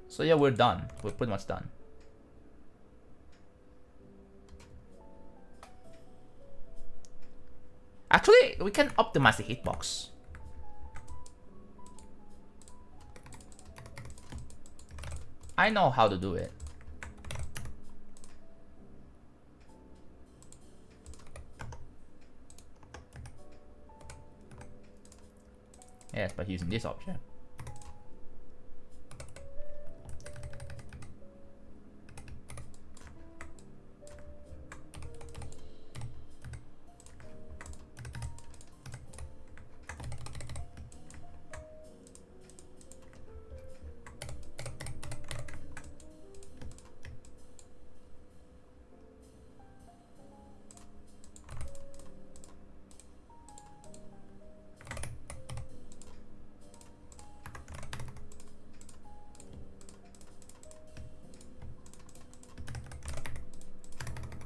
So yeah, we're done. We're pretty much done. Actually, we can optimize the hitbox. I know how to do it. Yes, by using this option.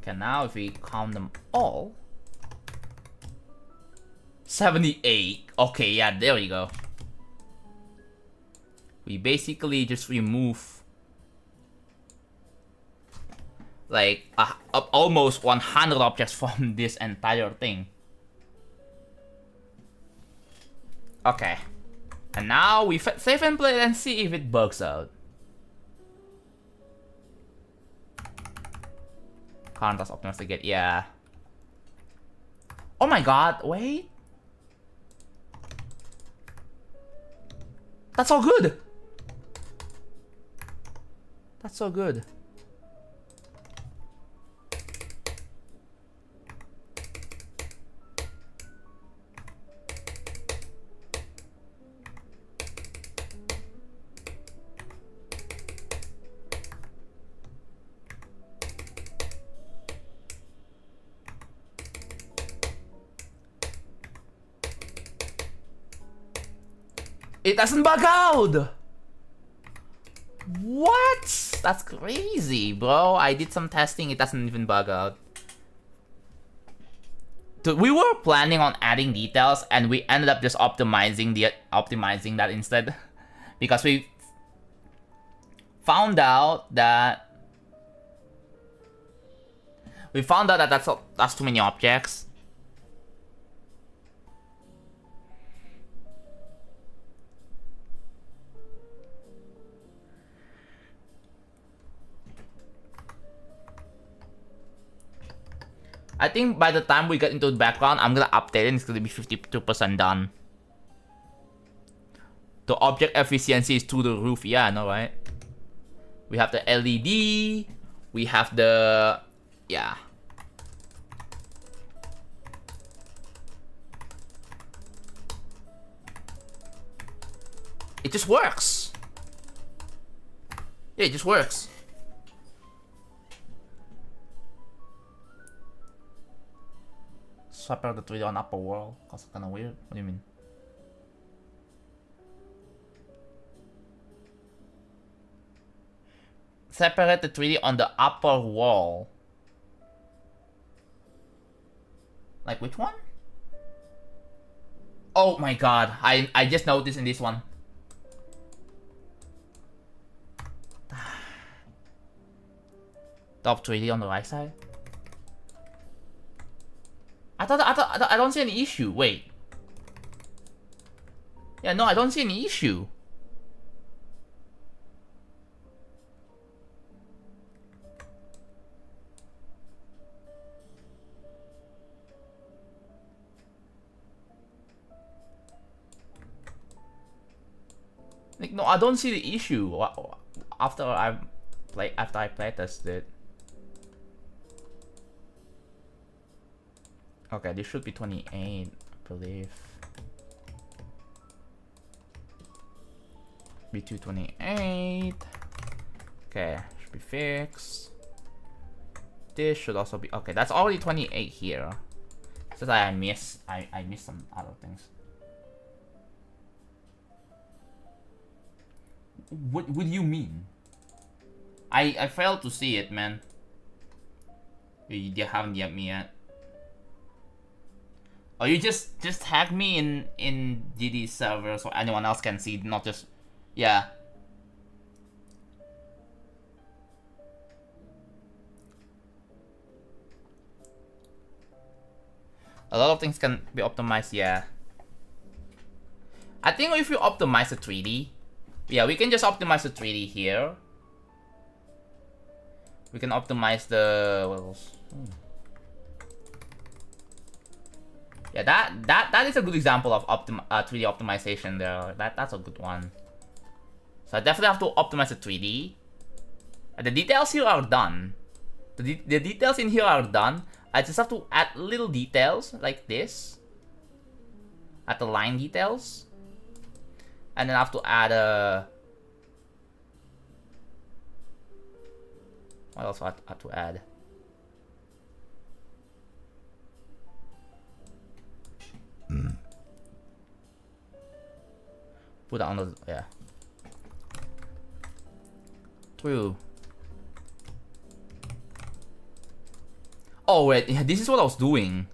Okay, now if we count them all, 78. Okay, yeah, there we go. We basically just remove like almost 100 objects from this entire thing. Okay, and now we save and play and see if it bugs out. Current task optimized to get, yeah. Oh my god, wait. That's so good. That's so good. It doesn't bug out! What? That's crazy, bro. I did some testing, it doesn't even bug out. Dude, we were planning on adding details and we ended up just optimizing that instead. Because we found out that that's too many objects. I think by the time we get into the background, I'm gonna update it and it's gonna be 52% done. The object efficiency is through the roof, yeah, I know, right? We have the LED, we have the, yeah. It just works. Yeah, it just works. Separate the 3D on upper world, cause it's kinda weird. What do you mean? Separate the 3D on the upper wall. Like which one? Oh my god, I just noticed in this one. Top 3D on the right side. I don't see any issue. Wait. Yeah, no, I don't see any issue. Like, no, I don't see the issue after I play tested. Okay, this should be 28, I believe. B228. Okay, should be fixed. This should also be okay. That's already 28 here. It's just I missed some other things. What do you mean? I failed to see it, man. You haven't yet me yet. Oh, you just tag me in GD server so anyone else can see, not just, yeah. A lot of things can be optimized, yeah. I think if you optimize the 3D, yeah, we can just optimize the 3D here. We can optimize the what else? Yeah, that is a good example of 3D optimization there. That's a good one. So I definitely have to optimize the 3D. The details here are done. The details in here are done. I just have to add little details like this. Add the line details. And then I have to add a... What else I have to add? Put it on the... yeah. True. Oh wait, this is what I was doing.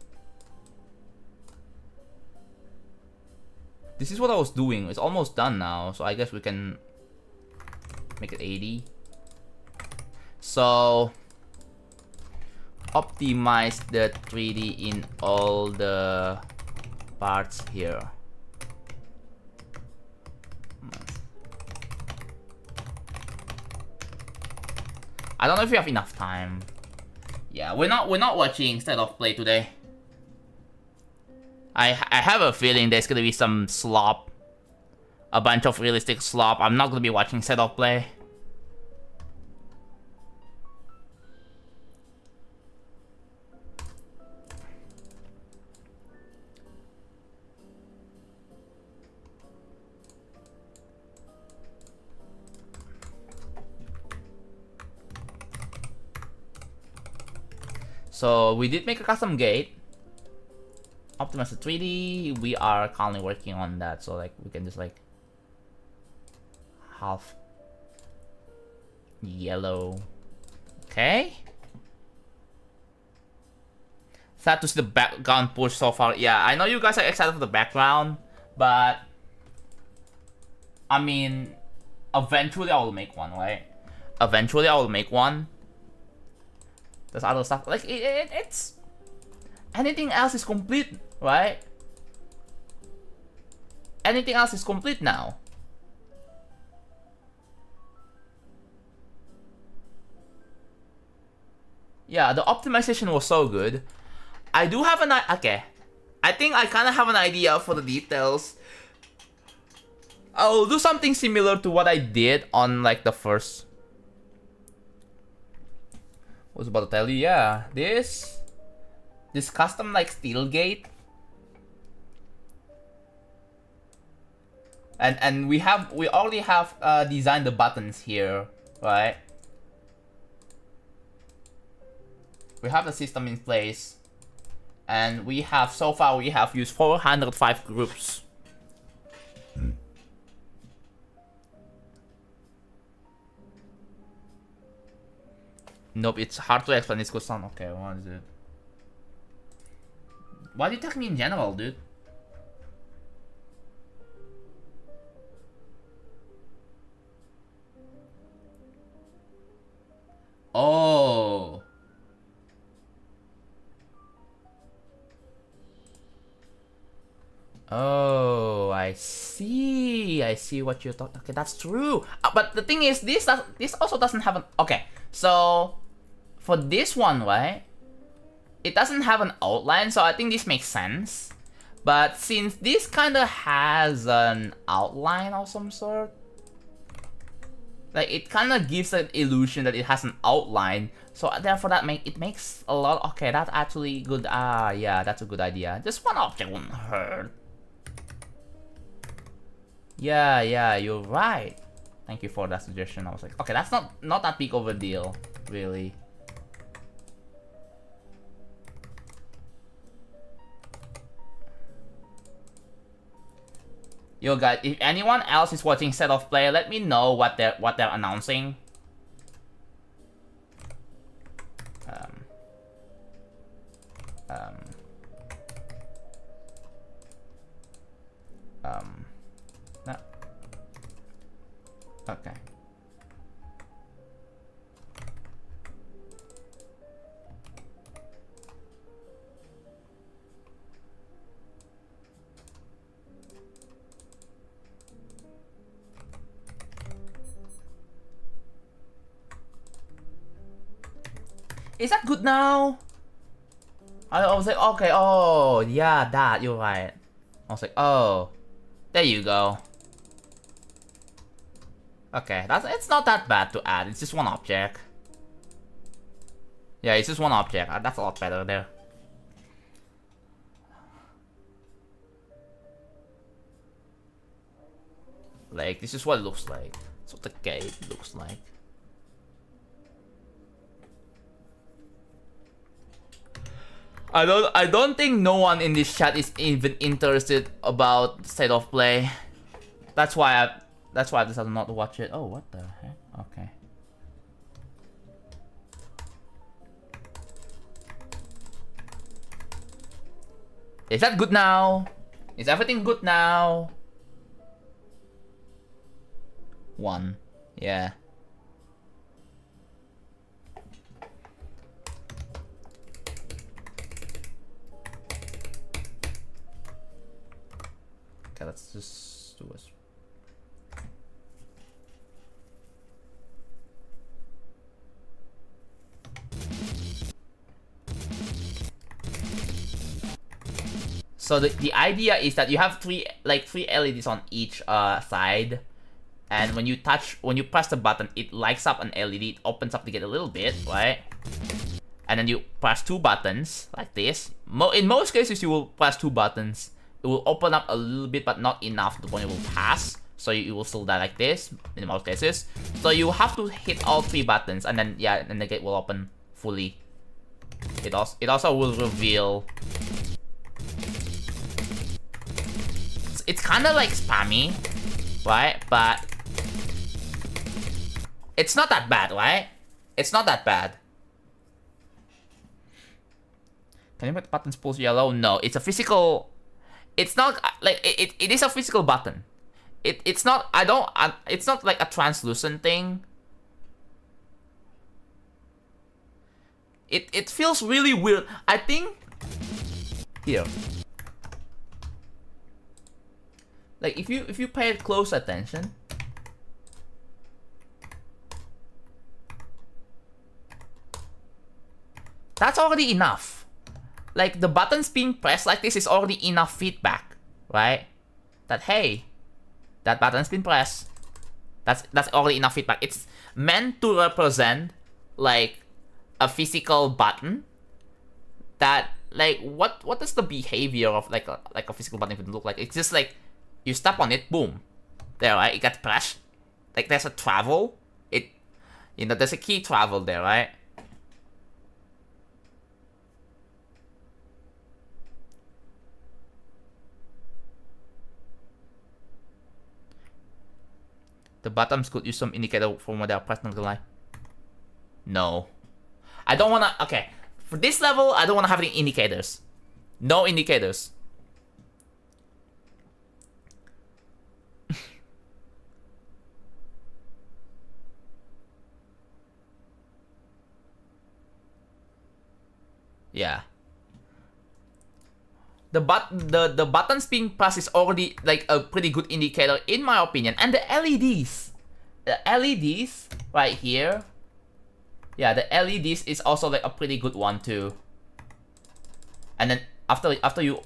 This is what I was doing. It's almost done now, so I guess we can make it 80. So optimize the 3D in all the parts here. I don't know if we have enough time. Yeah, we're not watching State of Play today. I have a feeling there's gonna be some slop, a bunch of realistic slop. I'm not gonna be watching State of Play. So we did make a custom gate. Optimize the 3D. We are currently working on that, so like we can just like half yellow. Okay. Sad to see the background push so far. Yeah, I know you guys are excited for the background, but I mean, eventually I will make one, right? Eventually I will make one. There's other stuff like it's anything else is complete, right? Anything else is complete now. Yeah, the optimization was so good. I do have an okay. I think I kind of have an idea for the details. I'll do something similar to what I did on like the first. I was about to tell you, yeah, this custom like steel gate, and we already have designed the buttons here, right? We have the system in place, and we have so far we have used 405 groups. Nope, it's hard to explain. It's good sound. Okay, what is it? Why do you attack me in general, dude? Oh. Oh, I see. I see what you're talking. Okay, that's true. But the thing is, this also doesn't have an. Okay, so for this one, right? It doesn't have an outline, so I think this makes sense. But since this kind of has an outline of some sort, like it kind of gives an illusion that it has an outline. So therefore, it makes a lot. Okay, that's actually good. Yeah, that's a good idea. Just one object won't hurt. Yeah, you're right. Thank you for that suggestion. I was like, okay, that's not that big of a deal, really. Yo guys, if anyone else is watching State of Play, let me know what they're announcing. No. Okay. Is that good now? I was like, okay, oh, yeah, that, you're right. I was like, oh, there you go. Okay, it's not that bad to add, it's just one object. Yeah, it's just one object, that's a lot better there. Like, this is what it looks like. That's what the gate looks like. I don't think no one in this chat is even interested about state of play. That's why I decided not to watch it. Oh, what the heck? Okay. Is that good now? Is everything good now? 1. Yeah. Okay, let's just do this. So the idea is that you have three LEDs on each side, and when you press the button, it lights up an LED, it opens up the gate a little bit, right? And then you press 2 buttons like this. In most cases, you will press 2 buttons. It will open up a little bit, but not enough to the point it will pass. So you will still die like this in most cases. So you have to hit all 3 buttons, and then yeah, and the gate will open fully. It also will reveal. It's kind of like spammy, right? But it's not that bad, right? It's not that bad. Can you make buttons pulse yellow? No, it's a physical. It's not like it is a physical button. It's not. It's not like a translucent thing. It feels really weird. I think here. Like if you pay close attention. That's already enough. Like the buttons being pressed like this is already enough feedback, right? That hey, that button's been pressed. That's already enough feedback. It's meant to represent like a physical button. That like what is the behavior of like a physical button would look like? It's just like you step on it, boom, there, right? It gets pressed. Like there's a travel. There's a key travel there, right? The buttons could use some indicator from where they are pressed, not gonna lie. No. I don't wanna, okay. For this level, I don't wanna have any indicators. No indicators. Yeah. The buttons being pressed is already like a pretty good indicator in my opinion. And the LEDs. The LEDs right here. Yeah, the LEDs is also like a pretty good one too. And then after you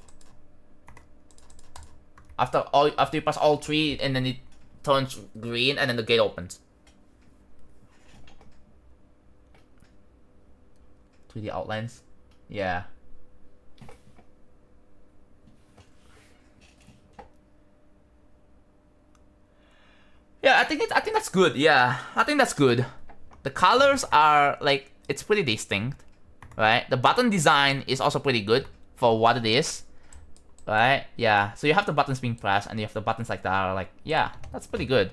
press all 3 and then it turns green and then the gate opens. 3D outlines. Yeah. Yeah, I think that's good. Yeah, I think that's good. The colors are like it's pretty distinct, right? The button design is also pretty good for what it is, right? Yeah. So you have the buttons being pressed, and you have the buttons like that are like, yeah, that's pretty good.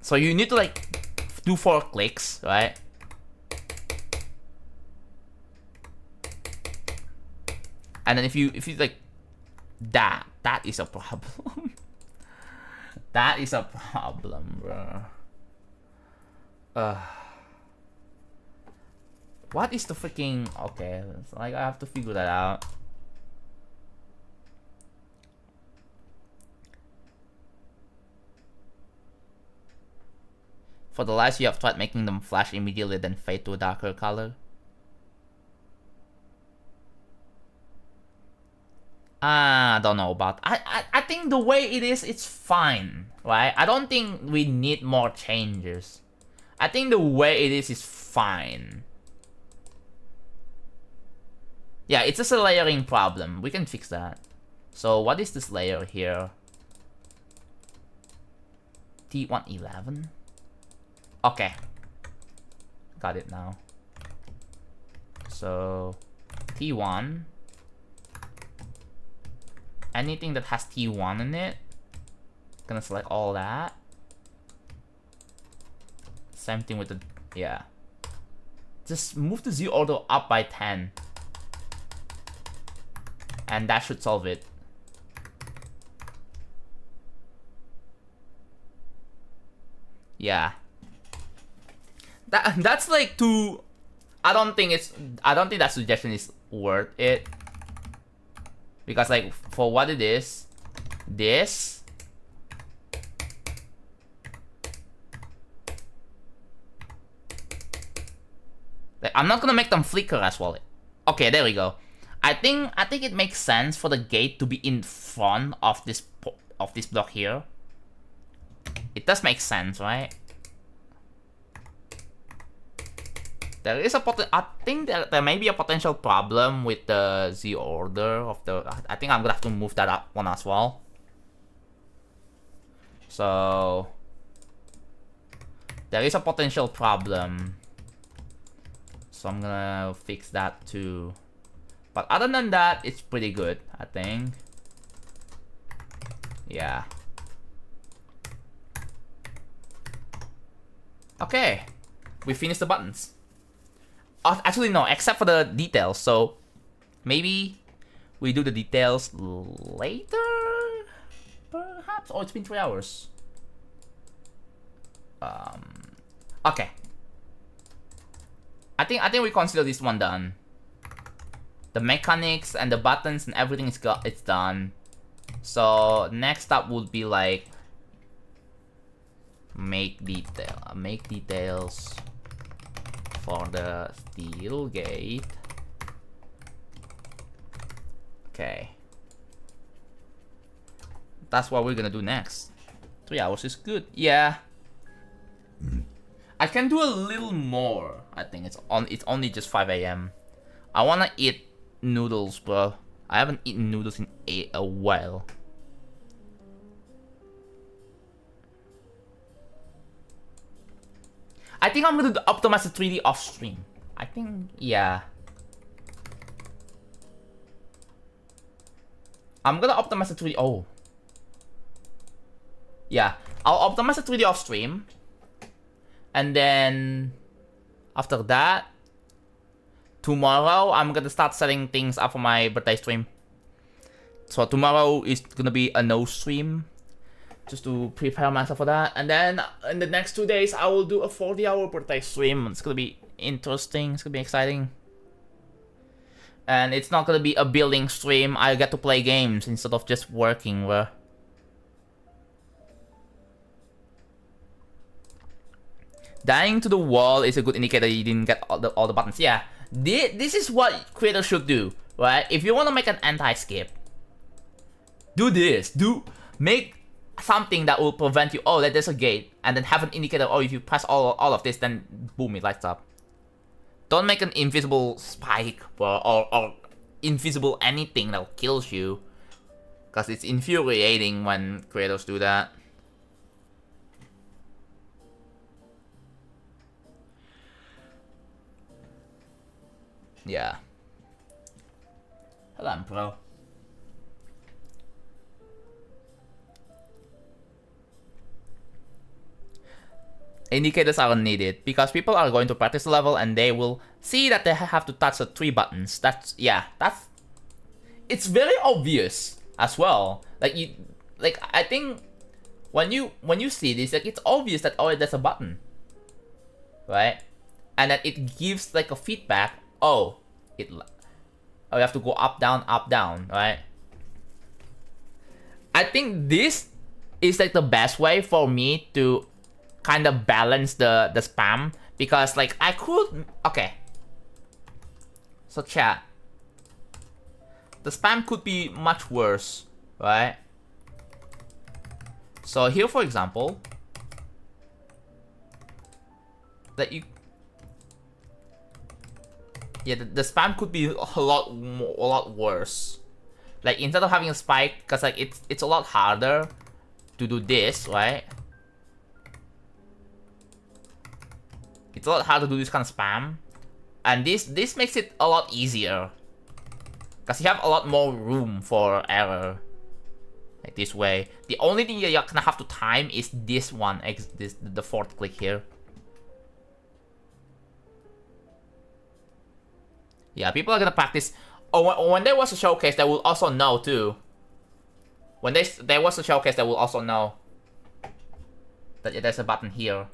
So you need to like do 4 clicks, right? And then if you like that is a problem. That is a problem, bro. What is the freaking... Okay, it's like I have to figure that out. For the lights, you have tried making them flash immediately, then fade to a darker color. I don't know about. I think the way it is, it's fine, right? I don't think we need more changes. I think the way it is fine. Yeah, it's just a layering problem. We can fix that. So what is this layer here? T111? Okay. Got it now. So T1. Anything that has T1 in it. Gonna select all that. Same thing with the, yeah. Just move the Z order up by 10. And that should solve it. Yeah. That's like too, I don't think that suggestion is worth it. Because like for what it is, this like, I'm not gonna make them flicker as well. Okay, there we go. I think it makes sense for the gate to be in front of this block here. It does make sense, right? There is I think there may be a potential problem with the Z order of the. I think I'm gonna have to move that up one as well. So there is a potential problem. So I'm gonna fix that too. But other than that, it's pretty good, I think. Yeah. Okay, we finished the buttons. Actually, no, except for the details. So maybe we do the details later, perhaps. Oh, it's been 3 hours. Okay. I think we consider this one done. The mechanics and the buttons and everything it's done. So next up would be like make details for the steel gate. Okay. That's what we're gonna do next. 3 hours is good. Yeah. I can do a little more. I think it's only just 5 AM. I wanna eat noodles, bro. I haven't eaten noodles in a while. I think I'm gonna optimize the 3D off stream. I think, yeah. I'm gonna optimize the 3D. Oh. Yeah, I'll optimize the 3D off stream. And then after that, tomorrow I'm gonna start setting things up for my birthday stream. So tomorrow is gonna be a no stream, just to prepare myself for that. And then in the next 2 days I will do a 40-hour birthday stream. It's gonna be interesting, it's gonna be exciting. And it's not gonna be a building stream. I get to play games instead of just working, bro. Dying to the wall is a good indicator you didn't get all the buttons. Yeah, this is what creators should do, right? If you want to make an anti-skip, do this. Make something that will prevent you. Oh, there's a gate, and then have an indicator. Oh, if you press all of this, then boom, it lights up. Don't make an invisible spike or invisible anything that kills you, because it's infuriating when creators do that. Yeah. Hello, bro. Indicators are needed because people are going to practice the level and they will see that they have to touch the 3 buttons. It's very obvious as well. I think when you see this, like, it's obvious that, oh, there's a button, right? And that it gives like a feedback. Oh, you have to go up, down, right? I think this is like the best way for me to kind of balance the spam, because like I could, okay. So chat, the spam could be much worse, right? So here, for example, that you, yeah, the spam could be a lot worse. Like instead of having a spike, because like it's a lot harder to do this, right? It's a lot harder to do this kind of spam, and this makes it a lot easier, because you have a lot more room for error. Like this way, the only thing you're gonna have to time is this one, the fourth click here. Yeah, people are gonna practice. Oh, when there was a showcase, they will also know too. When there was a showcase, they will also know that there's a button here.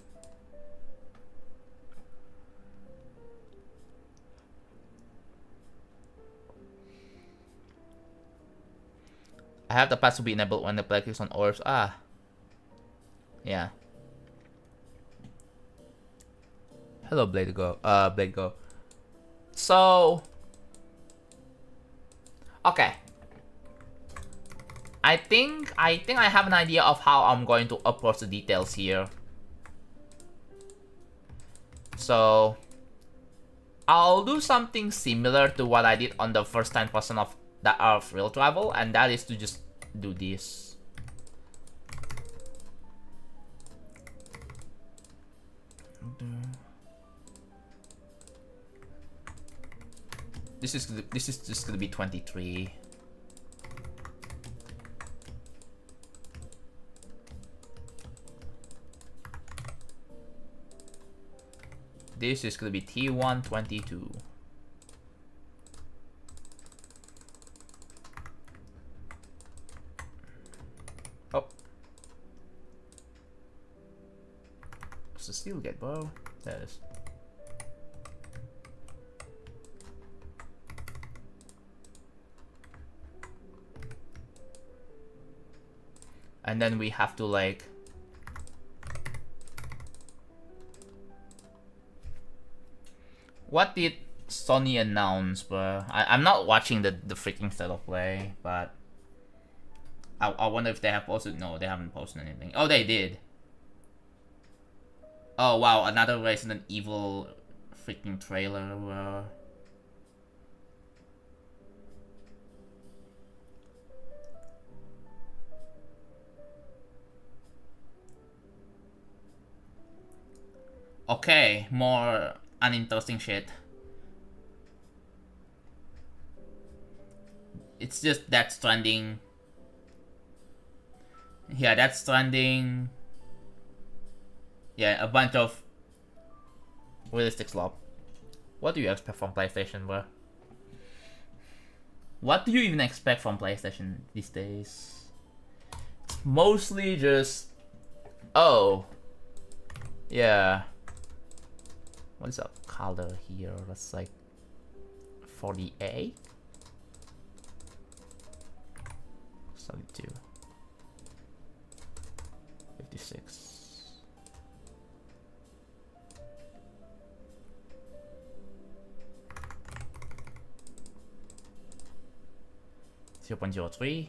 I have the pass to be enabled when the player clicks on orbs. Ah. Yeah. Hello, Blade Go. Blade Go. So. Okay. I think I have an idea of how I'm going to approach the details here. So. I'll do something similar to what I did on the first 10% of that of real travel, and that is to just do this. This is just gonna be 23. This is gonna be T122. Oh. What's the steel get, bro? There it is. And then we have to like what did Sony announce, bro? I'm not watching the freaking state of play, but I wonder if they have posted. No, they haven't posted anything. Oh, they did. Oh wow, another Resident Evil freaking trailer, bro. Okay, more uninteresting shit. It's just Death Stranding. Yeah, Death Stranding. Yeah, a bunch of realistic slop. What do you expect from PlayStation, bro? What do you even expect from PlayStation these days? It's mostly just... Oh. Yeah. What is up color here? That's like 48? 72. 56. 0.03.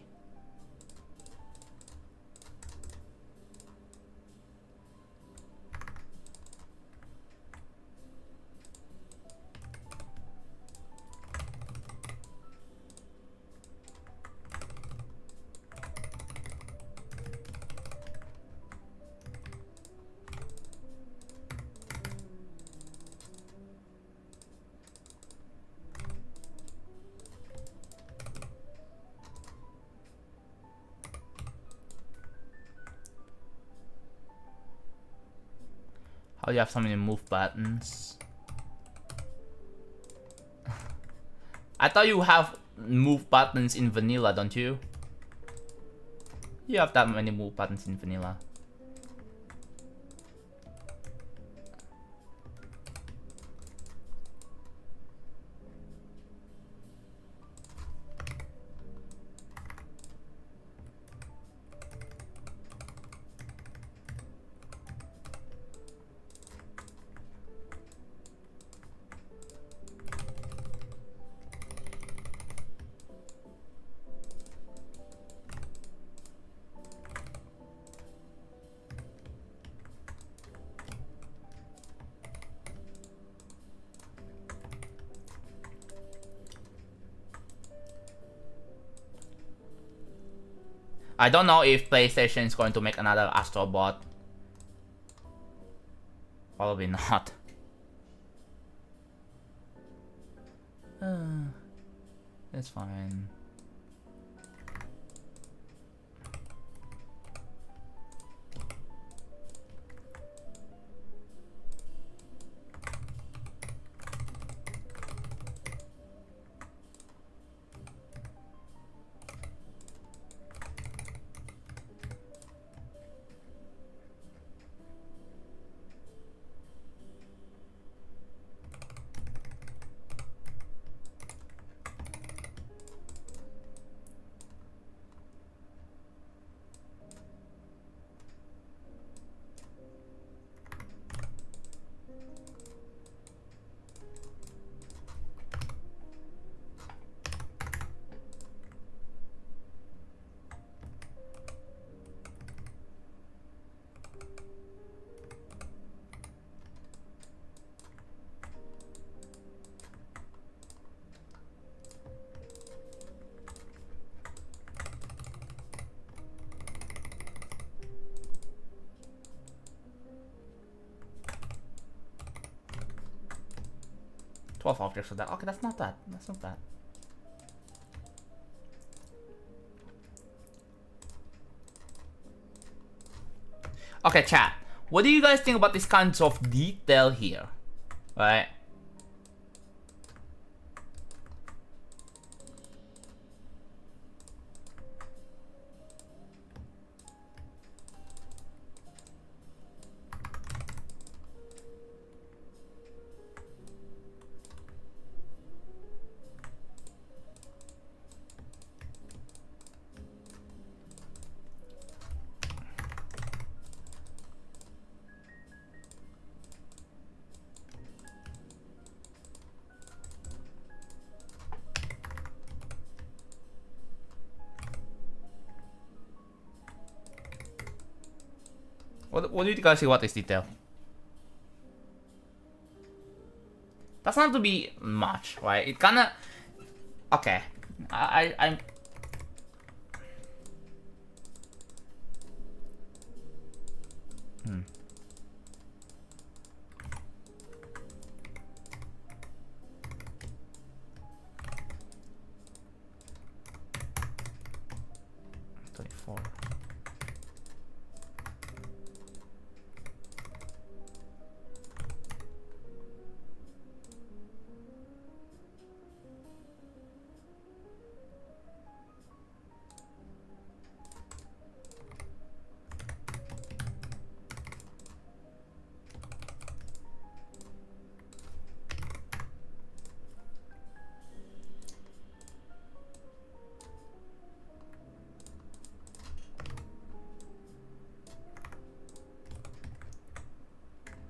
How do you have so many move buttons? I thought you have move buttons in vanilla, don't you? You have that many move buttons in vanilla. I don't know if PlayStation is going to make another Astro Bot. Probably not. It's fine. Objects of that. Okay, that's not bad. That's not bad. Okay, chat. What do you guys think about these kinds of detail here? Right? What do you guys think about this detail? That's not to be much, right? It kinda... Okay. I'm...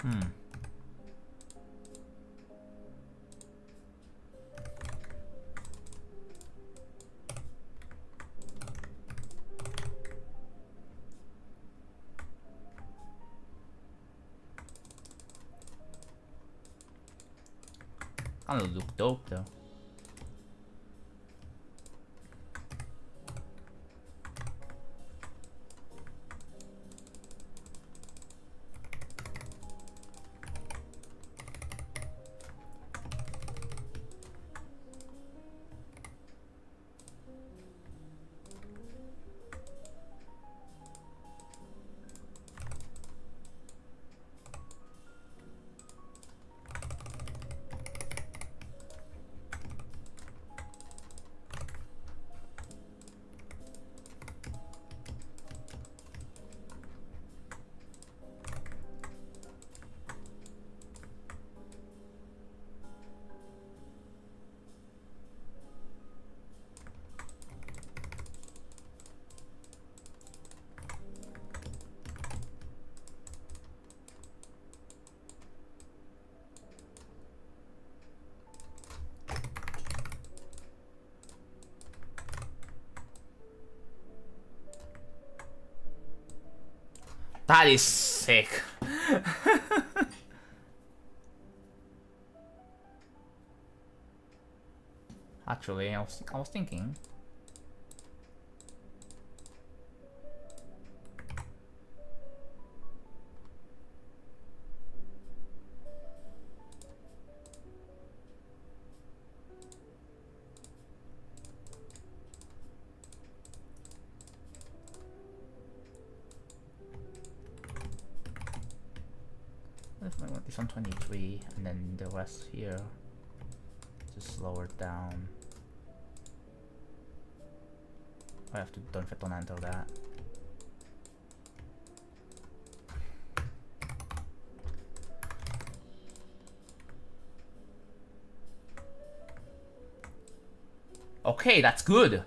Hmm. Kinda look dope though. That is sick. Actually, I was thinking. if I want this on 23 and then the rest here, just lower it down. I have to don't enter that. Okay, that's good.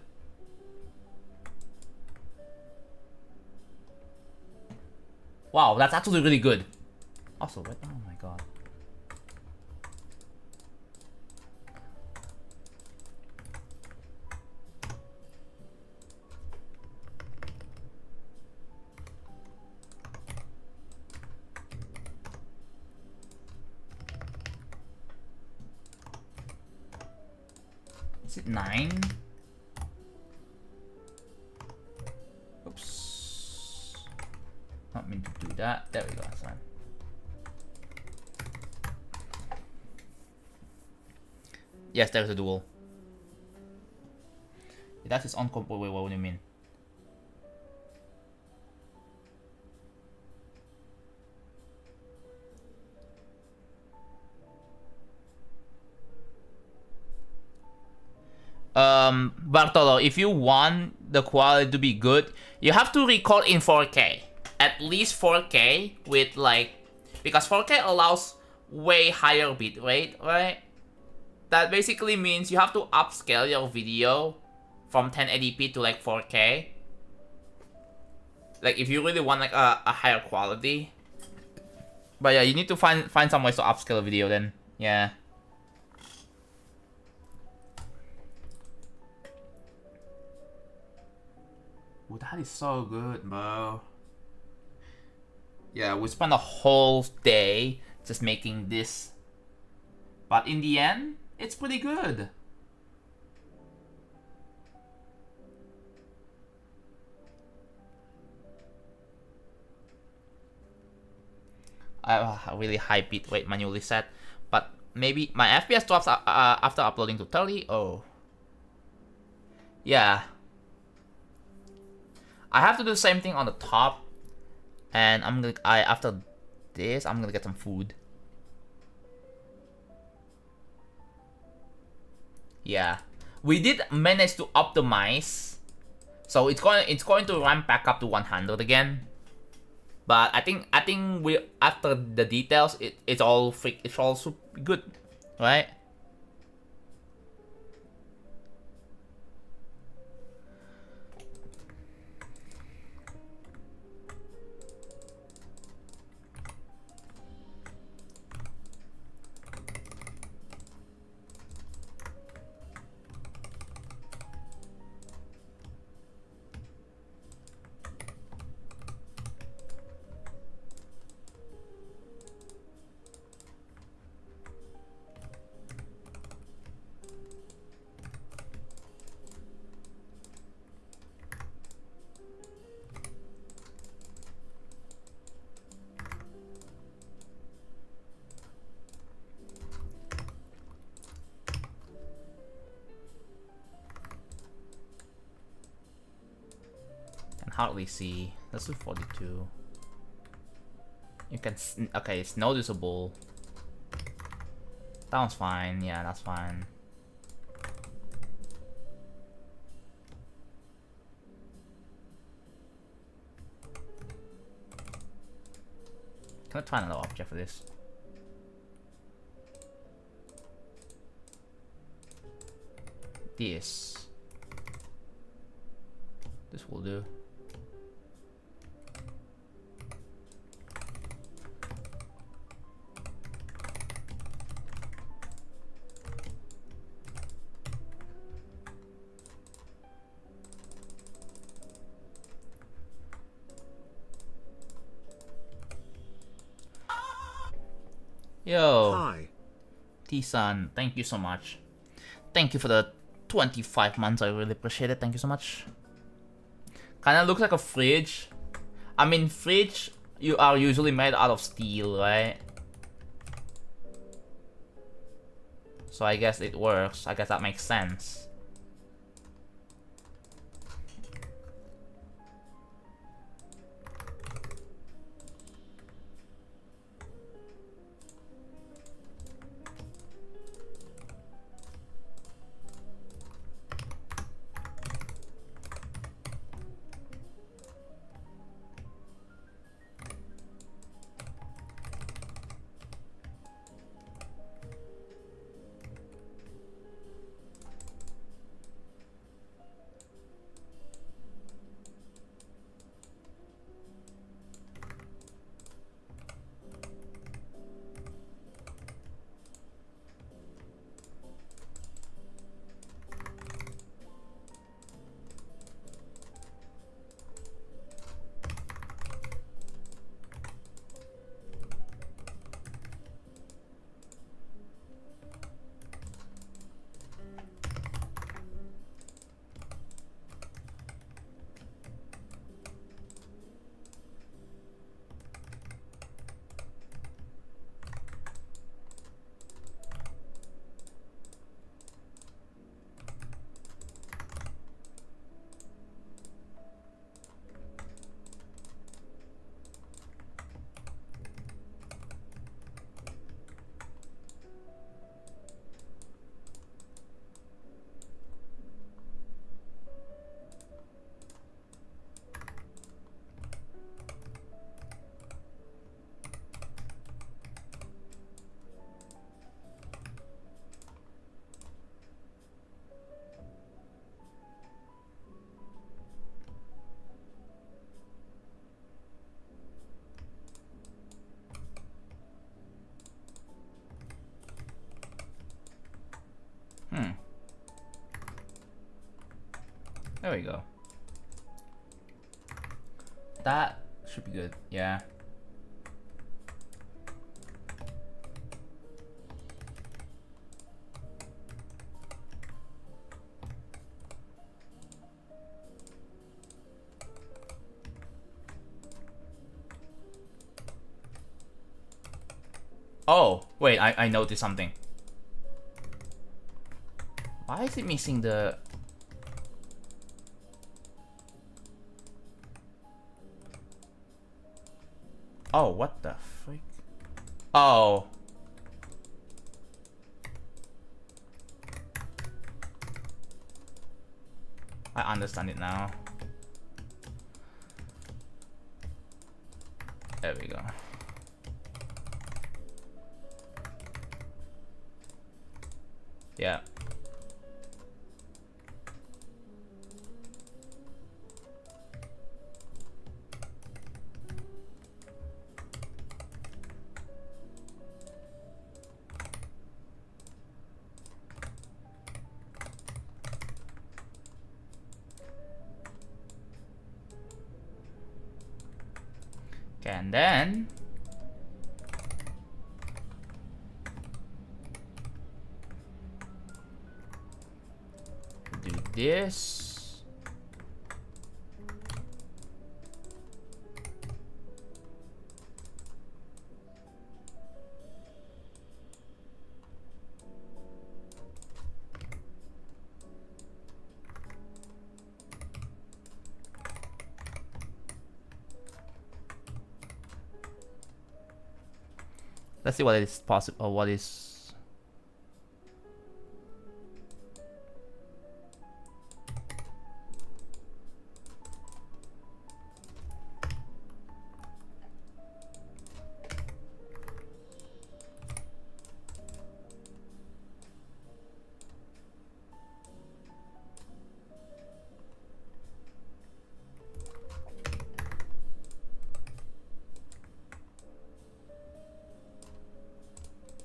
Wow, that's actually really good. Also, what? Oh my god. Is it 9? Oops. Not meant to do that. There we go, that's fine. Yes, there's a dual. That's his on-comp. Wait, what do you mean? Bartolo, if you want the quality to be good, you have to record in 4K. At least 4K with like, because 4K allows way higher bit rate, right? That basically means you have to upscale your video from 1080p to like 4K. Like if you really want like a higher quality. But yeah, you need to find some ways to upscale a video then. Yeah. Ooh, that is so good, bro. Yeah, we spent a whole day just making this. But in the end, it's pretty good. I have a really high bit rate manually set, but maybe my FPS drops after uploading to 30. Oh, yeah. I have to do the same thing on the top, and after this I'm gonna get some food. Yeah, we did manage to optimize, so it's going to ramp back up to 100 again. But I think we, after the details, it's all super good, right? Hardly see. Let's do 42. You can okay, it's noticeable. That one's fine. Yeah, that's fine. Can I try another object for this? This will do. Yo, Hi. T-San, thank you so much. Thank you for the 25 months, I really appreciate it. Thank you so much. Kinda looks like a fridge. I mean, fridge, you are usually made out of steel, right? So I guess it works. I guess that makes sense. There we go. That should be good, yeah. Oh, wait, I noticed something. Why is it missing the... Oh, what the freak? Oh. I understand it now. There we go. Yeah. Okay, and then do this. Let's see what is possible, or what is...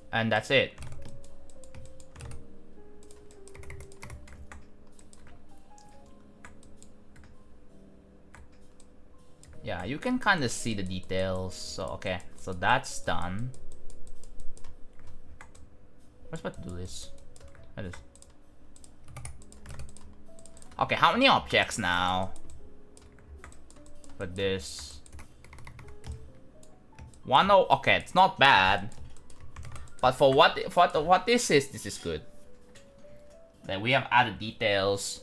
And that's it. Yeah, you can kind of see the details. So, okay, so that's done. We're supposed to do this. Okay, how many objects now? For this. One, oh, okay, it's not bad. But for what this is good. Then we have added details.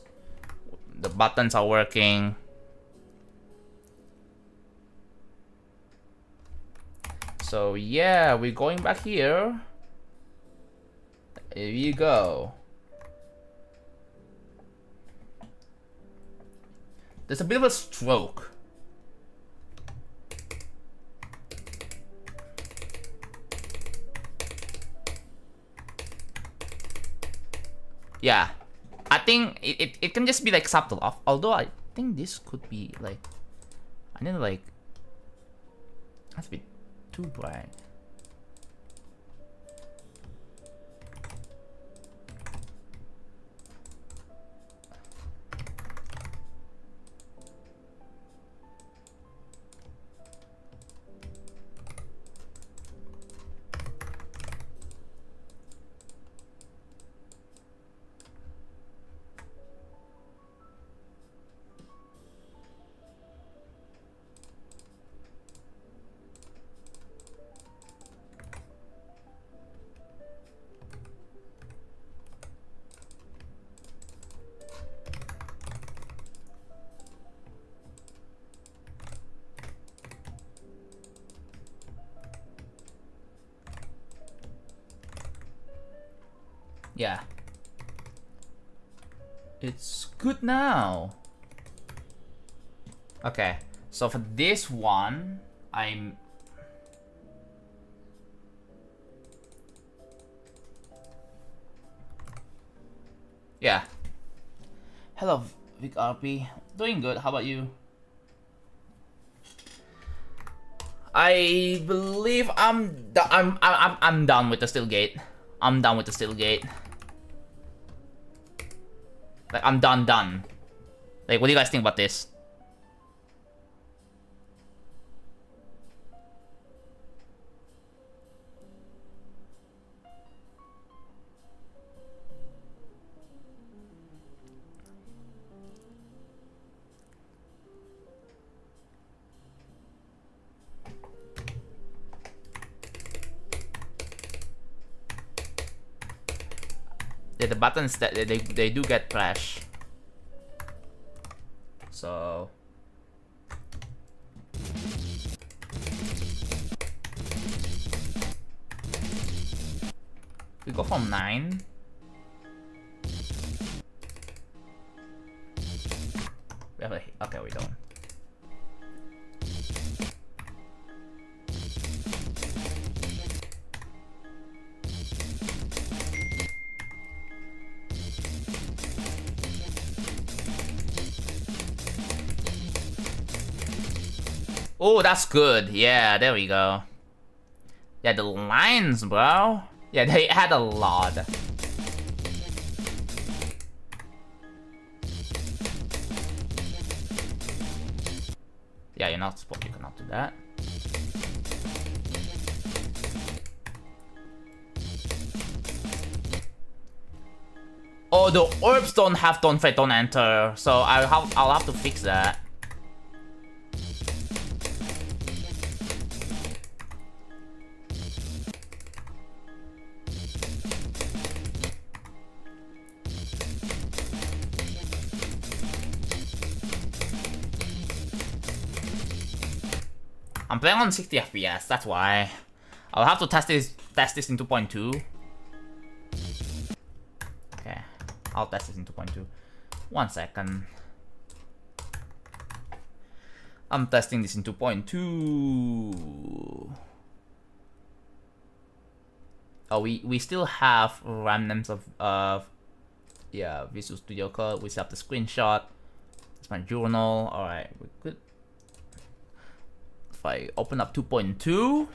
The buttons are working. So yeah, we're going back here. Here you go. There's a bit of a stroke. Yeah, I think it can just be like subtle. Although I think this could be like, I need to like, that's a bit too bright. Yeah. It's good now. Okay, so for this one, yeah. Hello, Vic RP. Doing good. How about you? I believe I'm done with the steel gate. I'm done with the steel gate. Like I'm done. Like, what do you guys think about this? Yeah, the buttons that they do get trash. So we go from 9. We have a, okay, we don't. Oh, that's good. Yeah, there we go. Yeah, the lines, bro. Yeah, they add a lot. Yeah, you're not supposed to, you cannot do that. Oh, the orbs don't have don't fight, don't enter, so I'll have to fix that. I'm playing on 60 FPS, that's why. I'll have to test this in 2.2. Okay, I'll test this in 2.2. 1 second. I'm testing this in 2.2. Oh, we still have remnants of yeah, Visual Studio Code. We still have the screenshot. It's my journal. All right, we're good. If I open up 2.2,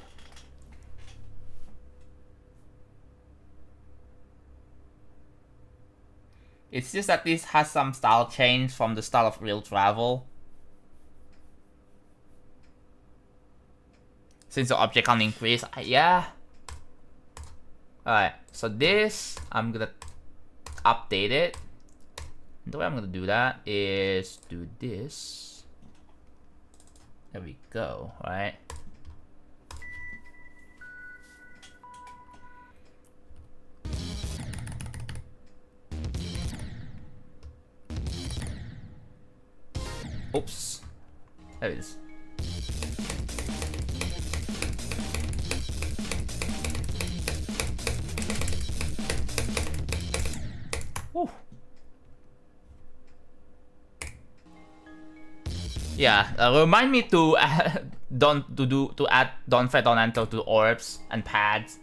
it's just that this has some style change from the style of real travel. Since the object count increase, yeah. Alright, so this, I'm gonna update it. The way I'm gonna do that is do this. There we go, right? Oops. There it is. Woo. Yeah, remind me to add, to add don't fight don't enter to orbs and pads.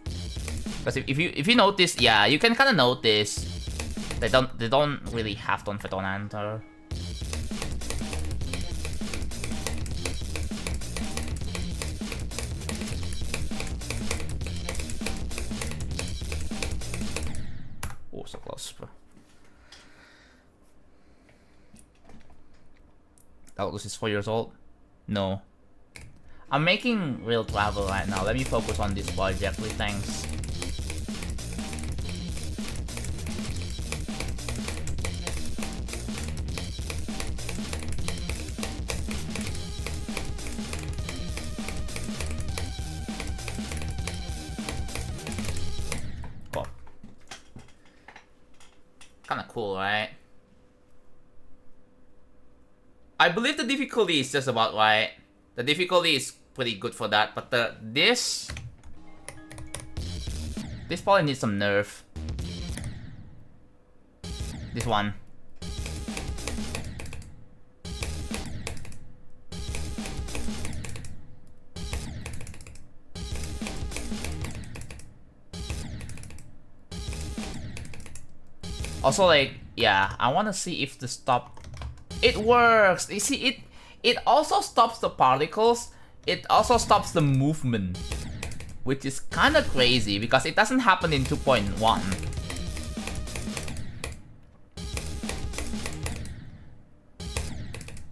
Because if you notice, yeah, you can kind of notice they don't really have don't fight don't enter. Oh, so close, bro. Doubtless is 4 years old? No. I'm making real travel right now. Let me focus on this project with thanks. Cool. Kinda cool, right? I believe the difficulty is just about right. The difficulty is pretty good for that, but this probably needs some nerf. This one. Also, like, yeah, I want to see if the stop. It works. You see, it also stops the particles. It also stops the movement, which is kind of crazy because it doesn't happen in 2.1.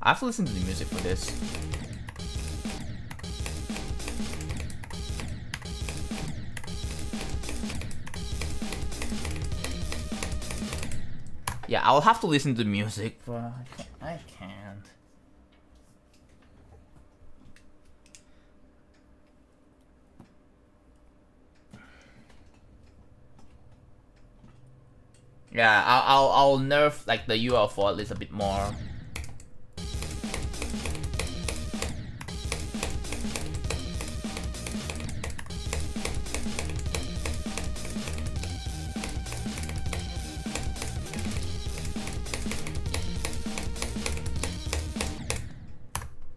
I have to listen to the music for this. Yeah, I'll have to listen to the music, but I can't. Yeah, I'll nerf like the UL for at least a bit more.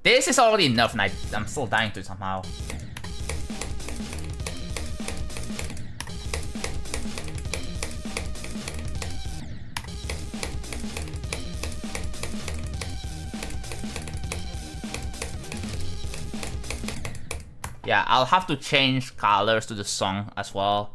This is already enough, and I'm still dying to somehow. Yeah, I'll have to change colors to the song as well.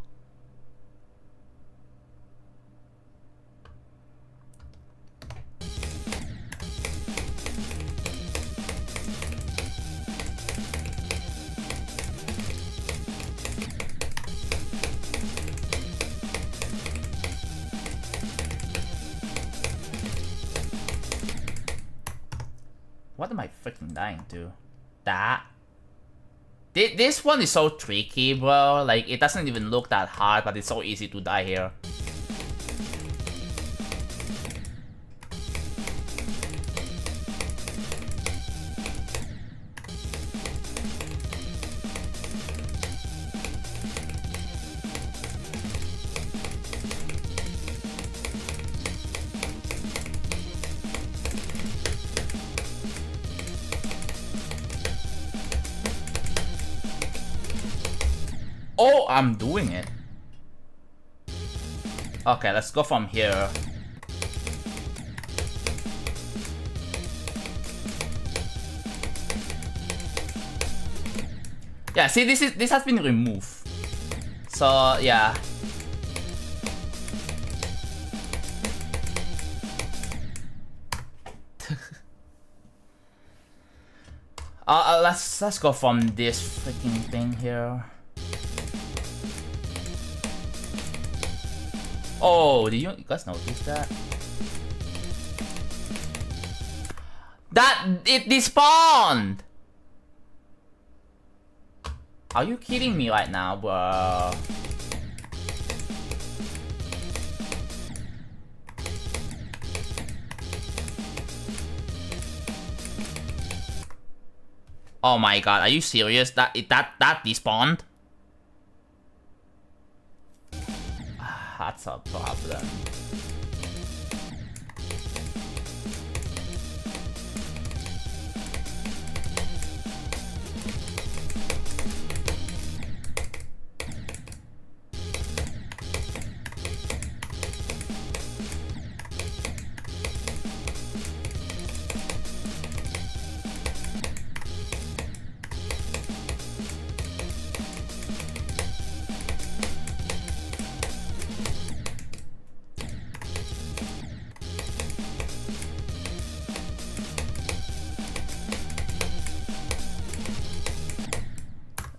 What am I freaking dying to? That? This one is so tricky, bro. Like, it doesn't even look that hard, but it's so easy to die here. Oh, I'm doing it. Okay, let's go from here. Yeah, see, this has been removed. So yeah. Let's go from this freaking thing here. Oh, did you guys notice that? It despawned! Are you kidding me right now, bro? Oh my god, are you serious? That despawned? That's a problem.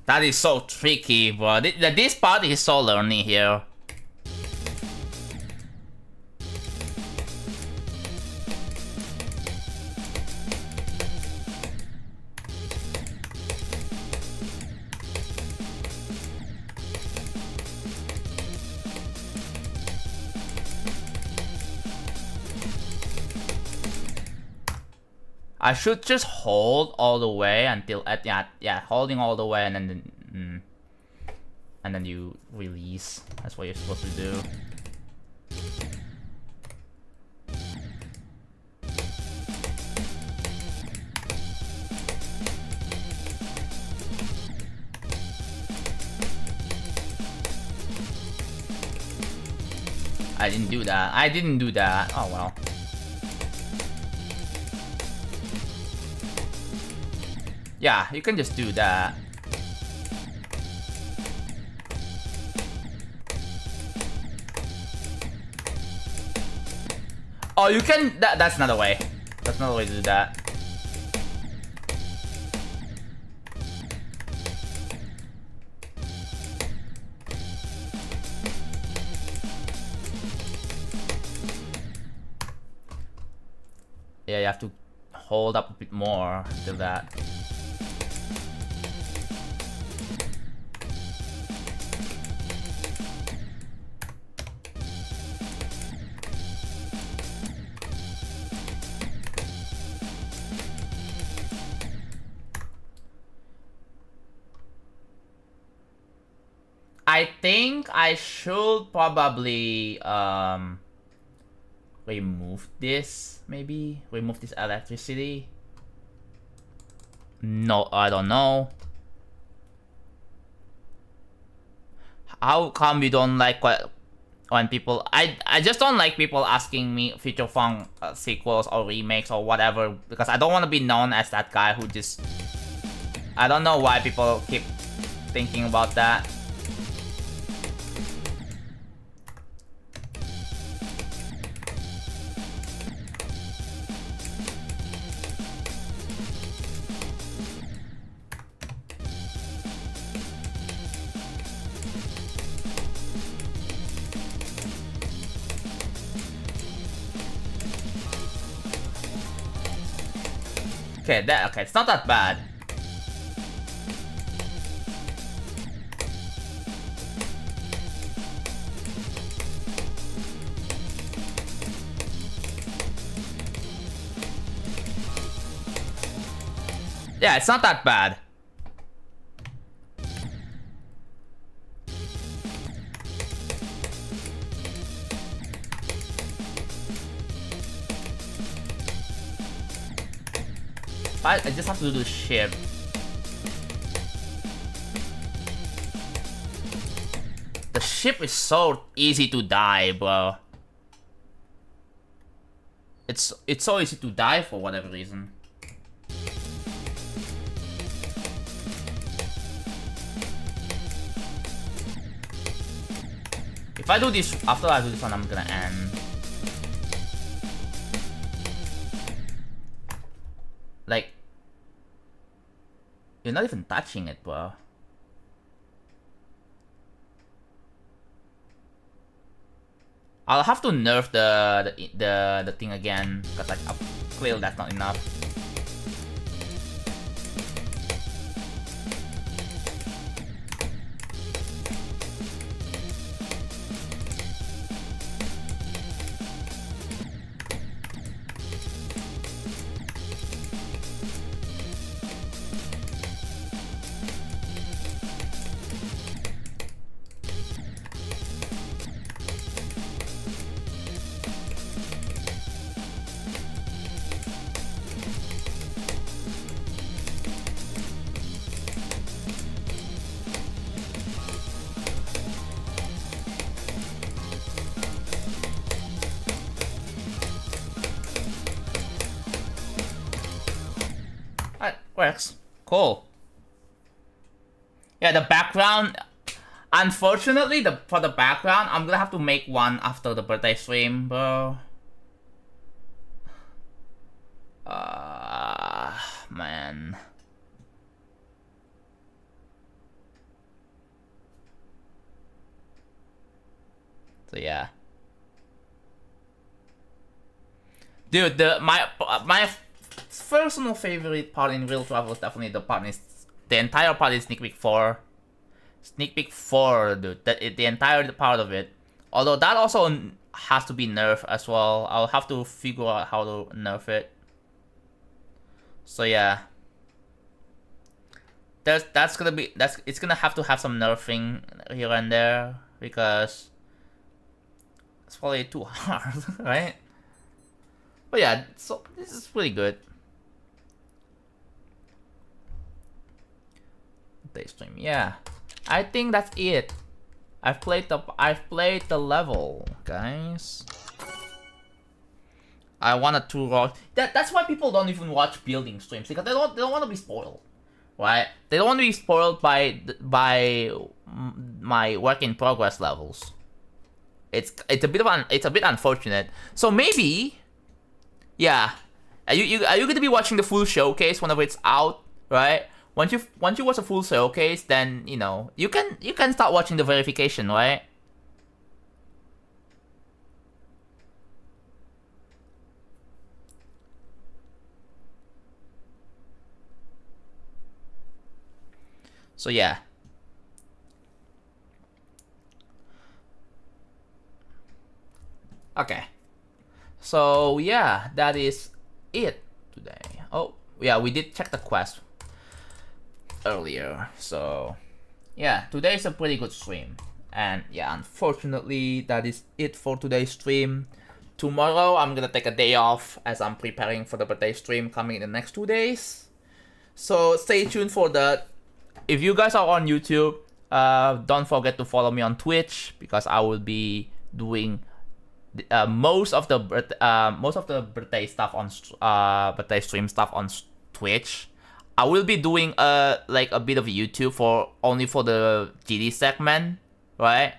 That is so tricky, bro. This part is so lonely here. I should just hold all the way until yeah, holding all the way and then you release. That's what you're supposed to do. I didn't do that. I didn't do that. Oh well. Yeah, you can just do that. Oh, you can. That's another way. That's another way to do that. Yeah, you have to hold up a bit more to that. I think I should probably remove this, maybe? Remove this electricity? No, I don't know. How come you don't like when people... I just don't like people asking me Future Funk sequels or remakes or whatever, because I don't want to be known as that guy who just... I don't know why people keep thinking about that. Okay, it's not that bad. Yeah, it's not that bad. I just have to do the ship. The ship is so easy to die, bro. It's so easy to die for whatever reason. If I do this, after I do this one, I'm gonna end. Like, you're not even touching it, bro. I'll have to nerf the thing again, because like clearly that's not enough. Works. Cool. Yeah, the background. Unfortunately, for the background, I'm gonna have to make one after the birthday stream, bro. Man. So yeah. Dude, my personal favorite part in Real Travel is definitely the entire part is Sneak Peek 4. Sneak Peek 4, dude. The entire part of it. Although that also has to be nerfed as well. I'll have to figure out how to nerf it. So yeah. It's gonna have to have some nerfing here and there, because it's probably too hard, right? But yeah, so this is pretty good. Day stream, yeah. I think that's it. I've played the level, guys. I wanted to watch. That's why people don't even watch building streams, because they don't want to be spoiled, right? They don't want to be spoiled by my work in progress levels. It's a bit unfortunate. So maybe, yeah. Are you going to be watching the full showcase whenever it's out, right? Once you watch a full showcase, then you know you can start watching the verification, right? So yeah. Okay. So yeah, that is it today. Oh yeah, we did check the quest earlier. So yeah, today is a pretty good stream. And yeah, unfortunately, that is it for today's stream. Tomorrow, I'm gonna take a day off as I'm preparing for the birthday stream coming in the next 2 days. So stay tuned for that. If you guys are on YouTube, don't forget to follow me on Twitch because I will be doing most of the birthday stuff on birthday stream stuff on Twitch. I will be doing like a bit of YouTube for only for the GD segment, right?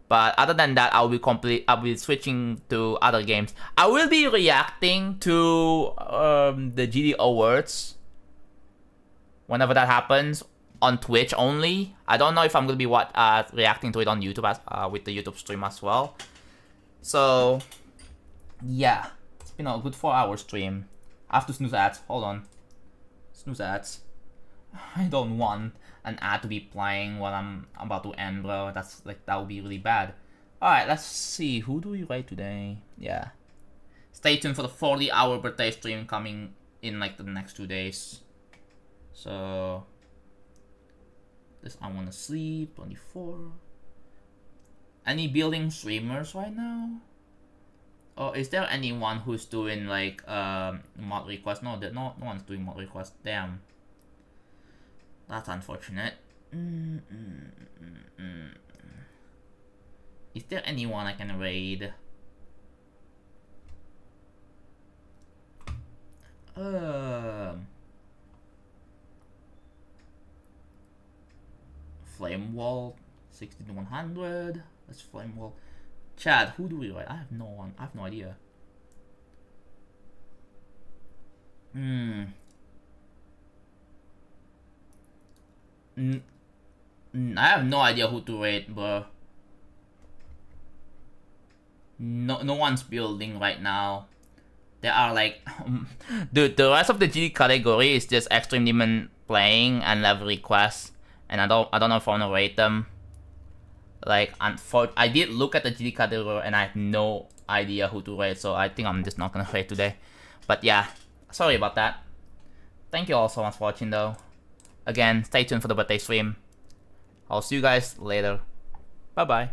But other than that, I'll be switching to other games. I will be reacting to the GD awards whenever that happens on Twitch only. I don't know if I'm gonna be reacting to it on YouTube with the YouTube stream as well. So yeah, it's been a good 4-hour stream. I have to snooze ads. Hold on. Snooze ads. I don't want an ad to be playing while I'm about to end, bro. That's like, that would be really bad. Alright, let's see. Who do we rate today? Yeah. Stay tuned for the 40-hour birthday stream coming in like the next 2 days. So this I wanna sleep, 24. Any building streamers right now? Or is there anyone who's doing like mod request? No, no one's doing mod request. Damn. That's unfortunate. Is there anyone I can raid? Flame wall, 60 to 100. Let's flame wall. Chad, who do we raid? I have no one. I have no idea. I have no idea who to raid, bro. No one's building right now. There are like the rest of the GD category is just Extreme Demon playing and level requests, and I don't know if I wanna rate them. Like, I did look at the GD category and I have no idea who to rate, so I think I'm just not gonna rate today. But yeah, sorry about that. Thank you all so much for watching though. Again, stay tuned for the birthday stream. I'll see you guys later. Bye bye.